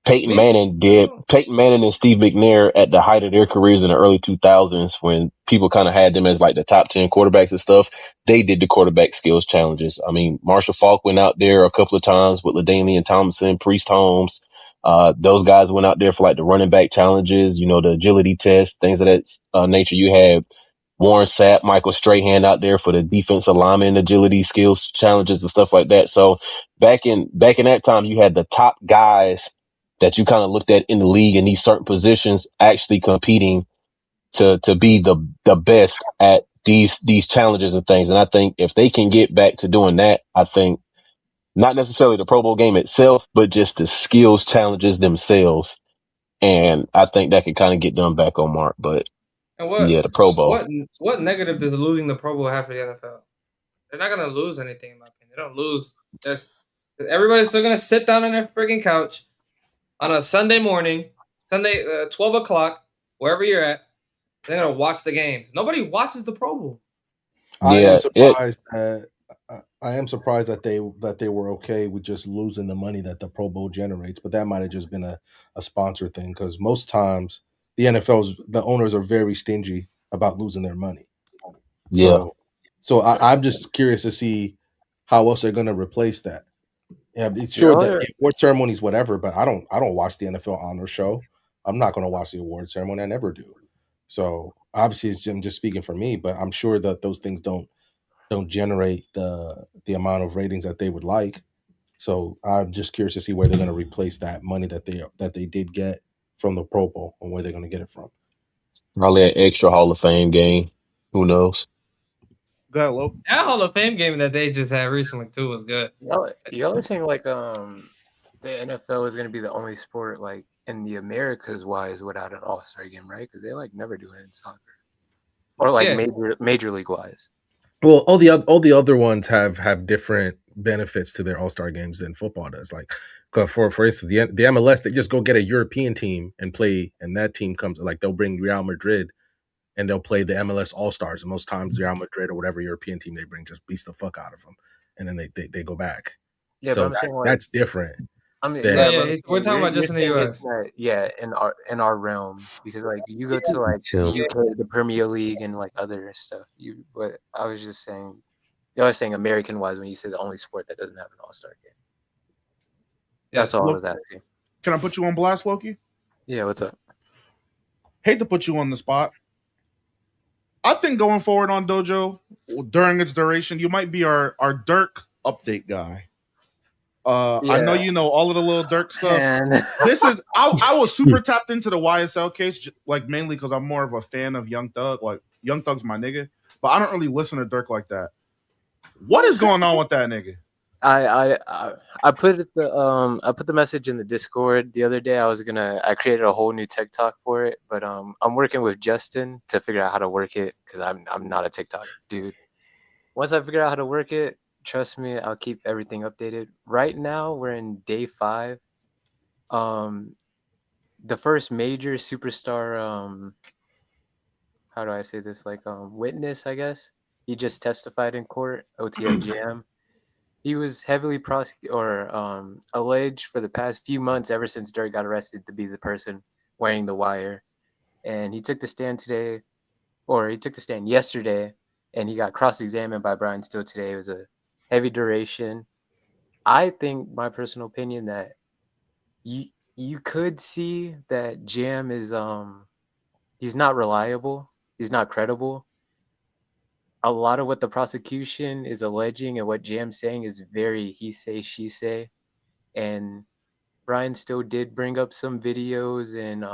Speaker 6: Peyton Manning and Steve McNair at the height of their careers in the early 2000s, when people kind of had them as like the top 10 quarterbacks and stuff, they did the quarterback skills challenges. I mean, Marshall Faulk went out there a couple of times with LaDainian Tomlinson, Priest Holmes. Those guys went out there for like the running back challenges, the agility test, things of that nature. You had Warren Sapp, Michael Strahan out there for the defensive lineman agility skills challenges and stuff like that. So back in that time, you had the top guys that you kind of looked at in the league in these certain positions actually competing to be the best at these challenges and things. And I think if they can get back to doing that, I think not necessarily the Pro Bowl game itself, but just the skills challenges themselves. And I think that could kind of get done back on mark. But The Pro Bowl.
Speaker 3: What negative does losing the Pro Bowl have for the NFL? They're not gonna lose anything, in my opinion. They don't lose. Everybody's still gonna sit down on their freaking couch on a Sunday morning, 12 o'clock, wherever you're at. They're gonna watch the games. Nobody watches the Pro Bowl.
Speaker 9: I am surprised that they were okay with just losing the money that the Pro Bowl generates, but that might have just been a sponsor thing, because most times the owners are very stingy about losing their money.
Speaker 6: Yeah.
Speaker 9: So I'm just curious to see how else they're going to replace that. Yeah, it's sure that award ceremonies, whatever, but I don't watch the NFL honor show. I'm not going to watch the award ceremony. I never do. So obviously, I'm just speaking for me, but I'm sure that those things don't generate the amount of ratings that they would like. So I'm just curious to see where they're going to replace that money that they did get from the Pro Bowl, and where they're going to get it from.
Speaker 6: Probably an extra Hall of Fame game. Who knows?
Speaker 3: That Hall of Fame game that they just had recently too was good.
Speaker 5: Y'all are saying like the NFL is going to be the only sport like in the Americas wise without an All-Star game, right? Because they like never do it in soccer, or like major league wise.
Speaker 9: Well, all the other ones have different benefits to their All-Star games than football does. Like, for instance, the MLS, they just go get a European team and play, and that team comes, like, they'll bring Real Madrid and they'll play the MLS All-Stars. And most times Real Madrid or whatever European team they bring just beats the fuck out of them, and then they go back.
Speaker 5: Yeah,
Speaker 9: so
Speaker 5: but I'm saying
Speaker 9: that's different.
Speaker 5: I mean,
Speaker 3: we're talking about just in the US.
Speaker 5: In our realm, because like you go to like the UK, the Premier League, and like other stuff. But I was just saying, I was saying American wise when you say the only sport that doesn't have an All-Star game. That's all I was asking.
Speaker 2: Can I put you on blast, Loki?
Speaker 5: Yeah, what's up?
Speaker 2: Hate to put you on the spot. I think going forward on Dojo, during its duration, you might be our Dirk update guy. I know you know all of the little Dirk stuff. This is I was super tapped into the YSL case, like mainly because I'm more of a fan of Young Thug. Like Young Thug's my nigga, but I don't really listen to Dirk like that. What is going on with that nigga?
Speaker 5: I put the message in the Discord the other day. I created a whole new TikTok for it, but I'm working with Justin to figure out how to work it because I'm not a TikTok dude. Once I figure out how to work it, trust me, I'll keep everything updated. Right now, we're in day 5. The first major superstar, how do I say this? Like, witness, I guess. He just testified in court, OTF Jam. He was heavily alleged for the past few months, ever since Dirk got arrested, to be the person wearing the wire. And he took the stand yesterday, and he got cross-examined by Brian Steele today. It was a heavy duration. I think, my personal opinion, that you could see that Jam is he's not reliable. He's not credible. A lot of what the prosecution is alleging and what Jam's saying is very he say, she say. And Brian still did bring up some videos and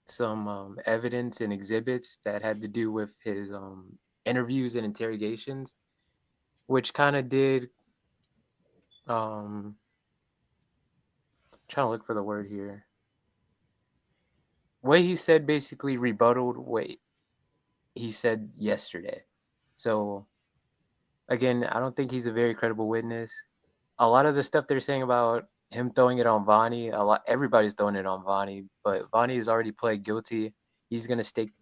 Speaker 5: some evidence and exhibits that had to do with his interviews and interrogations, which kind of did trying to look for the word here. What he said basically rebutted what he said yesterday. So again, I don't think he's a very credible witness. A lot of the stuff they're saying about him throwing it on Vonnie, everybody's throwing it on Vonnie, but Vonnie has already pled guilty. He's gonna take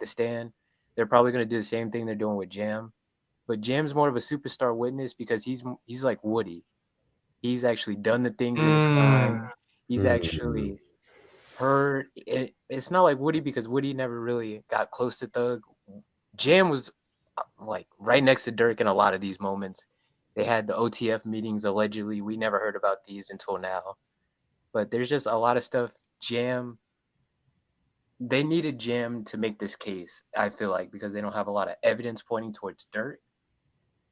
Speaker 5: the stand. They're probably gonna do the same thing they're doing with Jam, but Jam's more of a superstar witness because he's like Woody. He's actually done the things in his crime. He's actually heard. It's not like Woody because Woody never really got close to Thug. Jam was like right next to Dirk in a lot of these moments. They had the OTF meetings allegedly. We never heard about these until now. But there's just a lot of stuff. They needed Jam to make this case, I feel like, because they don't have a lot of evidence pointing towards Dirk.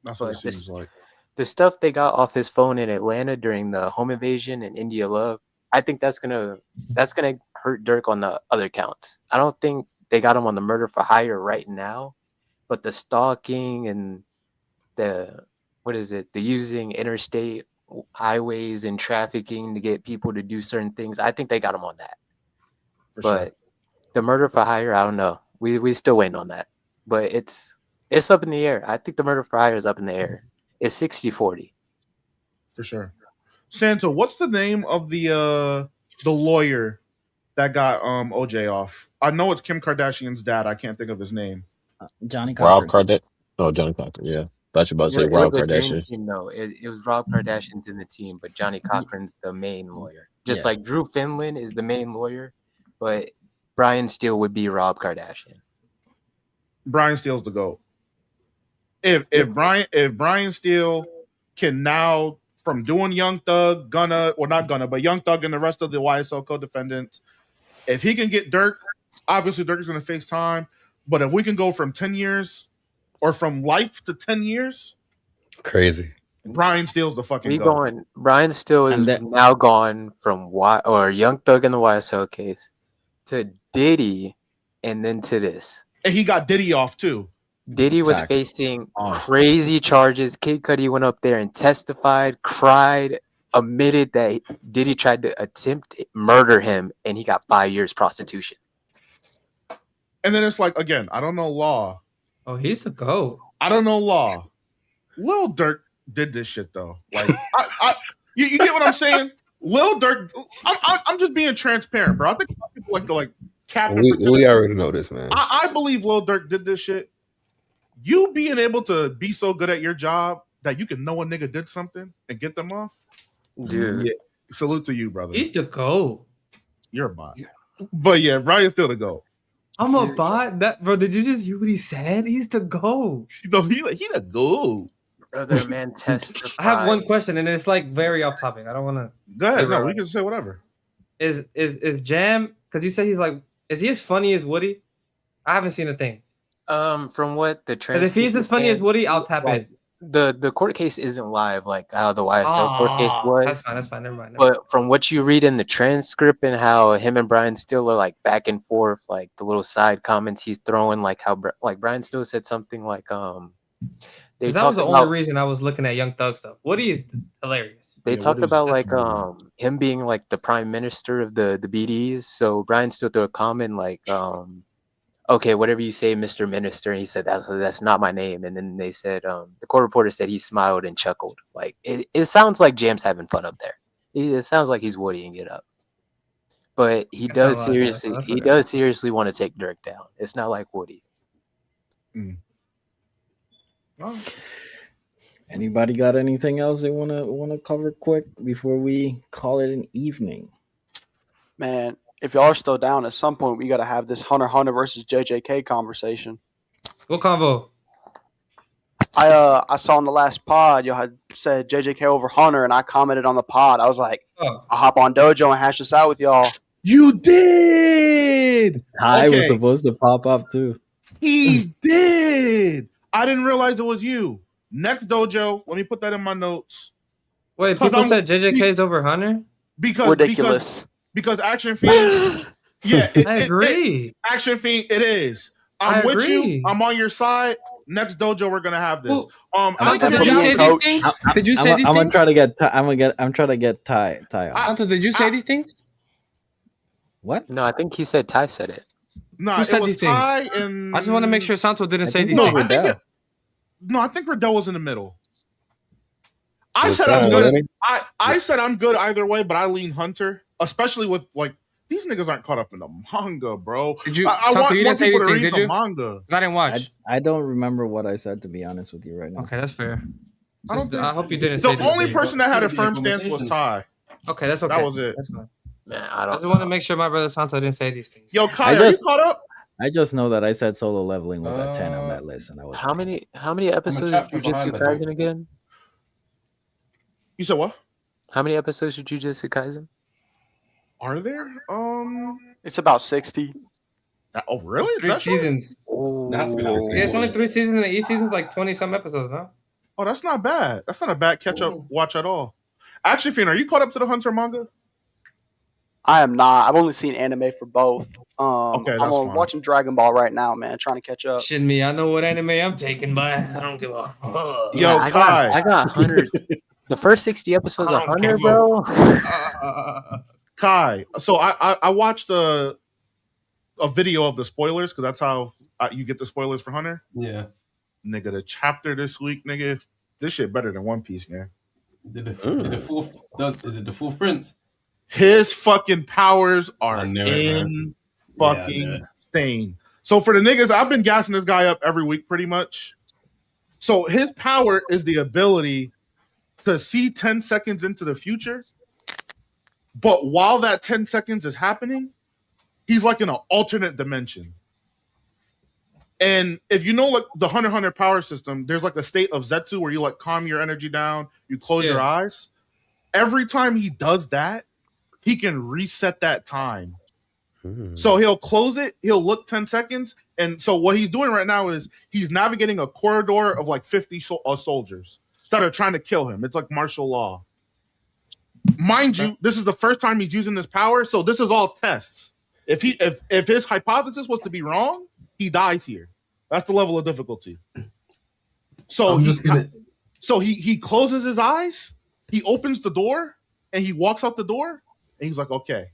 Speaker 2: That's what it seems like.
Speaker 5: The stuff they got off his phone in Atlanta during the home invasion and India Love, I think that's gonna hurt Dirk on the other counts. I don't think they got him on the murder for hire right now, but the stalking and the using interstate highways and trafficking to get people to do certain things, I think they got him on that.
Speaker 2: Sure.
Speaker 5: The Murder for Hire, I don't know. We still waiting on that, but it's up in the air. I think the Murder for Hire is up in the air. It's 60-40.
Speaker 2: For sure. Santo, what's the name of the lawyer that got OJ off? I know it's Kim Kardashian's dad. I can't think of his name.
Speaker 1: Johnny
Speaker 6: Rob
Speaker 1: Cochran.
Speaker 6: Kardashian. Oh, Johnny Cochran. Yeah, thought you about to say
Speaker 5: It
Speaker 6: Rob
Speaker 5: was a dream
Speaker 6: Kardashian.
Speaker 5: team, though. It was Rob Kardashian's in the team, but Johnny Cochran's the main lawyer. Just like Drew Finland is the main lawyer, but Brian Steele would be Rob Kardashian.
Speaker 2: Brian Steele's the GOAT. If Brian Steele can now, from doing Young Thug, but Young Thug and the rest of the YSL co-defendants, if he can get Dirk, obviously Dirk is going to face time, but if we can go from 10 years or from life to 10 years,
Speaker 12: crazy.
Speaker 2: Brian Steele's the fucking GOAT.
Speaker 5: Brian Steele is now gone from Young Thug in the YSL case to Diddy and then to this.
Speaker 2: And he got Diddy off too.
Speaker 5: Diddy was facing crazy charges. Kid Cudi went up there and testified, cried, admitted that Diddy tried to attempt to murder him, and he got 5 years prostitution.
Speaker 2: And then it's like, again, I don't know law.
Speaker 3: Oh, he's the GOAT.
Speaker 2: I don't know law. Lil Durk did this shit though. Like, you get what I'm saying? Lil Durk, I'm just being transparent, bro. I think people like to cap and pretend.
Speaker 12: We already know this, man.
Speaker 2: I believe Lil Durk did this shit. You being able to be so good at your job that you can know a nigga did something and get them off,
Speaker 5: dude.
Speaker 2: Yeah, salute to you, brother.
Speaker 3: He's the GOAT.
Speaker 2: You're a bot, but yeah, Brian's still the GOAT.
Speaker 3: I'm a bot. That bro, did you just hear what he said? He's the GOAT.
Speaker 2: No, he the GOAT.
Speaker 5: Brother, man, testified.
Speaker 3: I have one question, and it's like very off topic. I don't want to.
Speaker 2: Go ahead. No, we can say whatever.
Speaker 3: Is Jam? Because you said he's like, is he as funny as Woody? I haven't seen a thing.
Speaker 5: From what the
Speaker 3: if he's as funny as Woody, I'll tap in.
Speaker 5: The court case isn't live like how the YSL court case was.
Speaker 3: That's fine. Never mind.
Speaker 5: But from what you read in the transcript and how him and Brian Steele are like back and forth, like the little side comments he's throwing, like how Brian Steele said something like
Speaker 3: that was the only reason I was looking at Young Thug stuff. Woody is hilarious.
Speaker 5: They talked about like him being like the prime minister of the BDs. So Brian Steele threw a comment like okay, whatever you say, Mr. Minister. And he said, that's not my name. And then they said, the court reporter said he smiled and chuckled. Like, it sounds like Jam's having fun up there. It sounds like he's Woodying it up. But he does seriously want to take Dirk down. It's not like Woody.
Speaker 2: Oh.
Speaker 1: Anybody got anything else they wanna cover quick before we call it an evening?
Speaker 11: Man, if y'all are still down, at some point we got to have this Hunter versus JJK conversation.
Speaker 3: What convo?
Speaker 11: I saw in the last pod y'all had said JJK over Hunter, and I commented on the pod. I was like, I'll hop on Dojo and hash this out with y'all.
Speaker 2: You did.
Speaker 1: I was supposed to pop up too.
Speaker 2: He did. I didn't realize it was you. Next Dojo. Let me put that in my notes.
Speaker 3: Wait, people said JJK's over Hunter?
Speaker 11: Ridiculous.
Speaker 2: Because Action Fiend,
Speaker 3: I agree.
Speaker 2: Action Fiend, it is. I'm with you. I'm on your side. Next Dojo, we're gonna have this.
Speaker 3: Did you say these things? Did you say these things?
Speaker 1: I'm gonna try to get. I'm trying to get Ty.
Speaker 3: Santo, did you say these things?
Speaker 1: What?
Speaker 5: No, I think he said Ty said it.
Speaker 2: No,
Speaker 3: who said
Speaker 2: these things?
Speaker 3: I just want to make sure Santo didn't say these things.
Speaker 2: I think Riddell was in the middle. I said I'm good. I said I'm good either way, but I lean Hunter, especially with like these niggas aren't caught up in the manga, bro.
Speaker 3: Did you? Santo, you didn't say these things, did you?
Speaker 2: Manga.
Speaker 3: I didn't watch.
Speaker 1: I don't remember what I said, to be honest with you right now.
Speaker 3: Okay, that's fair. I hope you didn't say
Speaker 2: the only person that had a firm stance was Ty.
Speaker 3: Okay, that's okay.
Speaker 2: That was it.
Speaker 3: That's fine.
Speaker 5: Man,
Speaker 3: I just want to make sure my brother Santo didn't say these things.
Speaker 2: Yo, Kai, are you caught up?
Speaker 1: I just know that I said solo leveling was at 10 on that list, and I was.
Speaker 5: How many episodes of Jujutsu Kaisen again?
Speaker 2: You said what?
Speaker 5: How many episodes of Jujutsu Kaisen?
Speaker 2: Are there?
Speaker 11: It's about 60.
Speaker 2: Oh, really?
Speaker 3: 3 seasons. It's only 3 seasons, and each season's like 20-some episodes, no?
Speaker 2: Oh, that's not bad. That's not a bad catch-up watch at all. Actually, Fiend, are you caught up to the Hunter manga?
Speaker 11: I am not. I've only seen anime for both.
Speaker 2: Okay, that's
Speaker 11: I'm
Speaker 2: fine.
Speaker 11: watching Dragon Ball right now, man. Trying to catch up.
Speaker 3: Shit, me. I know what anime I'm taking, but I don't give a fuck.
Speaker 2: Yo, Kai.
Speaker 5: I got 100. The first 60 episodes of Hunter, bro.
Speaker 2: Kai. So I watched the a video of the spoilers because that's how you get the spoilers for Hunter.
Speaker 10: Yeah.
Speaker 2: Nigga, the chapter this week, nigga, this shit better than One Piece, man.
Speaker 10: Is it the fourth prince?
Speaker 2: His fucking powers are insane. So for the niggas, I've been gassing this guy up every week pretty much. So his power is the ability to see 10 seconds into the future. But while that 10 seconds is happening, he's like in an alternate dimension. And if you know like the Hunter x Hunter power system, there's like a state of Zetsu where you like calm your energy down, you close your eyes. Every time he does that, he can reset that time. So he'll close it, he'll look 10 seconds. And so what he's doing right now is he's navigating a corridor of like 50 soldiers that are trying to kill him. It's like martial law. Mind you, this is the first time he's using this power, so this is all tests. If his hypothesis was to be wrong, he dies here. That's the level of difficulty. So he closes his eyes, he opens the door, and he walks out the door, and he's like, okay,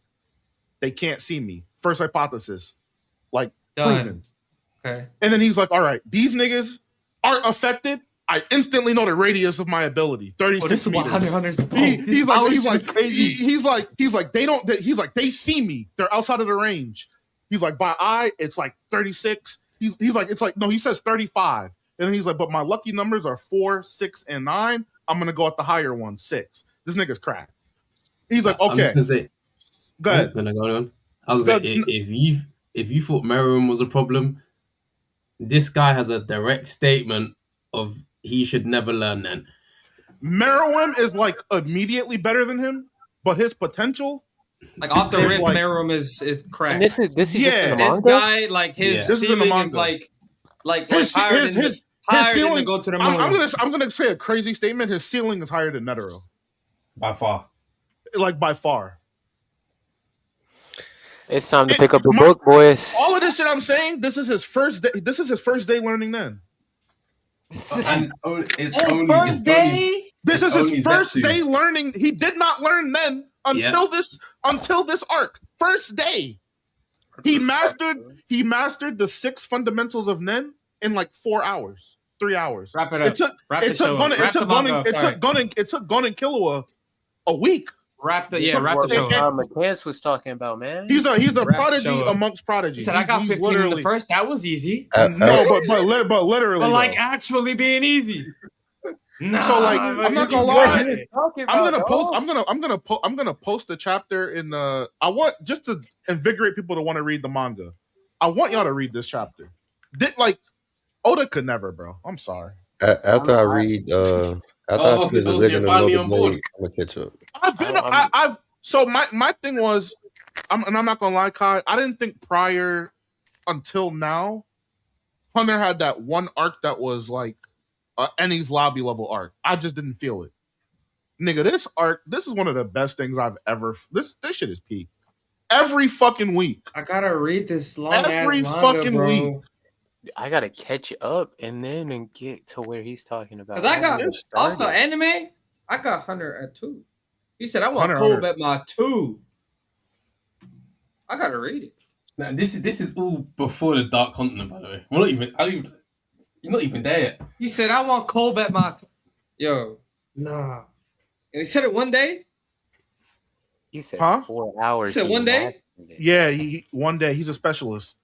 Speaker 2: they can't see me. First hypothesis. Like, proven.
Speaker 3: Okay.
Speaker 2: And then he's like, all right, these niggas aren't affected. I instantly know the radius of my ability, 36 meters. He's like, they see me. They're outside of the range. He's like, by eye, it's like 36. He's like, it's like, no, he says 35. And then he's like, but my lucky numbers are 4, 6, and 9. I'm gonna go at the higher one, 6. This nigga's cracked. He's like, okay.
Speaker 10: I'm just gonna say,
Speaker 2: go ahead.
Speaker 10: I was like, if you thought Merriam was a problem, this guy has a direct statement of he should never learn then.
Speaker 2: Merriam is like immediately better than him, but his potential,
Speaker 3: like off the rip, like, Merriam is cracked.
Speaker 5: And this is just in the
Speaker 3: this
Speaker 5: manga?
Speaker 3: guy, like his ceiling is like higher than to go to the moon.
Speaker 2: I'm gonna say a crazy statement. His ceiling is higher than Netero.
Speaker 10: By far.
Speaker 2: Like by far.
Speaker 5: It's time to pick up the book, boys.
Speaker 2: All of this shit I'm saying, this is his first day. This is his first day learning then.
Speaker 10: And it's only
Speaker 3: first day.
Speaker 2: This is his first day learning. He did not learn then until this arc. First day. He mastered the 6 fundamentals of Nen in like 4 hours, 3 hours.
Speaker 3: Wrap it up.
Speaker 2: It took Gon and Killua a week.
Speaker 3: Wrap the show.
Speaker 5: McCants was talking about, man.
Speaker 2: He's the prodigy amongst prodigies.
Speaker 3: He said, I got 15 in the first. That was easy.
Speaker 2: No, but literally.
Speaker 3: But like actually being easy.
Speaker 2: No, so like I'm not gonna lie. I'm gonna post the chapter in the. I want just to invigorate people to want to read the manga. I want y'all to read this chapter. Oda could never, bro. I'm sorry.
Speaker 12: After I read his original I'm gonna catch up.
Speaker 2: So my thing was, I'm not gonna lie, Kai. I didn't think prior until now, Hunter had that one arc that was like Eni's lobby level arc. I just didn't feel it. Nigga, this arc, this is one of the best things I've ever. This shit is peak. Every fucking week.
Speaker 3: I gotta read this long
Speaker 2: every
Speaker 3: ass
Speaker 2: fucking
Speaker 3: manga,
Speaker 2: week.
Speaker 3: bro.
Speaker 5: I gotta catch up and then get to where he's talking about.
Speaker 3: Cause I got off the anime, I got Hunter at 2. He said I want Cold at my 2. I gotta read it.
Speaker 10: Now this is all before the Dark Continent, by the way. You're not even there yet.
Speaker 3: He said I want Cold at my. Yo, nah. And he said it one day.
Speaker 5: He said 4 hours.
Speaker 3: He said one day.
Speaker 2: Yeah, one day. He's a specialist.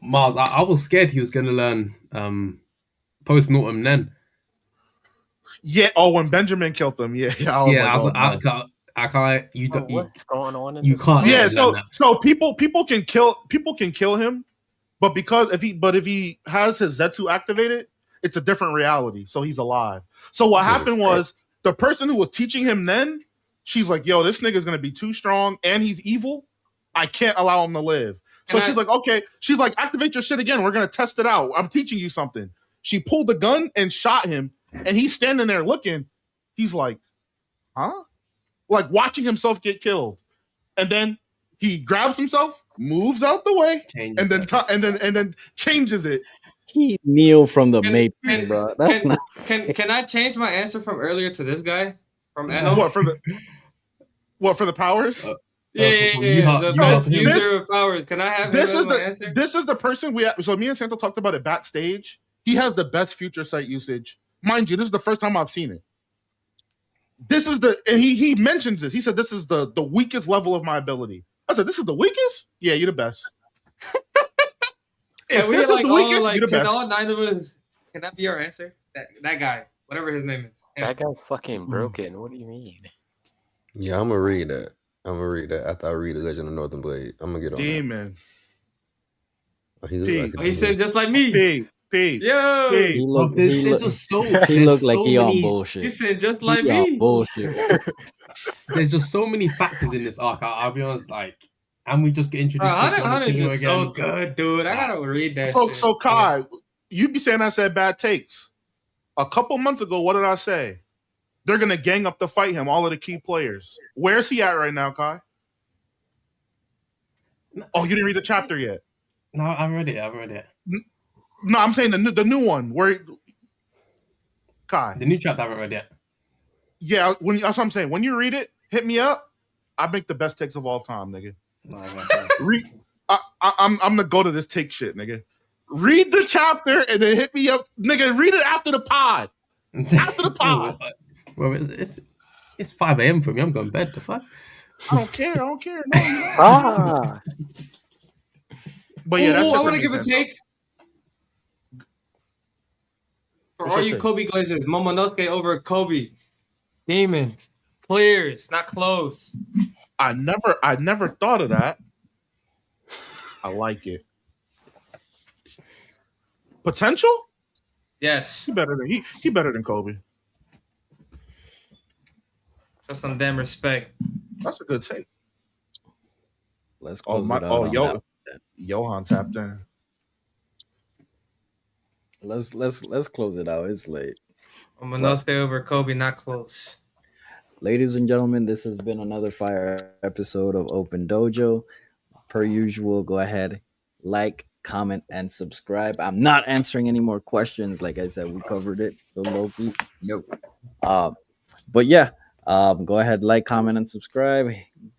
Speaker 10: Mars, I was scared he was going to learn post-mortem then.
Speaker 2: Yeah. Oh, when Benjamin killed him. Yeah.
Speaker 10: I can't.
Speaker 5: What's going on?
Speaker 10: You can't.
Speaker 2: Yeah. So people can kill him, but if he has his Zetsu activated, it's a different reality. So he's alive. So what happened was the person who was teaching him then, she's like, "Yo, this nigga's gonna be too strong, and he's evil. I can't allow him to live." So she's like, okay. She's like, activate your shit again. We're going to test it out. I'm teaching you something. She pulled the gun and shot him. And he's standing there looking. He's like, huh? Like watching himself get killed. And then he grabs himself, moves out the way, and then changes it.
Speaker 1: He Neo from the Matrix, bro. That's not.
Speaker 3: Can I change my answer from earlier to this guy from Eno?
Speaker 2: What for the powers?
Speaker 3: The
Speaker 10: You
Speaker 3: best
Speaker 10: have him.
Speaker 3: user of powers. Can I have him as my answer?
Speaker 2: This is the person so me and Santo talked about it backstage. He has the best future sight usage. Mind you, this is the first time I've seen it. This is and he mentions this. He said this is the weakest level of my ability. I said, this is the weakest? Yeah, you're the best.
Speaker 3: Can we like all like can all 9 of us can that be our answer? That guy, whatever his name is.
Speaker 5: That guy's fucking broken. What do you mean?
Speaker 12: Yeah, I'm gonna read that. After I read The Legend of Northern Blade. I'm gonna get on
Speaker 2: Demon.
Speaker 12: That. He
Speaker 3: said just like me.
Speaker 1: Yo, he looked like he on bullshit.
Speaker 3: He said just like me.
Speaker 1: Bullshit.
Speaker 10: There's just so many factors in this arc. I'll be honest, and we just get introduced to
Speaker 3: Hunter is just so good, dude. I gotta read that shit.
Speaker 2: So Kai, you be saying I said bad takes. A couple months ago, what did I say? They're gonna gang up to fight him, all of the key players. Where's he at right now, Kai? Oh, you didn't read the chapter yet?
Speaker 10: No, I've read it.
Speaker 2: No, I'm saying the new one. Where Kai?
Speaker 10: The new chapter I haven't read yet.
Speaker 2: Yeah, that's what I'm saying. When you read it, hit me up. I make the best takes of all time, nigga. I'm the go to this take shit, nigga. Read the chapter and then hit me up, nigga. Read it after the pod. After the pod.
Speaker 10: Well, it's 5 a.m. for me. I'm going to bed. The fuck.
Speaker 2: I don't care. No, but yeah, that's
Speaker 3: I want to give a take. For all you Kobe Glazers, Momonosuke over Kobe. Demon. Clears, not close.
Speaker 2: I never thought of that. I like it. Potential?
Speaker 3: Yes.
Speaker 2: He better than Kobe.
Speaker 3: Show some damn respect.
Speaker 2: That's a good take.
Speaker 1: Let's close it out.
Speaker 2: Johan tapped in.
Speaker 1: Let's close it out. It's late.
Speaker 3: Momonosuke over Kobe, not close.
Speaker 1: Ladies and gentlemen, this has been another fire episode of Open Dojo. Per usual, go ahead, like, comment, and subscribe. I'm not answering any more questions. Like I said, we covered it. So Loki.
Speaker 3: Nope.
Speaker 1: But yeah, go ahead, like, comment, and subscribe.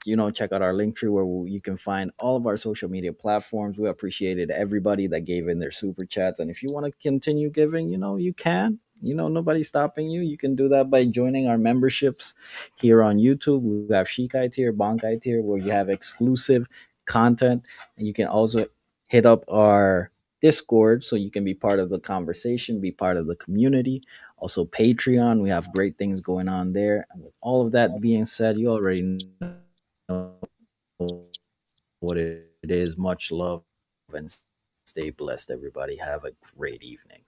Speaker 1: Check out our link tree where you can find all of our social media platforms. We appreciated everybody that gave in their super chats. And if you want to continue giving, you can. Nobody's stopping you. You can do that by joining our memberships here on YouTube. We have Shikai tier, Bankai tier, where you have exclusive content. And you can also hit up our Discord so you can be part of the conversation, be part of the community. Also, Patreon, we have great things going on there. And with all of that being said, you already know what it is. Much love and stay blessed, everybody. Have a great evening.